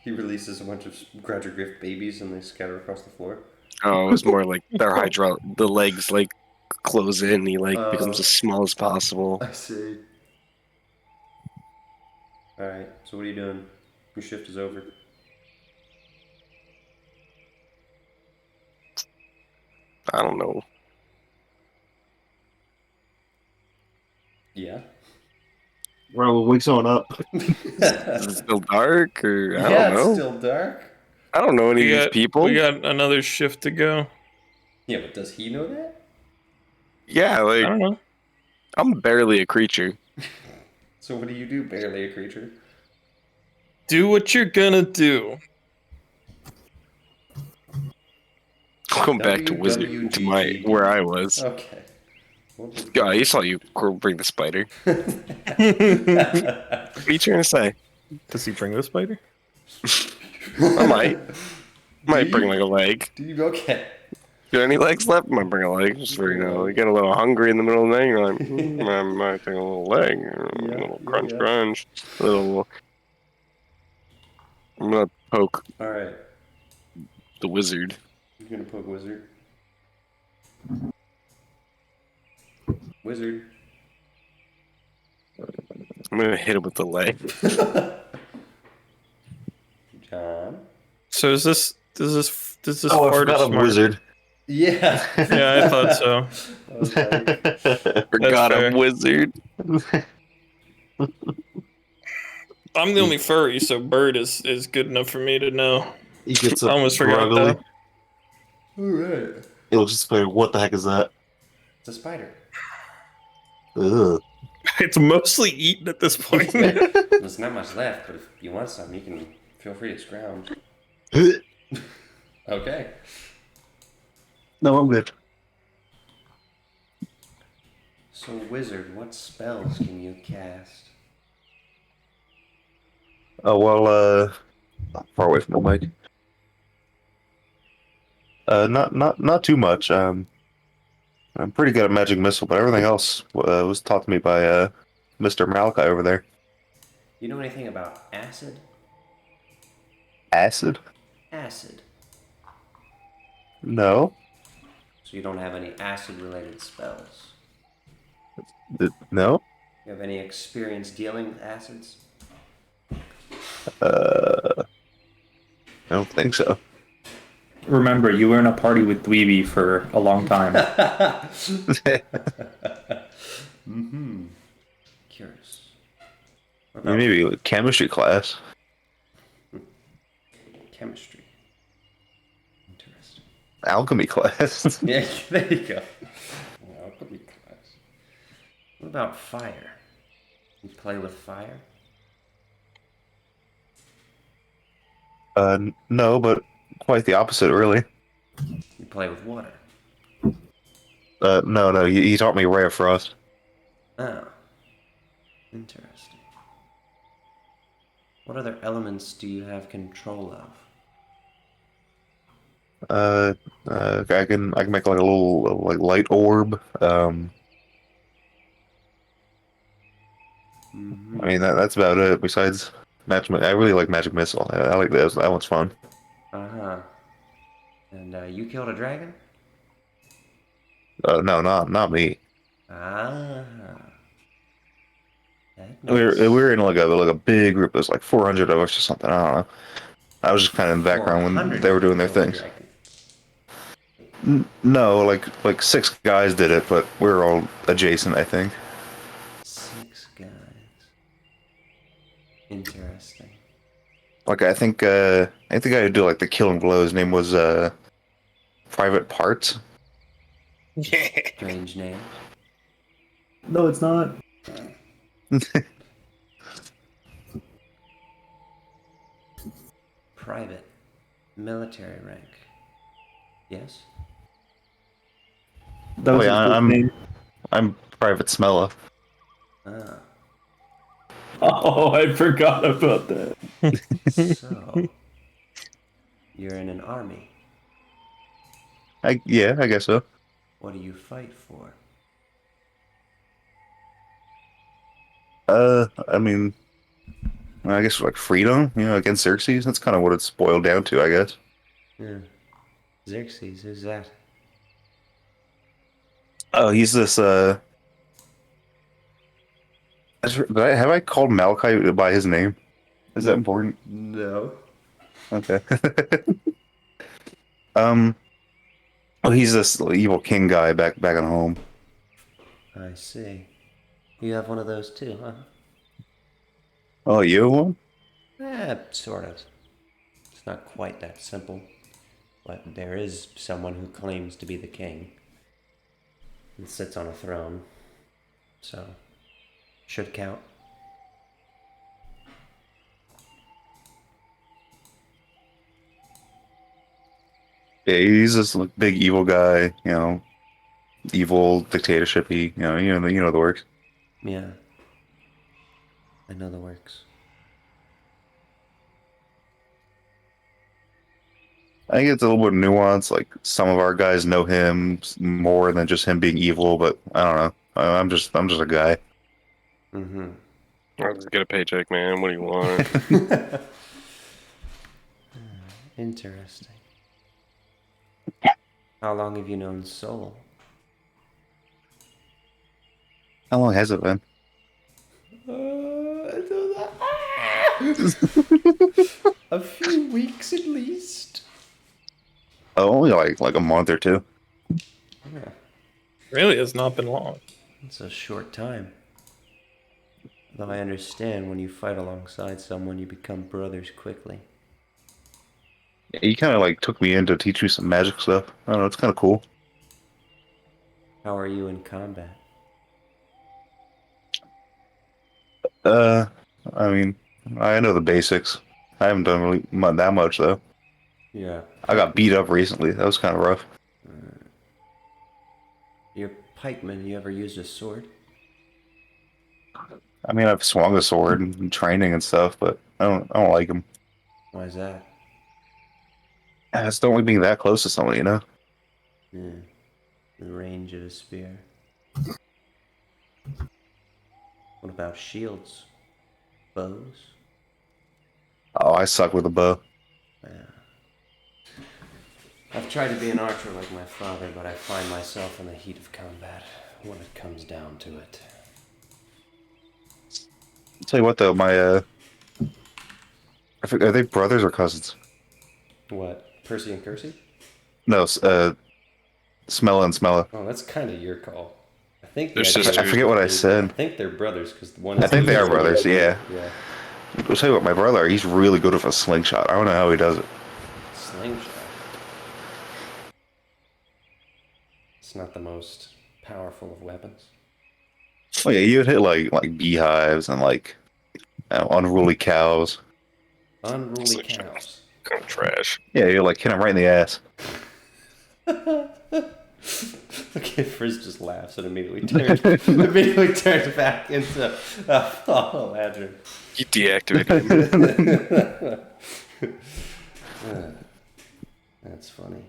He releases a bunch of Graduate babies and they scatter across the floor. oh, it was more like the legs like close in. He like becomes as small as possible. I see. Alright, so what are you doing? Your shift is over. I don't know. Yeah. Well, wake someone up. Is it still dark, or I Yeah, don't it's know. still dark. I don't know any of these people. We got another shift to go. Yeah, but does he know that? Yeah, I like don't know. I'm barely a creature. So what do you do, barely a creature? Do what you're gonna do. I'm going back to wizard WWGG. where I was. Okay. Yeah, I saw you bring the spider. What are you trying to say? Does he bring the spider? I might Do bring you? like a leg. Do you? Okay. Got any legs left? Might bring a leg. Just for, you get a little hungry in the middle of the night. You're like, I might take a little leg. A little crunch, crunch. A little. I'm gonna poke Alright. the wizard. You're gonna poke wizard. Wizard. I'm gonna hit him with the leg. John. So is this Oh, I fart forgot I'm smart? wizard. Yeah. Yeah, I thought so. That was funny. Forgot fair. I'm wizard. I'm the only furry, so bird is good enough for me to know. He gets I up almost forgot groggily. that. Alright. He looks just like, what the heck is that? It's a spider. Ugh. It's mostly eaten at this point. There's not much left, but if you want some, you can feel free to scrounge. Okay. No, I'm good. So, wizard, what spells can you cast? Oh, well, far away from the mic. Not too much. I'm pretty good at magic missile, but everything else was taught to me by Mr. Malachi over there. You know anything about acid? Acid? Acid. No. So you don't have any acid-related spells? No. You have any experience dealing with acids? I don't think so. Remember, you were in a party with Dweeby for a long time. Mm-hmm. Curious. What about Maybe like chemistry class. chemistry? Interesting. Alchemy class. Yeah, there you go. Alchemy class. What about fire? You play with fire? No, but quite the opposite, really. You play with water? No, he taught me Ray of Frost. Oh. Interesting. What other elements do you have control of? I can make like a little like light orb. I mean that's about it. Besides magic, I really like magic missile. I like that. That one's fun. Uh-huh. And you killed a dragon? No, not me. Ah. We were in like a big group. There's like 400 of us or something. I don't know. I was just kind of in the background when they were doing their things. No, like 6 guys did it, but we were all adjacent, I think. 6 guys. Interesting. Like I think the guy who did like the killing blow, his name was Private Parts. Strange name. No, it's not. Private. Military rank. Yes? That Oh was yeah, his first name. I'm Private Smella. Ah. Oh, I forgot about that. So, you're in an army. I guess so. What do you fight for? I mean, I guess like freedom, against Xerxes. That's kind of what it's boiled down to, I guess. Yeah. Xerxes, who's that? Oh, he's this. Have I called Malachi by his name? Is that important? No. Okay. um. Oh, he's this evil king guy back at home. I see. You have one of those too, huh? Oh, you have one? Sort of. It's not quite that simple. But there is someone who claims to be the king and sits on a throne. So, should count. Yeah, he's this like, big evil guy. Evil dictatorship-y. You know the works. Yeah. I know the works. I think it's a little bit nuanced. Like some of our guys know him more than just him being evil, but I don't know. I'm just a guy. Mm-hmm. I'll just get a paycheck, man. What do you want? Interesting. How long have you known Soul? How long has it been? A few weeks at least. Oh, only like a month or two. Yeah, Really has not been long. it's a short time. Though I understand when you fight alongside someone, you become brothers quickly. He kind of like took me in to teach me some magic stuff. I don't know. It's kind of cool. How are you in combat? Uh, I mean, I know the basics. I haven't done really that much though. Yeah. I got beat up recently. That was kind of rough. You're pikeman. You ever used a sword? I mean, I've swung a sword in training and stuff, but I don't like them. Why is that? I just don't like being that close to somebody. Yeah. The range of a spear. What about shields? Bows? Oh, I suck with a bow. Yeah. I've tried to be an archer like my father, but I find myself in the heat of combat when it comes down to it. I'll tell you what though, I forget, are they brothers or cousins? What? Percy and Kersey? No, Smella and Smella. Oh, that's kind of your call. I think They're the idea sisters. is I forget what I I said. think they're brothers because one. I think they are brothers. Yeah. Yeah. I'll tell you what, my brother, he's really good with a slingshot. I don't know how he does it. Slingshot. It's not the most powerful of weapons. Oh yeah, you would hit like beehives and like unruly cows. Unruly Slingshot. cows. Kind of trash. Yeah, you like hit him right in the ass. Okay, Frizz just laughs and immediately turns back into Ladrin. You deactivated him. That's funny.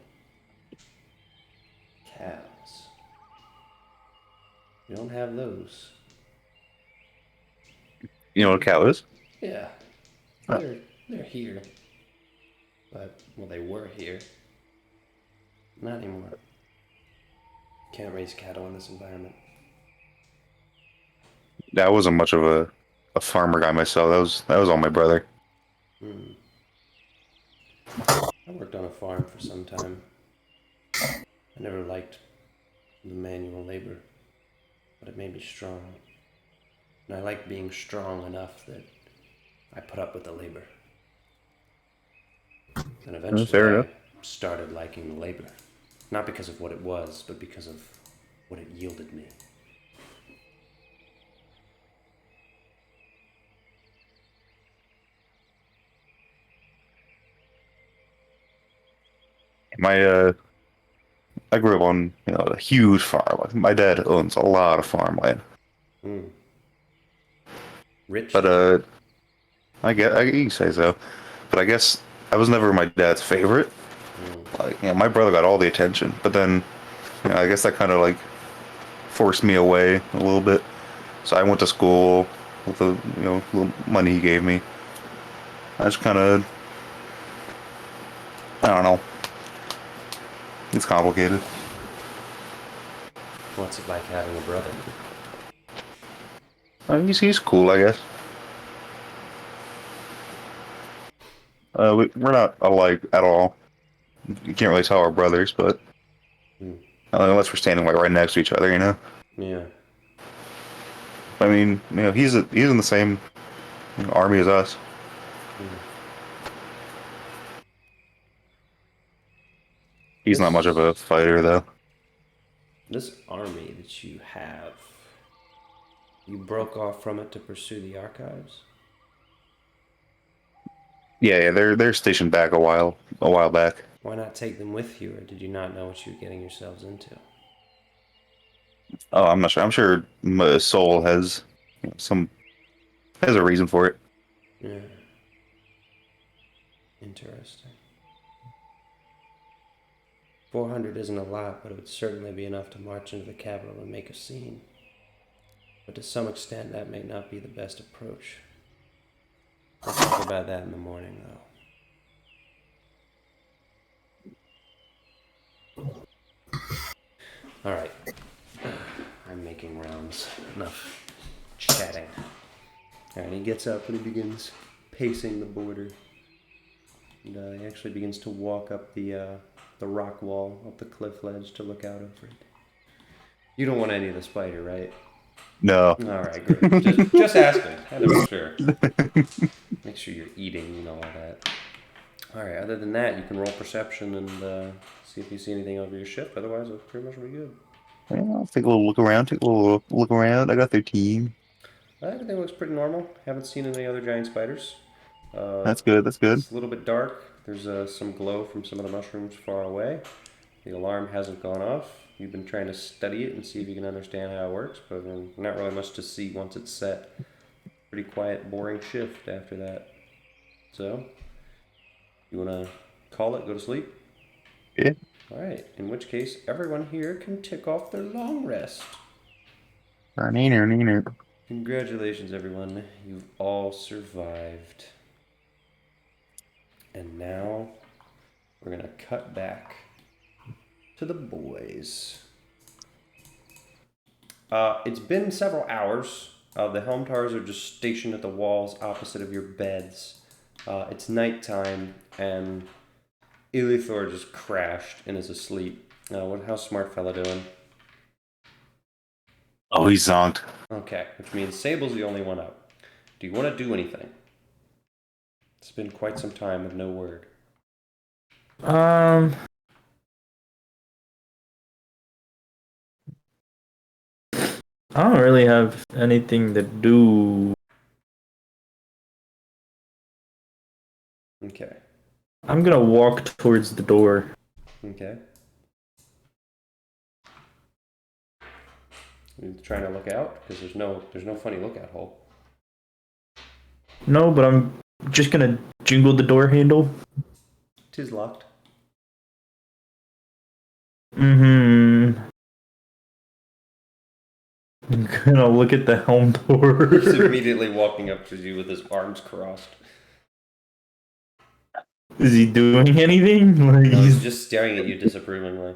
Cows. You don't have those. You know what a cow is? Yeah. Huh. They're here. But, well, they were here. Not anymore. Can't raise cattle in this environment. I wasn't much of a farmer guy myself. That was all my brother. I worked on a farm for some time. I never liked the manual labor, but it made me strong. And I liked being strong enough that I put up with the labor. And eventually fair I enough. started liking the labor. Not because of what it was, but because of what it yielded me. My I grew up on a huge farm. Like, my dad owns a lot of farmland, Mm. Rich? but you say so, but I guess I was never my dad's favorite. Like, my brother got all the attention, but then I guess that kind of like forced me away a little bit. So I went to school with the little money he gave me. I just kind of, I don't know. It's complicated. What's it like having a brother? He's cool, I guess. We're not alike at all. You can't really tell our brothers, but unless we're standing like right next to each other, Yeah. I mean, he's in the same army as us. He's not much of a fighter, though. This army that you have, you broke off from it to pursue the archives? Yeah, they're stationed back a while back. Why not take them with you, or did you not know what you were getting yourselves into? Oh, I'm not sure. I'm sure Soul has has a reason for it. Yeah. Interesting. 400 isn't a lot, but it would certainly be enough to march into the capital and make a scene. But to some extent, that may not be the best approach. We'll talk about that in the morning, though. Alright. I'm making rounds. Enough chatting. Alright, he gets up and he begins pacing the border. And he actually begins to walk up the rock wall, up the cliff ledge to look out over it. You don't want any of the spider, right? No. Alright, great. Just asking. Had to make sure. Make sure you're eating, all that. Alright, other than that, you can roll perception and see if you see anything over your ship. Otherwise, it's pretty much pretty good. Well, I'll take a little look around. I got 13. Everything looks pretty normal. Haven't seen any other giant spiders. That's good. It's a little bit dark. There's some glow from some of the mushrooms far away. The alarm hasn't gone off. You've been trying to study it and see if you can understand how it works, but not really much to see once it's set. Pretty quiet, boring shift after that. So, you want to call it, go to sleep? Yeah. Alright, in which case, everyone here can tick off their long rest. Congratulations, everyone. You've all survived. And now, we're going to cut back to the boys. It's been several hours. The helm towers are just stationed at the walls opposite of your beds. It's nighttime, and Elithor just crashed and is asleep. How's Smart Fella doing? Oh, he's zonked. Okay, which means Sable's the only one up. Do you want to do anything? It's been quite some time with no word. I don't really have anything to do. Okay. I'm gonna walk towards the door. Okay. You trying to look out? Because there's no funny lookout hole. No, but I'm just gonna jingle the door handle. 'Tis locked. I'm gonna look at the helm door. He's immediately walking up to you with his arms crossed. Is he doing anything? Like, No, he's just staring at you disapprovingly.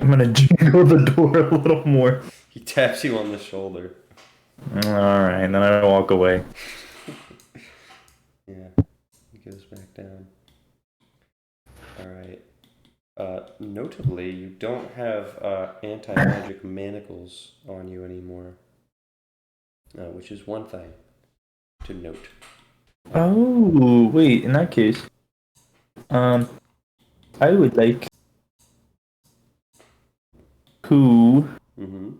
I'm gonna jingle the door a little more. He taps you on the shoulder. Alright, then I walk away. Yeah, he goes back down. Alright. Notably, you don't have anti-magic manacles on you anymore. Which is one thing to note. Oh, wait, in that case, I would like who Mm-hmm.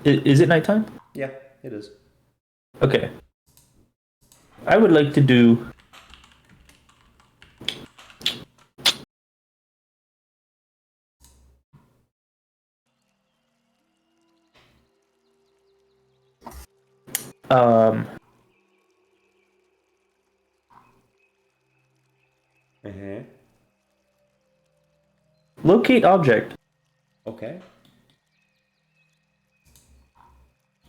is it nighttime? Yeah, it is. Okay. I would like to do um Uh-huh. locate object. Okay.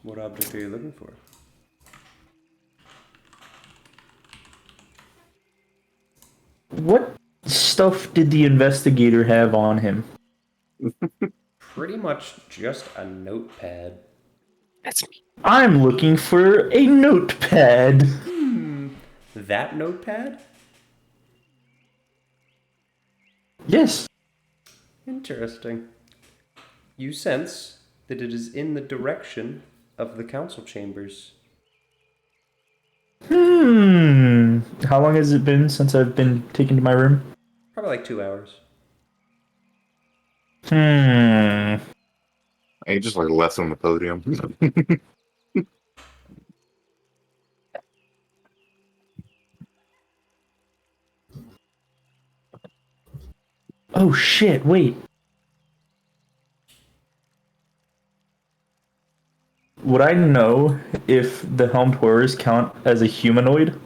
What object are you looking for? What stuff did the investigator have on him? Pretty much just a notepad. That's me. I'm looking for a notepad. That notepad? Yes. Interesting. You sense that it is in the direction of the council chambers. How long has it been since I've been taken to my room? Probably like 2 hours. He just like left on the podium. Oh shit, wait. Would I know if the helmed horrors count as a humanoid?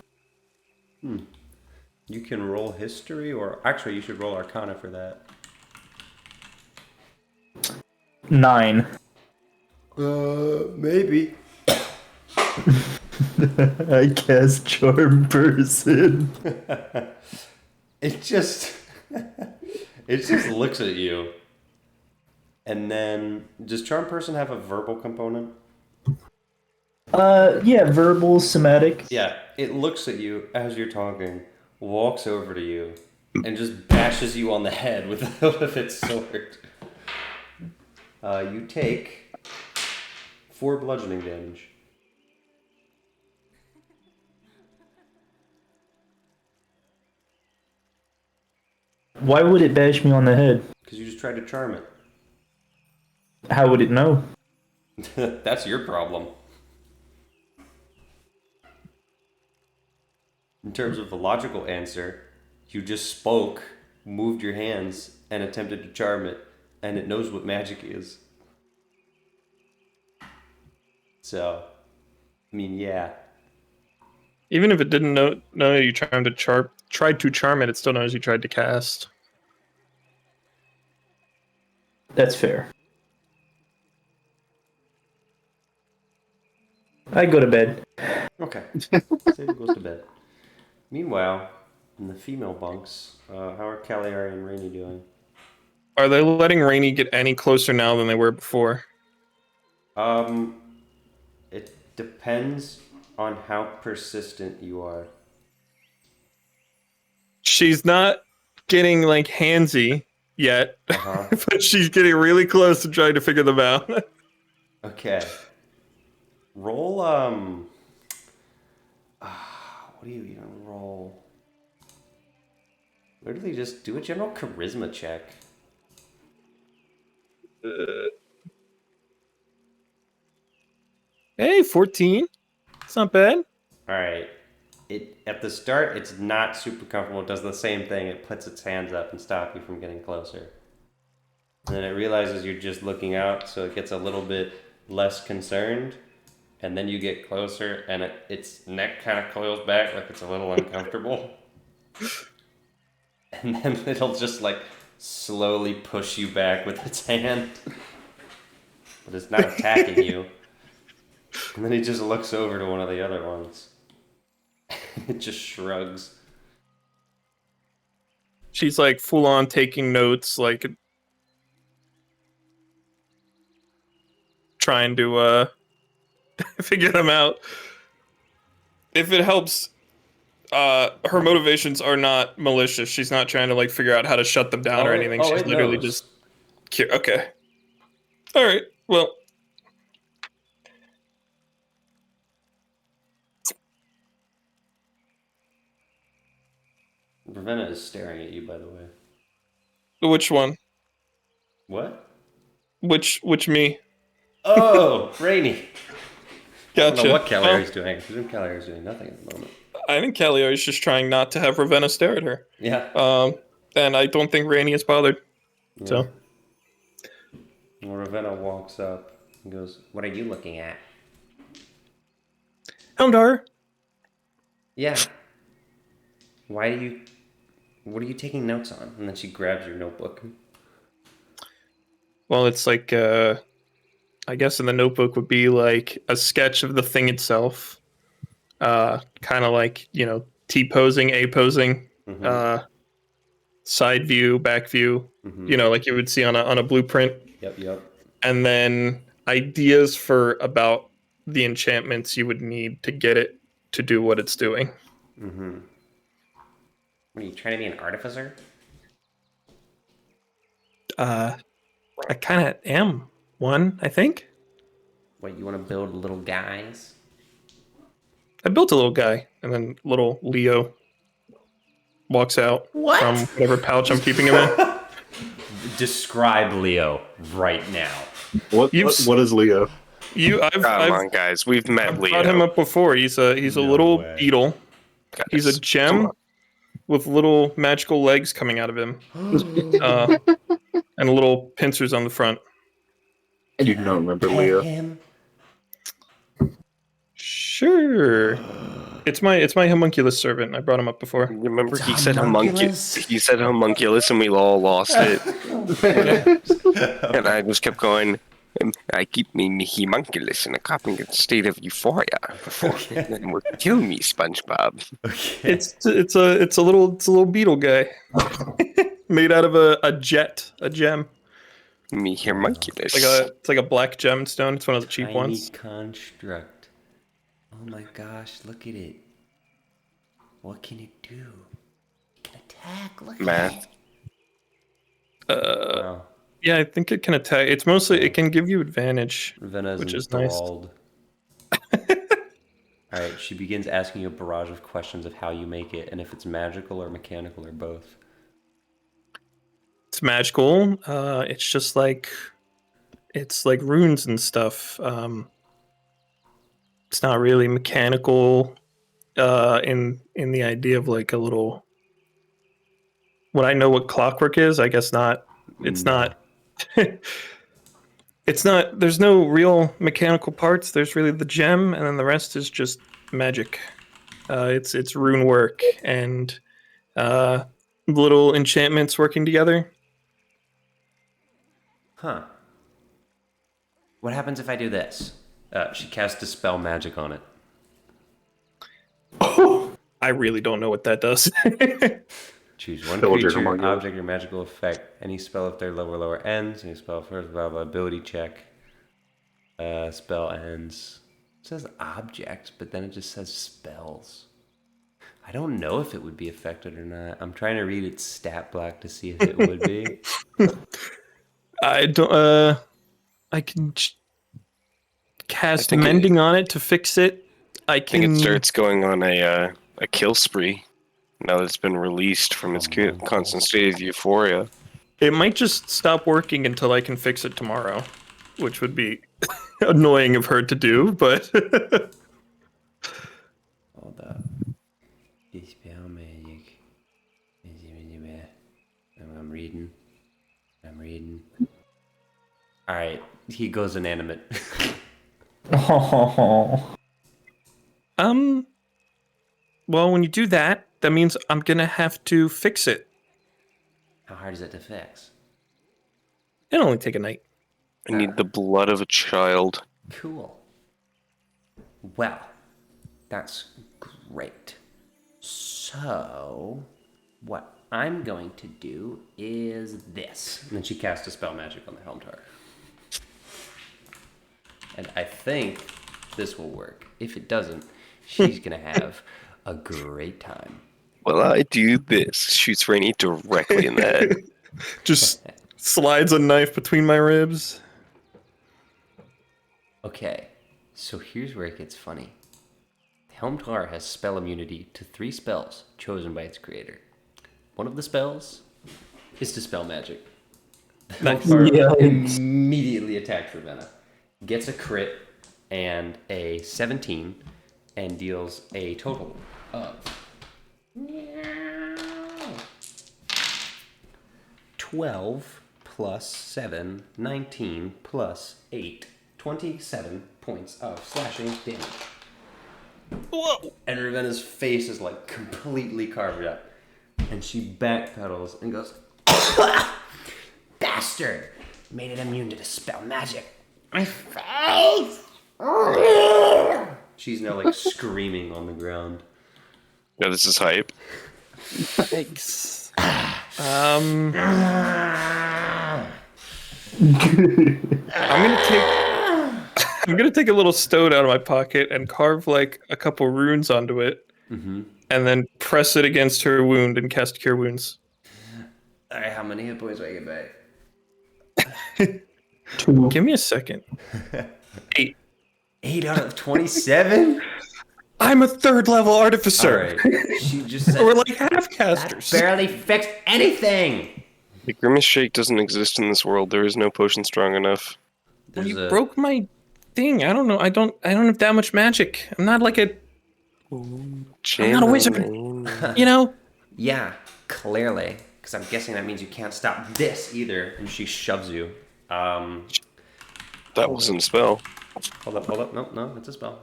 You can roll history, or actually, you should roll arcana for that. 9. Maybe. I cast charm person. It just. It just looks at you. And then, does charm person have a verbal component? Yeah, verbal, somatic. Yeah, it looks at you as you're talking, walks over to you, and just bashes you on the head with the hilt of its sword. You take 4 bludgeoning damage. Why would it bash me on the head? Because you just tried to charm it. How would it know? That's your problem. In terms of the logical answer, you just spoke, moved your hands, and attempted to charm it, and it knows what magic is. So, I mean, yeah. Even if it didn't know you tried to charm it, it still knows you tried to cast. That's fair. I go to bed. Okay. Sable goes to bed. Meanwhile, in the female bunks, how are Cagliari and Rainey doing? Are they letting Rainey get any closer now than they were before? It depends on how persistent you are. She's not getting like handsy yet, Uh-huh. but she's getting really close to trying to figure them out. Okay. Roll, what do you even roll? Literally just do a general charisma check. Hey, 14. It's not bad. Alright. At the start, it's not super comfortable. It does the same thing. It puts its hands up and stops you from getting closer. And then it realizes you're just looking out, so it gets a little bit less concerned. And then you get closer, and its neck kind of coils back like it's a little uncomfortable. And then it'll just like slowly push you back with its hand. But it's not attacking you. And then he just looks over to one of the other ones. It just shrugs. She's like full on taking notes, like trying to figure them out. If it helps, her motivations are not malicious. She's not trying to like figure out how to shut them down or anything. She's it literally knows. just okay. All right. Well, Ravenna is staring at you, by the way. which one? What? Which me? Oh, Rainy. I Gotcha. don't know what Well, Calieri's doing. I presume Calieri's doing nothing at the moment. I think Caliar is just trying not to have Ravenna stare at her. Yeah. And I don't think Rainy is bothered. Yeah. So Well, Ravenna walks up and goes, "What are you looking at?" Helmdar, Yeah. What are you taking notes on? And then she grabs your notebook. well, it's like I guess in the notebook would be like a sketch of the thing itself. Kind of like, T posing, A posing, Mm-hmm. side view, back view, Mm-hmm. like you would see on a blueprint. Yep. And then ideas for about the enchantments you would need to get it to do what it's doing. Mm-hmm. What are you trying to be an artificer? I kind of am one, I think. What, you want to build little guys? I built a little guy, and then little Leo walks out from whatever pouch I'm keeping him in. Describe Leo right now. What is Leo? I've Come on, guys. We've met I've Leo. brought him up before. He's a little beetle. Guys, He's a come gem on. with little magical legs coming out of him, and little pincers on the front. You don't remember Leo? Him? Sure. It's my homunculus servant. I brought him up before. Remember, he said homunculus? homunculus. He said homunculus, and we all lost it. And I just kept going. I keep me homunculus in a coughing state of euphoria before it would kill me, SpongeBob. Okay. It's a little beetle guy, made out of a gem. Me homunculus. It's like a black gemstone. It's one of the cheap Tiny ones. construct. Oh my gosh, look at it. What can it do? It can attack. Look Math. at it. Wow. Yeah, I think it can attack. It's mostly it can give you advantage, Ravenna's which is nice. enthralled. Alright, she begins asking you a barrage of questions of how you make it and if it's magical or mechanical or both. It's magical. It's like runes and stuff. It's not really mechanical. In the idea of like a little. What I know what clockwork is, I guess not. It's not. It's not. There's no real mechanical parts. There's really the gem, and then the rest is just magic. It's rune work and little enchantments working together. Huh. What happens if I do this? She casts Dispel Magic on it. I really don't know what that does. Choose one Villager creature, homunculus. object, or magical effect. Any spell if they're lower ends. Any spell first, blah, blah, ability check. Spell ends. It says object, but then it just says spells. I don't know if it would be affected or not. I'm trying to read its stat block to see if it would be. I don't. I can cast think mending on it to fix it. I think can. it starts going on a kill spree now that it's been released from its constant state of euphoria. It might just stop working until I can fix it tomorrow, which would be annoying of her to do, but. Hold up. Dispel Magic. I'm reading. Alright, he goes inanimate. Oh. Well, when you do that, that means I'm gonna have to fix it. How hard is it to fix? It'll only take a night. I need the blood of a child. Cool. Well, that's great. So, what I'm going to do is this. And then she casts a spell magic on the Helmtar. And I think this will work. If it doesn't, she's going to have a great time. Well, I do this. Shoots Rainy directly in the head. Just slides a knife between my ribs. Okay, so here's where it gets funny. Helmtar has spell immunity to 3 spells chosen by its creator. One of the spells is Dispel Magic. Nice. Yikes. Immediately attacks Ravenna. Gets a crit and a 17 and deals a total of 12 plus 7, 19 plus 8, 27 points of slashing damage. Whoa! And Ravenna's face is like completely carved up. And she backpedals and goes, Bastard! Made it immune to dispel magic. My face! She's now like screaming on the ground. Yeah, this is hype. Thanks. I'm gonna take a little stone out of my pocket and carve like a couple runes onto it, and then press it against her wound and cast Cure Wounds. All right, how many hit points do I get back? 2. Give me a second. 8. 8 out of 27? I'm a 3rd level artificer. All right. She just said, We're like half that casters. barely fixed anything. The Grimace Shake doesn't exist in this world. There is no potion strong enough. There's You a- broke my thing. I don't know. I don't have that much magic. I'm not like a, not a wizard. you know? Yeah, clearly. Because I'm guessing that means you can't stop this either. And she shoves you. That wasn't a spell. Hold up. No, it's a spell.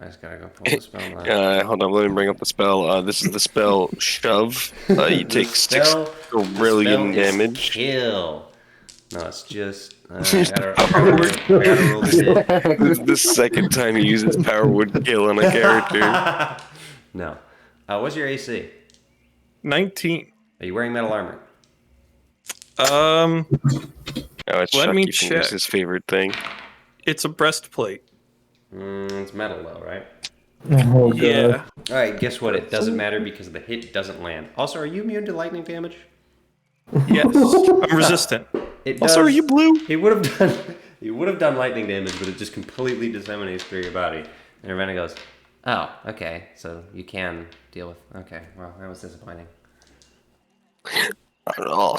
I just gotta go pull the spell. Hold on, let me bring up the spell. This is the spell Shove. You take 6 brilliant damage. Kill. No, it's just. I gotta roll the hit. This is the second time he uses Power Would Kill on a character. No. What's your AC? 19. Are you wearing metal armor? Oh, it's Let me Chucky Fingers, check. his favorite thing. It's a breastplate. It's metal though, right? Oh, God. Yeah. All right. Guess what? It doesn't matter because the hit doesn't land. Also, are you immune to lightning damage? Yes. I'm resistant. It Also, are you blue? He would have done. He would have done lightning damage, but it just completely disseminates through your body. And Ravenna goes, "Oh, okay. So you can deal with. Okay. Well, that was disappointing." I don't know.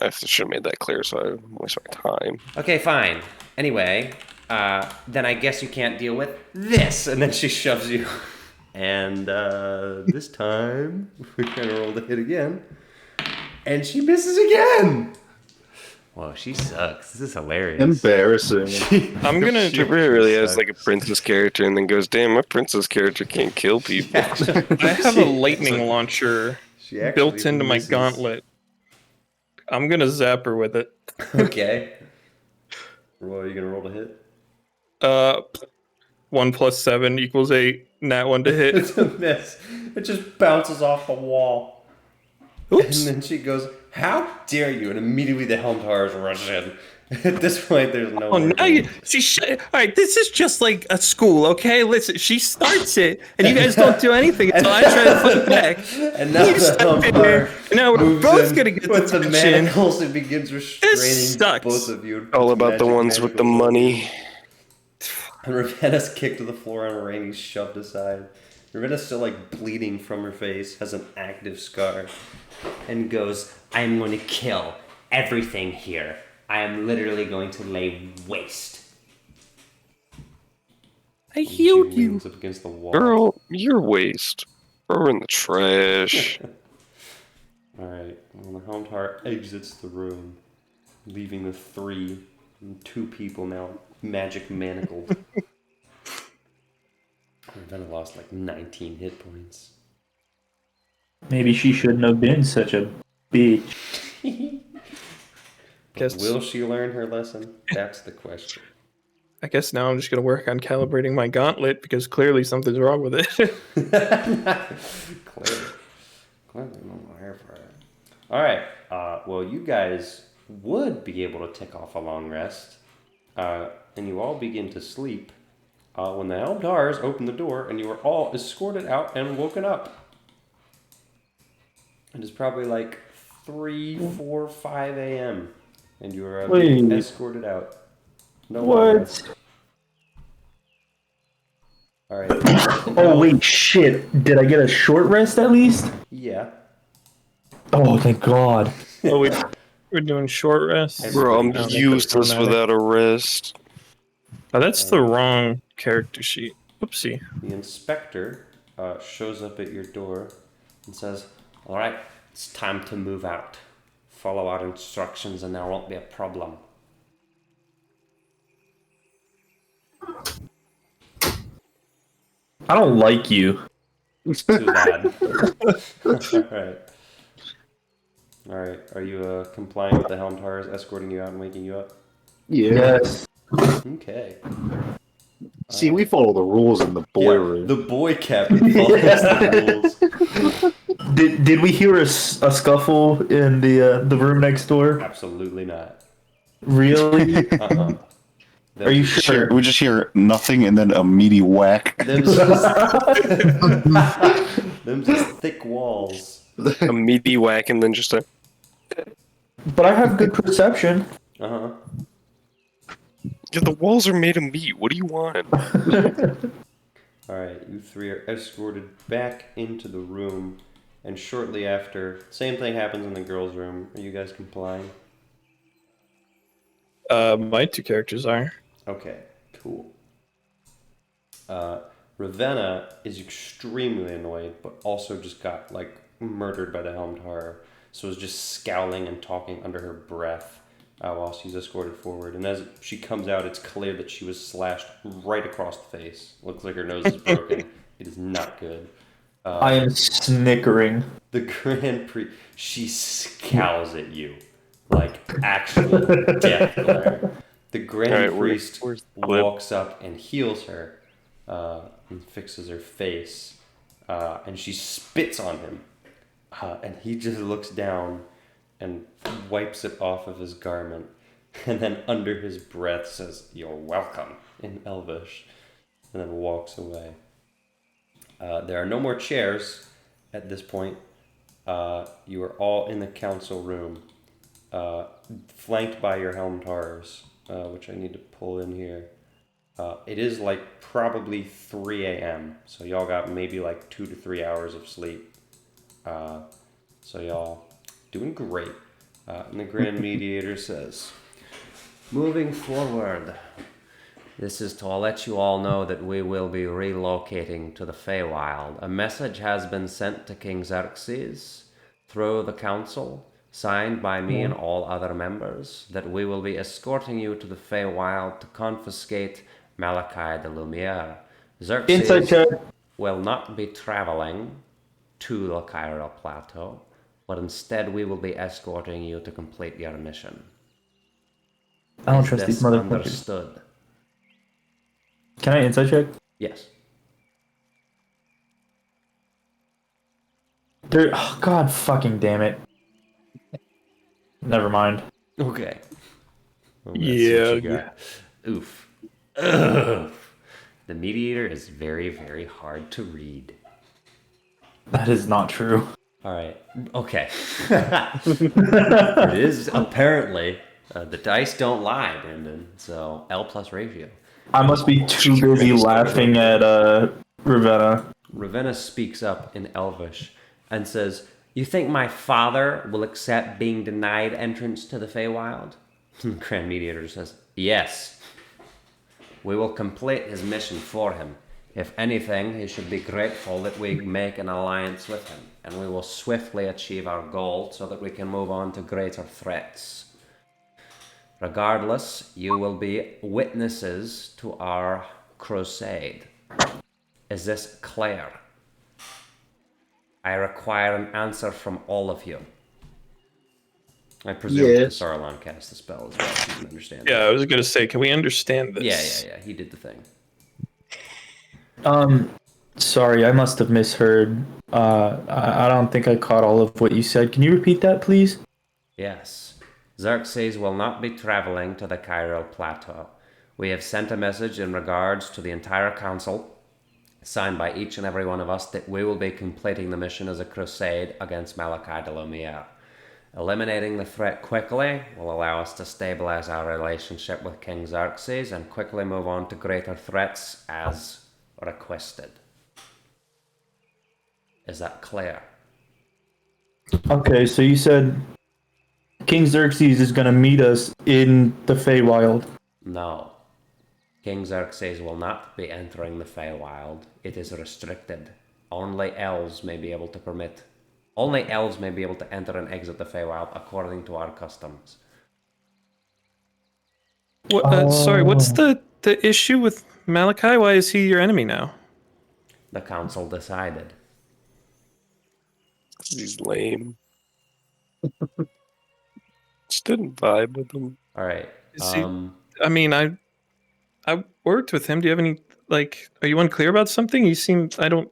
I should have made that clear, so I waste my time. Okay, fine. Anyway, then I guess you can't deal with this. And then she shoves you. And this time, we're going to roll the hit again. And she misses again. Whoa, she sucks. This is hilarious. Embarrassing. I'm gonna. She really has like a princess character and then goes, damn, my princess character can't kill people. I have a lightning launcher She actually built into my misses. gauntlet. I'm gonna zap her with it. Okay. Well, are you going to roll the hit? 1 plus 7 equals 8. Nat 1 to hit. It's a miss. It just bounces off the wall. Oops. And then she goes, "How dare you!" And immediately the Helmtars rush in. At this point, there's no. Oh, more now game. all right, this is just like a school, okay? Listen, she starts it, and you guys don't do anything until I try to fight back. And now You the step in there, Helmtar and now we're moves both in gonna get with the detention. manacles and begins restraining sucks. both of you. All about the Magic ones with the manacles. money. And Ravenna's kicked to the floor and Rainey's shoved aside. Ravenna's still like bleeding from her face, has an active scar. And goes, I'm going to kill everything here. I am literally going to lay waste. I And healed she you. leans up against the wall. Girl, your waist. Throw her in the trash. Alright, well, the Helmtar exits the room, leaving the 3 and 2 people now magic manacled. Ravenna lost like 19 hit points. Maybe she shouldn't have been such a bitch. Guess, Will she learn her lesson? That's the question. I guess now I'm just gonna work on calibrating my gauntlet because clearly something's wrong with it. Clearly, no hair for it. Alright, well, you guys would be able to tick off a long rest, and you all begin to sleep when the Helmtars open the door and you are all escorted out and woken up. It is probably like 3, 4, 5 a.m. and you are being Wait. escorted out. No long rest. What? Alright. Oh, wait, shit. Did I get a short rest at least? Yeah. Oh, thank God. Oh, wait. We're doing short rests. Bro, I'm Everybody- useless Doesn't matter. without a rest. Oh, that's the wrong character sheet. Oopsie. The inspector shows up at your door and says, "All right, it's time to move out. Follow our instructions and there won't be a problem." I don't like you. Too bad. All right. Are you complying with the Helm Tars escorting you out and waking you up? Yeah. Yes. Okay. See, we follow the rules in the boy room. The boy captain follows the rules. Did we hear a scuffle in the room next door? Absolutely not. Really? Uh-uh. Are you sure? We just hear nothing and then a meaty whack. Them's just thick walls. A meaty whack and then just a. But I have good perception. Uh-huh. Yeah, the walls are made of meat. What do you want? Alright, you three are escorted back into the room, and shortly after, same thing happens in the girls' room. Are you guys complying? My two characters are. Okay, cool. Ravenna is extremely annoyed, but also just got, like, murdered by the Helmed Horror, so is just scowling and talking under her breath while she's escorted forward. And as she comes out, it's clear that she was slashed right across the face. Looks like her nose is broken. It is not good. I am snickering. The Grand Prix, she scowls at you like actual death glare. The Grand Alright, Priest where's the clip? walks up and heals her and fixes her face, and she spits on him, and he just looks down and wipes it off of his garment, and then under his breath says, "You're welcome," in Elvish, and then walks away. There are no more chairs at this point. You are all in the council room, flanked by your Helmed Horrors, which I need to pull in here. It is like probably 3 a.m., so y'all got maybe like 2 to 3 hours of sleep. So y'all doing great. And the Grand Mediator says, "Moving forward, this is to let you all know that we will be relocating to the Feywild. A message has been sent to King Xerxes through the council, signed by me and all other members, that we will be escorting you to the Feywild to confiscate Malachi de Lumiere. Inside Xerxes check. will not be traveling to the Chiral Plateau, but instead we will be escorting you to complete your mission. I don't Is trust this these motherfuckers. understood?" Can I inside check? Yes. Oh, God fucking damn it. Never mind. Okay. Well, let's see Yeah, what you got. Oof. Ugh. The Mediator is very, very hard to read. That is not true. All right. Okay. It is apparently. The dice don't lie, Brendan. So L plus ratio. I must be too busy laughing at Ravenna. Ravenna speaks up in Elvish and says, "You think my father will accept being denied entrance to the Feywild?" Grand Mediator says, "Yes. We will complete his mission for him. If anything, he should be grateful that we make an alliance with him, and we will swiftly achieve our goal so that we can move on to greater threats. Regardless, you will be witnesses to our crusade. Is this clear? I require an answer from all of you." I presume Yes. Saruman cast the spell as well, so you can understand. Yeah, I was gonna say, can we understand this? Yeah. He did the thing. Sorry, I must have misheard. I don't think I caught all of what you said. Can you repeat that, please? Yes. Xerxes will not be traveling to the Chiral Plateau. We have sent a message in regards to the entire council, signed by each and every one of us, that we will be completing the mission as a crusade against Malachi de Lumiere. Eliminating the threat quickly will allow us to stabilize our relationship with King Xerxes and quickly move on to greater threats as requested. Is that clear? Okay, so you said King Xerxes is gonna meet us in the Feywild. No. King Xerxes will not be entering the Feywild. It is restricted. Only elves may be able to enter and exit the Feywild according to our customs. Sorry, what's the issue with Malachi? Why is he your enemy now? The council decided. He's lame. Just didn't vibe with him. All right. I mean, I worked with him. Do you have any, like, are you unclear about something? You seem, I don't...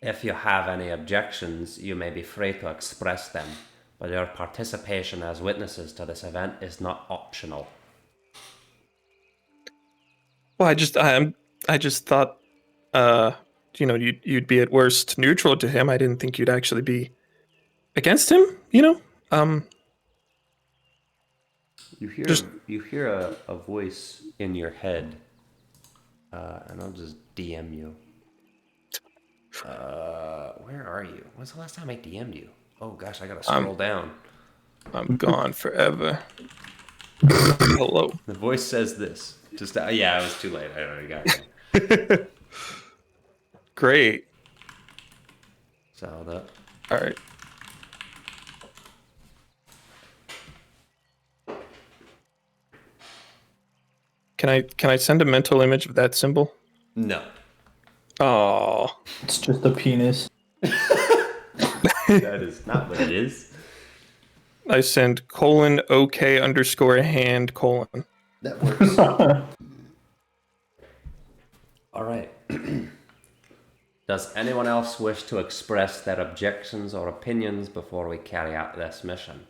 If you have any objections, you may be free to express them, but your participation as witnesses to this event is not optional. Well, I just thought, you'd be at worst neutral to him. I didn't think you'd actually be against him, You hear a voice in your head, and I'll just DM you. Where are you? When's the last time I DM'd you? Oh gosh, I gotta scroll down. I'm gone forever. Hello. The voice says this. Just yeah, it was too late. I already got it. Great. So the All right. Can I send a mental image of that symbol? no. Oh. It's just a penis. That is not what it is. I send :OK_hand:. That works. All right. Does anyone else wish to express their objections or opinions before we carry out this mission?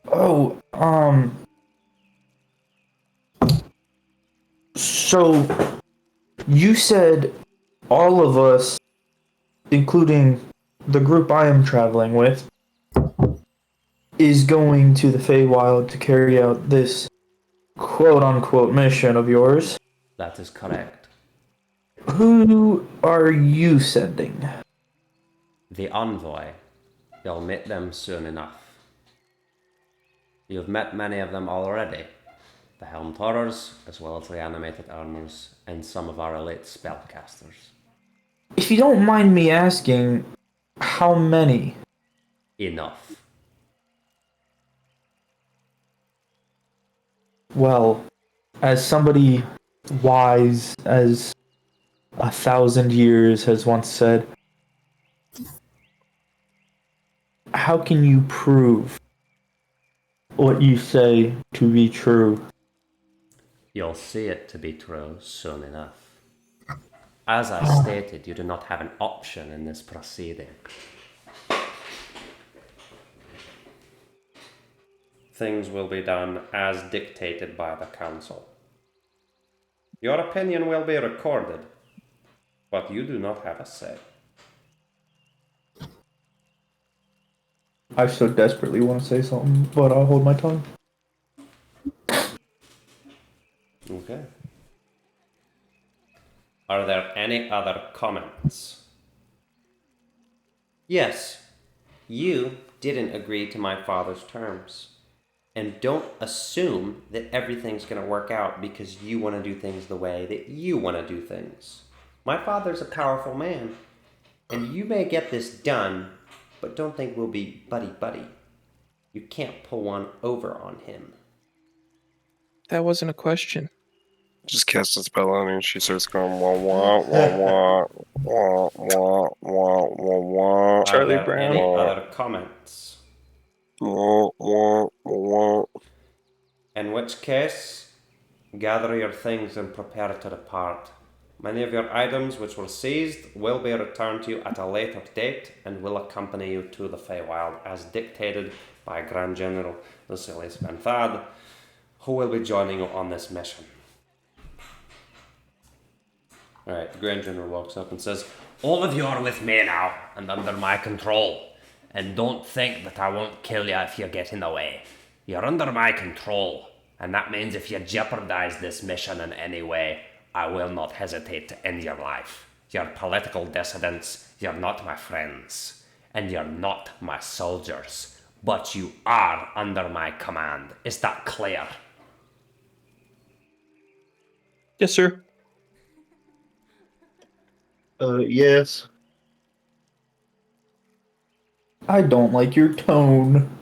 Oh, so you said all of us, including the group I am traveling with, is going to the Feywild to carry out this quote-unquote mission of yours. That is correct. Who are you sending? The envoy. You'll meet them soon enough. You've met many of them already. The Helmed Horrors, as well as the Animated Armors, and some of our elite spellcasters. If you don't mind me asking, how many? Enough. Well, as somebody wise as 1,000 years has once said, how can you prove what you say to be true? You'll see it to be true soon enough. As I stated, you do not have an option in this proceeding. Things will be done as dictated by the council. Your opinion will be recorded, but you do not have a say. I so desperately want to say something, but I'll hold my tongue. Okay. Are there any other comments? Yes, you didn't agree to my father's terms. And don't assume that everything's going to work out because you want to do things the way that you want to do things. My father's a powerful man, and you may get this done, but don't think we'll be buddy-buddy. You can't pull one over on him. That wasn't a question. Just cast a spell on her and she starts going wah wah wah wah wah wah wah wah. Charlie Are there Brown. any other comments? Wah wah wah. In which case, gather your things and prepare to depart. Many of your items which were seized will be returned to you at a later date and will accompany you to the Feywild as dictated by Grand General Lucilius Benthad, who will be joining you on this mission. Alright, the Grand General walks up and says, all of you are with me now and under my control. And don't think that I won't kill you if you get in the way. You're under my control, and that means if you jeopardize this mission in any way, I will not hesitate to end your life. You're political dissidents, you're not my friends. and you're not my soldiers, but you are under my command. Is that clear? Yes, sir. Yes. I don't like your tone.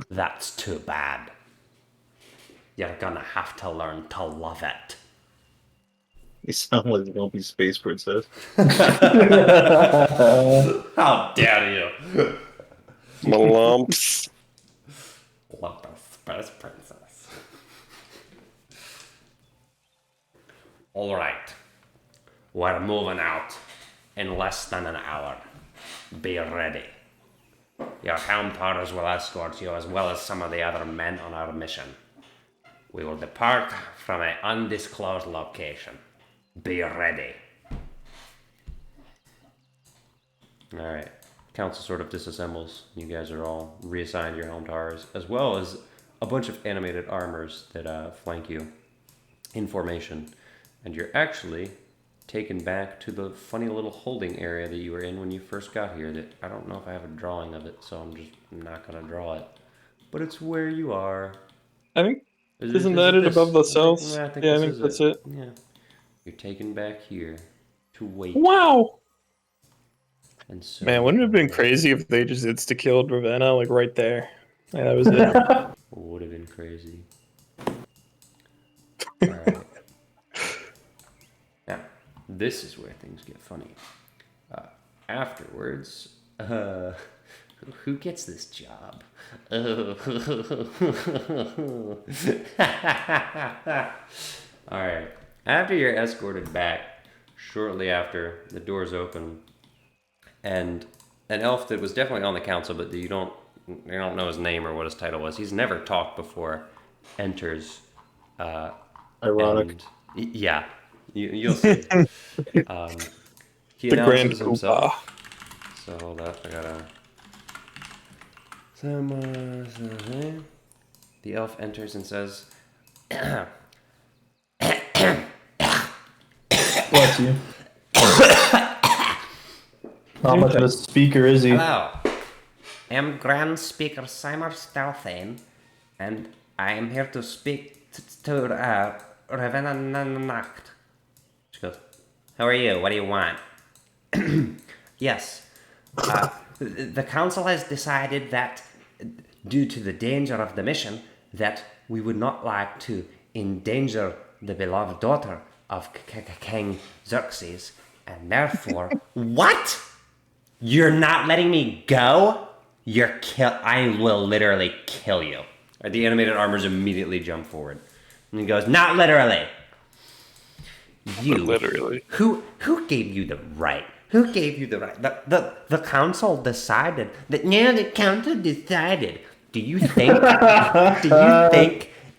That's too bad. You're gonna have to learn to love it. You sound like the Grumpy Space Princess. How dare you? Malumps. Love the Space Princess. Alright. We're moving out in less than an hour. Be ready. Your helm porters will escort you as well as some of the other men on our mission. We will depart from an undisclosed location. Be ready. Alright. Council sort of disassembles. You guys are all reassigned your helm towers, as well as a bunch of animated armors that flank you in formation. And you're actually taken back to the funny little holding area that you were in when you first got here. That I don't know if I have a drawing of it, so I'm just not going to draw it. But it's where you are. I think, isn't that it above the cells? Yeah, I think that's it. Yeah. You're taken back here to wait. Wow! And so, Man, wouldn't it have been crazy if they just insta-killed Ravenna, like, right there? Yeah, that was it. Would have been crazy. Alright. Now, this is where things get funny. Afterwards, who gets this job? Alright. After you're escorted back, shortly after, the doors open, and an elf that was definitely on the council, but you don't know his name or what his title was. He's never talked before. Enters. Ironic. Yeah, you'll see. He The grand announces himself. So hold up, I gotta. The elf enters and says, Bless you. How much of a speaker is he? "Hello, I am Grand Speaker Simar Stelthane, and I am here to speak to Ravenna Nacht." She goes, "How are you? What do you want?" "Yes, the council has decided that, due to the danger of the mission, that we would not like to endanger the beloved daughter of King Xerxes, and therefore..." "What? You're not letting me go? I will literally kill you." The animated armors immediately jump forward. And he goes, "Not literally. You Literally. Who gave you the right? Who gave you the right? The council decided that. No, the council decided. Do you think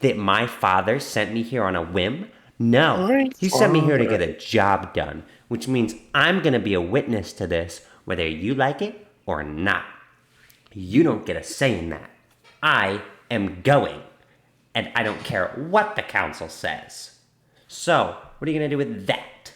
that my father sent me here on a whim? No. He sent me here to get a job done, which means I'm gonna be a witness to this, whether you like it or not. You don't get a say in that. I am going, and I don't care what the council says. So, what are you gonna do with that?"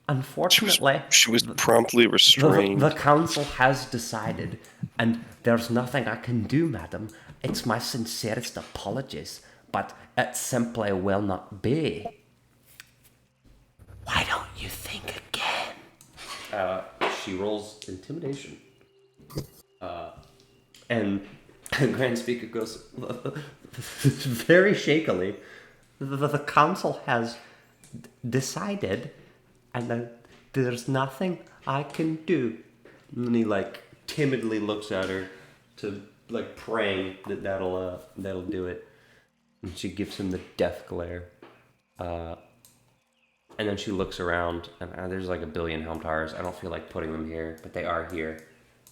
Unfortunately, She was promptly restrained. the council has decided, and there's nothing I can do, madam. It's my sincerest apologies, but it simply will not be. Why don't you think again? She rolls intimidation. And Grand Speaker goes, very shakily, the council has decided, and there's nothing I can do. And he timidly looks at her, to praying that'll do it. And she gives him the death glare. And then she looks around, and there's a billion helm towers. I don't feel like putting them here, but they are here.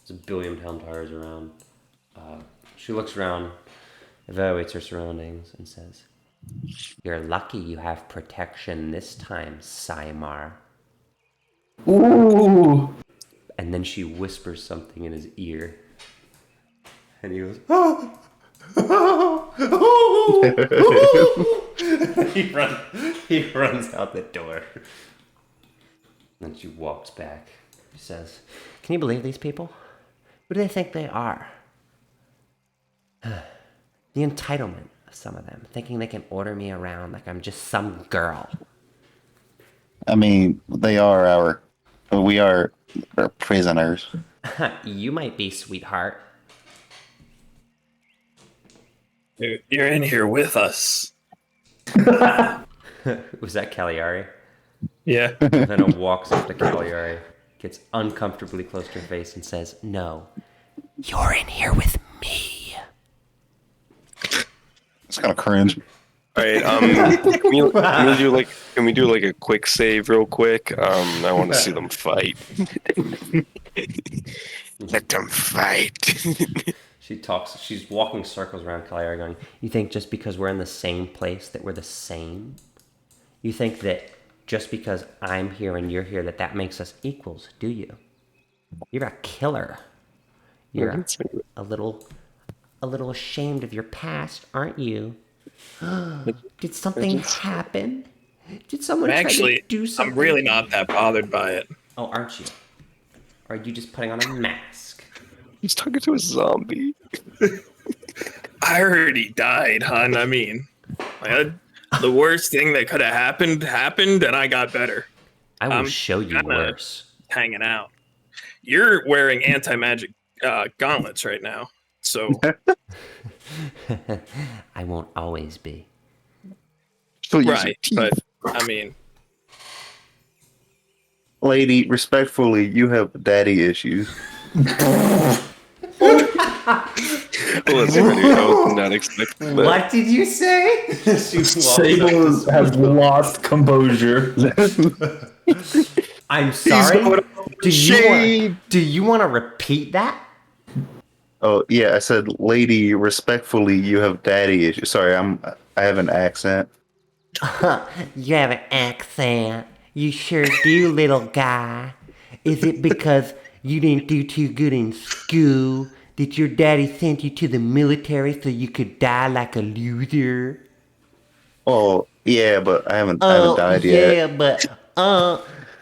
There's a billion helm towers around. She looks around, evaluates her surroundings, and says, "You're lucky you have protection this time, Simar." Ooh. And then she whispers something in his ear. And he goes, "Oh! he runs out the door. Then she walks back. He says, "Can you believe these people? Who do they think they are? The entitlement of some of them, thinking they can order me around like I'm just some girl." I mean, we are our prisoners. You might be, sweetheart. You're in here with us. Was that Cagliari? Yeah. Ravenna walks up to Cagliari, gets uncomfortably close to her face, and says, "No, you're in here with me." It's kind of cringe. All right. Can we do like a quick save real quick? I want to see them fight. Let them fight. She's walking circles around Cagliari going, "You think just because we're in the same place that we're the same? You think that just because I'm here and you're here that makes us equals, do you? You're a killer. You're a little ashamed of your past, aren't you? Did something happen? Did someone try to do something?" I'm really not that bothered by it. Oh, aren't you? Or are you just putting on a mask? He's talking to a zombie. I already died, hon. I mean, the worst thing that could have happened, and I got better. I will show you worse. Hanging out. You're wearing anti-magic gauntlets right now, so I won't always be. right. But I mean, Lady, respectfully, you have daddy issues. Well, that's pretty. I was not expecting that. What did you say? Sable has lost composure. I'm sorry. Do you want to repeat that? Oh yeah, I said, lady, respectfully, you have daddy issues. Sorry, I have an accent. You have an accent. You sure do, little guy. Is it because you didn't do too good in school? Did your daddy send you to the military so you could die like a loser? Oh yeah, but I haven't died yet. Yeah, but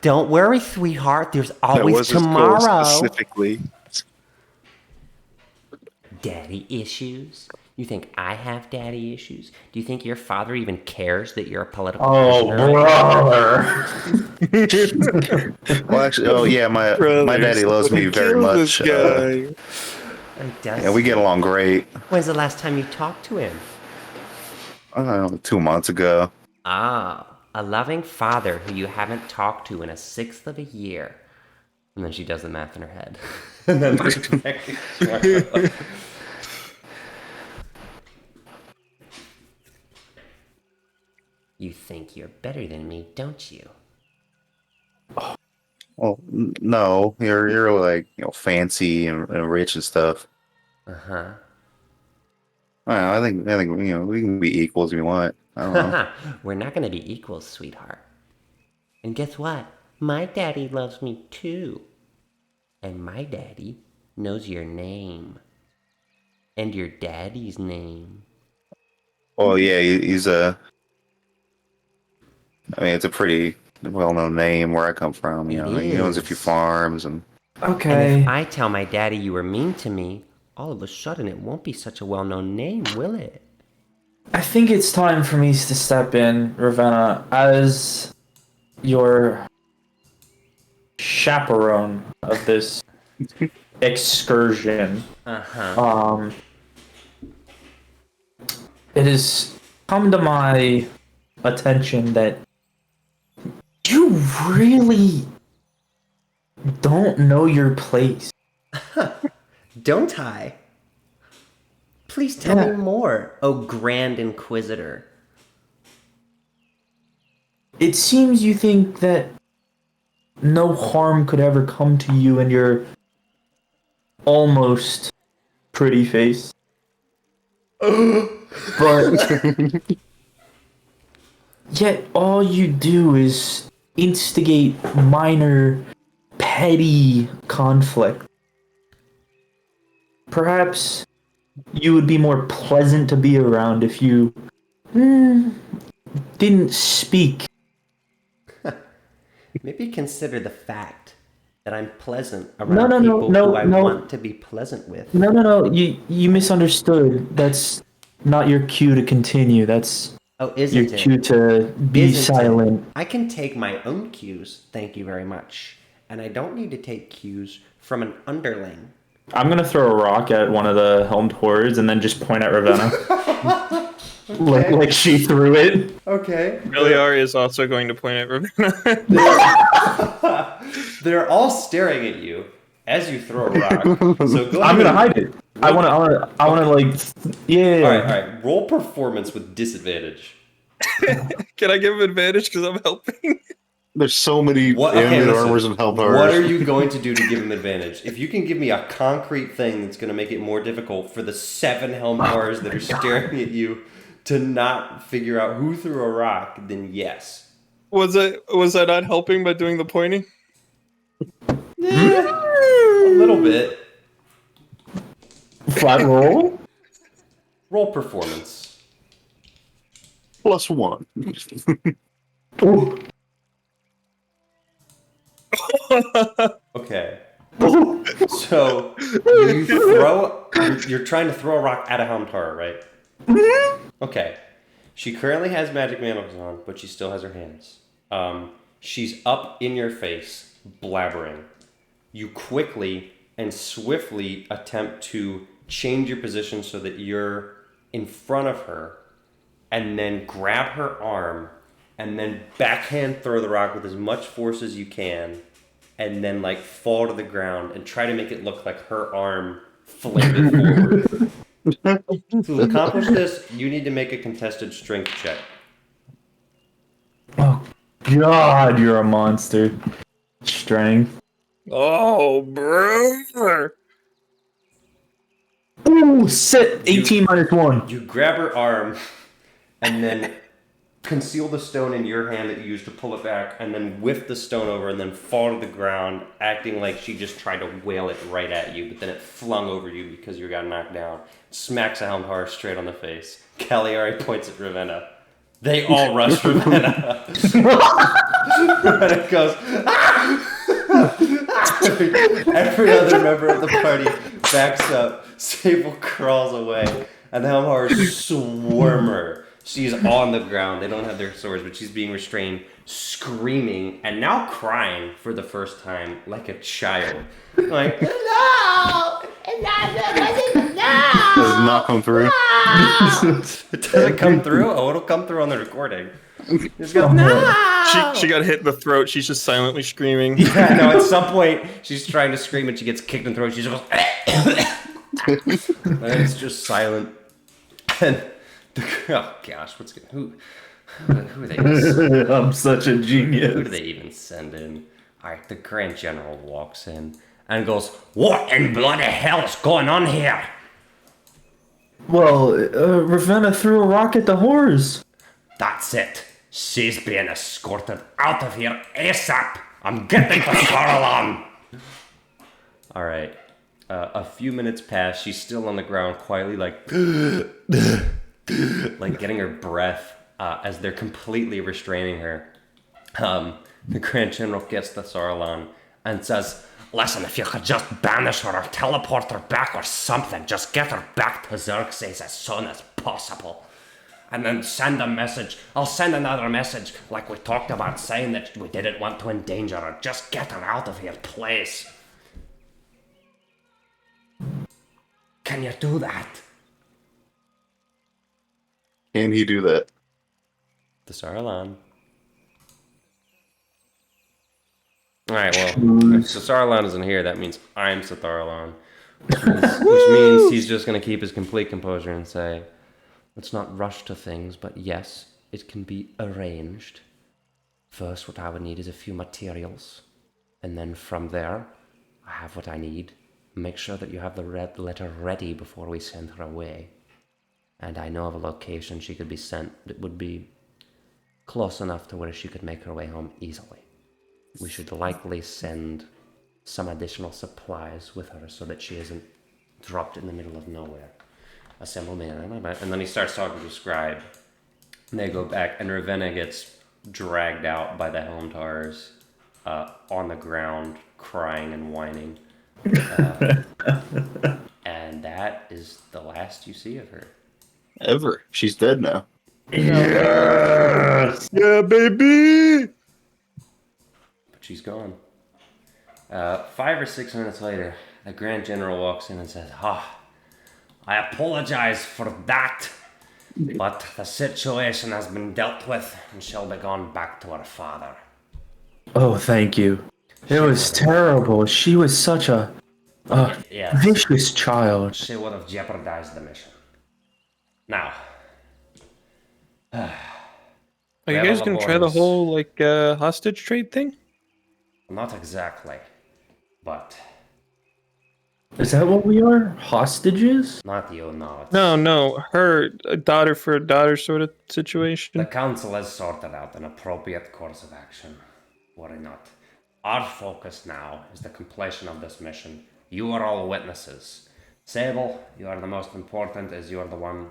don't worry, sweetheart. There's That always was his goal tomorrow. specifically. Daddy issues? You think I have daddy issues? Do you think your father even cares that you're a political prisoner? Brother. Well, actually, yeah, my daddy loves me very much. Yeah, we get along great. When's the last time you talked to him? I don't know, 2 months ago. Ah, a loving father who you haven't talked to in a sixth of a year. And then she does the math in her head. And then you think you're better than me, don't you? Well, no, you're like, fancy and rich and stuff. Uh-huh. I think we can be equals if we want. I don't know. We're not going to be equals, sweetheart. And guess what? My daddy loves me too. And my daddy knows your name. And your daddy's name. Oh yeah, he's I mean, it's a pretty well-known name where I come from. He owns a few farms and. Okay. And if I tell my daddy you were mean to me, all of a sudden it won't be such a well-known name, will it? I think it's time for me to step in, Ravenna, as your chaperone of this excursion. Uh-huh. It has come to my attention that you really don't know your place. Don't I? Please tell me more, oh Grand Inquisitor. It seems you think that no harm could ever come to you and your almost pretty face. But yet all you do is instigate minor, petty conflict. Perhaps you would be more pleasant to be around if you didn't speak. Maybe consider the fact that I'm pleasant around people who I want to be pleasant with. No. You misunderstood. That's not your cue to continue. That's your cue to be silent. I can take my own cues, thank you very much. And I don't need to take cues from an underling. I'm gonna throw a rock at one of the helmed hordes and then just point at Ravenna. Okay. Like she threw it. Okay. Beliar is also going to point at Ravenna. They're all staring at you as you throw a rock. So go I'm ahead gonna hide it. I wanna like, yeah. All right. Roll performance with disadvantage. Can I give him advantage because I'm helping? There's so many Okay, animated listen. armors and help What armors. are you going to do to give him advantage? If you can give me a concrete thing that's going to make it more difficult for the 7 Helmars that are staring at you to not figure out who threw a rock, then yes. Was I not helping by doing the pointing? A little bit. Flat roll. Roll performance. +1. Ooh. Okay. So you're trying to throw a rock at a Helmtar, right? Okay. She currently has magic manacles on, but she still has her hands. She's up in your face, blabbering. You quickly and swiftly attempt to change your position so that you're in front of her, and then grab her arm, and then backhand throw the rock with as much force as you can, and then like fall to the ground and try to make it look like her arm flamed forward. To accomplish this, you need to make a contested strength check. Oh God, you're a monster. Strength. Oh, bro. Ooh, sit. 18 minus 1. You grab her arm and then conceal the stone in your hand that you used to pull it back, and then whiff the stone over and then fall to the ground, acting like she just tried to whale it right at you, but then it flung over you because you got knocked down. Smacks a Helmhar straight on the face. Cagliari points at Ravenna. They all rush Ravenna. Ravenna goes, ah! Every other member of the party backs up. Sable crawls away, and the Helmhar swarm her. She's on the ground. They don't have their swords, but she's being restrained, screaming, and now crying for the first time like a child. Like, no! Does not come through. It doesn't come through? Oh, it'll come through on the recording. Just go, no! She got hit in the throat. She's just silently screaming. Yeah, no, at some point, she's trying to scream and she gets kicked in the throat. She just goes, and it's just silent. And oh gosh, who are they? I'm such a genius. Who do they even send in? All right, the Grand General walks in and goes, "What in bloody hell is going on here?" Well, Ravenna threw a rock at the horse. That's it. She's being escorted out of here ASAP. I'm getting the Saruman. All right. A few minutes pass. She's still on the ground, quietly like, like getting her breath as they're completely restraining her. The Grand General gets the Saruman and says, "Listen, if you could just banish her or teleport her back or something, just get her back to Xerxes as soon as possible. And then send a message. I'll send another message like we talked about, saying that we didn't want to endanger her. Just get her out of here, please." Can you do that? Can he do that? The Saruman. Alright, well, if Saruman isn't here, that means I'm Satharlan. Which means he's just going to keep his complete composure and say, "Let's not rush to things, but yes, it can be arranged. First, what I would need is a few materials. And then from there, I have what I need. Make sure that you have the red letter ready before we send her away. And I know of a location she could be sent that would be close enough to where she could make her way home easily. We should likely send some additional supplies with her so that she isn't dropped in the middle of nowhere. Assemble me." And then he starts talking to the scribe. And they go back, and Ravenna gets dragged out by the Helmtars on the ground, crying and whining. And that is the last you see of her. Ever. She's dead now. Yes! Yeah, baby! But she's gone. 5 or 6 minutes later, the Grand General walks in and says, I apologize for that, but the situation has been dealt with and shall be gone back to her father. Oh, thank you. It was terrible. She was such a Yes, vicious child. she would have jeopardized the mission. Now, Are you guys gonna try the whole hostage trade thing? not exactly, but Is that what we are? Hostages? not you, no. It's, No, her a daughter for a daughter sort of The situation. council has sorted out an appropriate course of action. Worry not. Our focus now is the completion of this mission. You are all witnesses. Sable, you are the most important as you are the one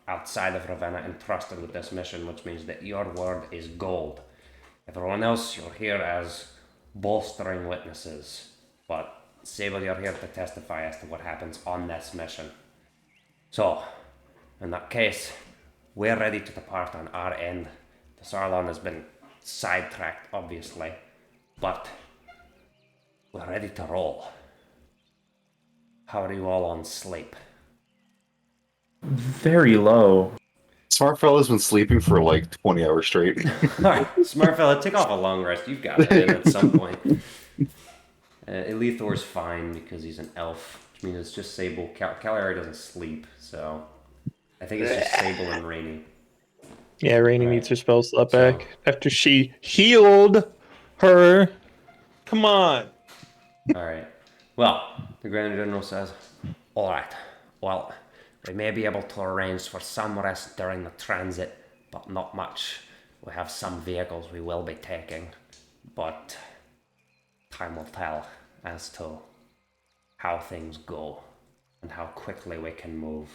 outside of Ravenna entrusted with this mission, which means that your word is gold. Everyone else, you're here as bolstering witnesses. But Sable, you're here to testify as to what happens on this mission. So, in that case, we're ready to depart on our end. The Sarlon has been sidetracked, obviously, but we're ready to roll. How are you all on sleep? Very low. Smart fella's been sleeping for like 20 hours straight. Alright, smart fella, take off a long rest. You've got it in at some point. Elithor's fine because he's an elf, which means it's just Sable. Caligari doesn't sleep, so I think it's just Sable and Rainy. Yeah, Rainy needs her spell slot back after she healed her. Come on. Alright. Well, the Grand General says, alright, well, we may be able to arrange for some rest during the transit, but not much. We have some vehicles we will be taking, but time will tell as to how things go and how quickly we can move.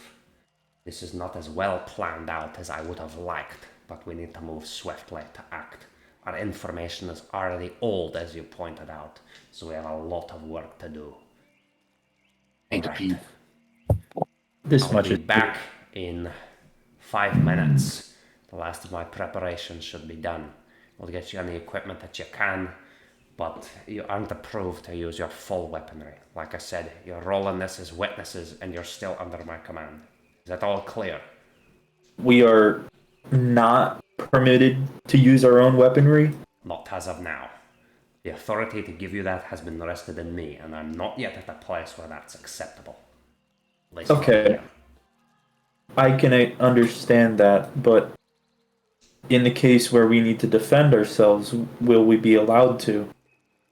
This is not as well planned out as I would have liked, but we need to move swiftly to act. Our information is already old, as you pointed out, so we have a lot of work to do. Alright. This I'll much be is back in 5 minutes. The last of my preparations should be done. We'll get you any equipment that you can, but you aren't approved to use your full weaponry. Like I said, you're rolling this as witnesses and you're still under my command. Is that all clear? We are not permitted to use our own weaponry. Not as of now. The authority to give you that has been rested in me, and I'm not yet at a place where that's acceptable. At least not Okay. yet. I can understand that, but in the case where we need to defend ourselves, will we be allowed to?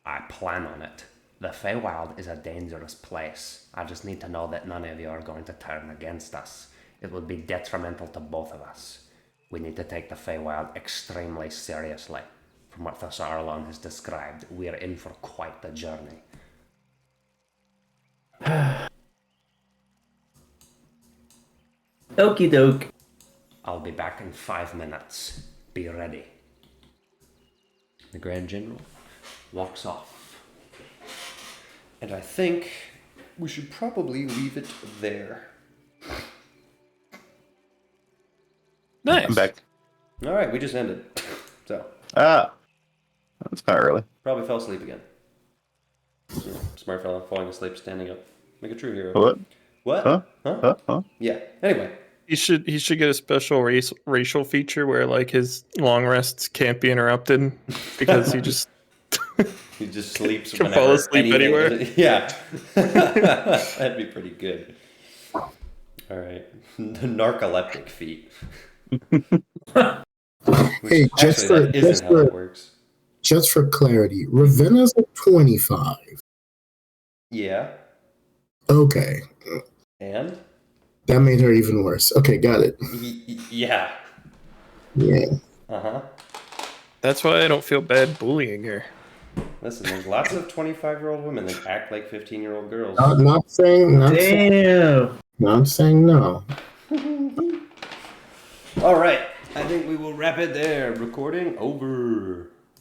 I plan on it. The Feywild is a dangerous place. I just need to know that none of you are going to turn against us. It would be detrimental to both of us. We need to take the Feywild extremely seriously. From what the Sarlon has described, we are in for quite the journey. Okie doke. I'll be back in 5 minutes. Be ready. The Grand General walks off. And I think we should probably leave it there. Nice. I'm back. Alright, we just ended. So, That's not early. probably fell asleep again. Yeah, smart fella falling asleep standing up. Make a true hero. What? What? Huh? Huh? Huh? Huh? Yeah. Anyway. He should get a special racial feature where like his long rests can't be interrupted because he just He just sleeps Can whenever fall asleep anything anywhere. is- Yeah. That'd be pretty good. Alright. The narcoleptic feat. Hey, just Actually, for that isn't how it works. just for clarity, Ravenna's at 25. Yeah. Okay, And? that made her even worse. Okay, got it. Yeah. Yeah. Uh-huh. That's why I don't feel bad bullying her. Listen, there's lots of 25-year-old women that act like 15-year-old girls. Not saying Damn. not saying no. Alright. I think we will wrap it there. Recording over.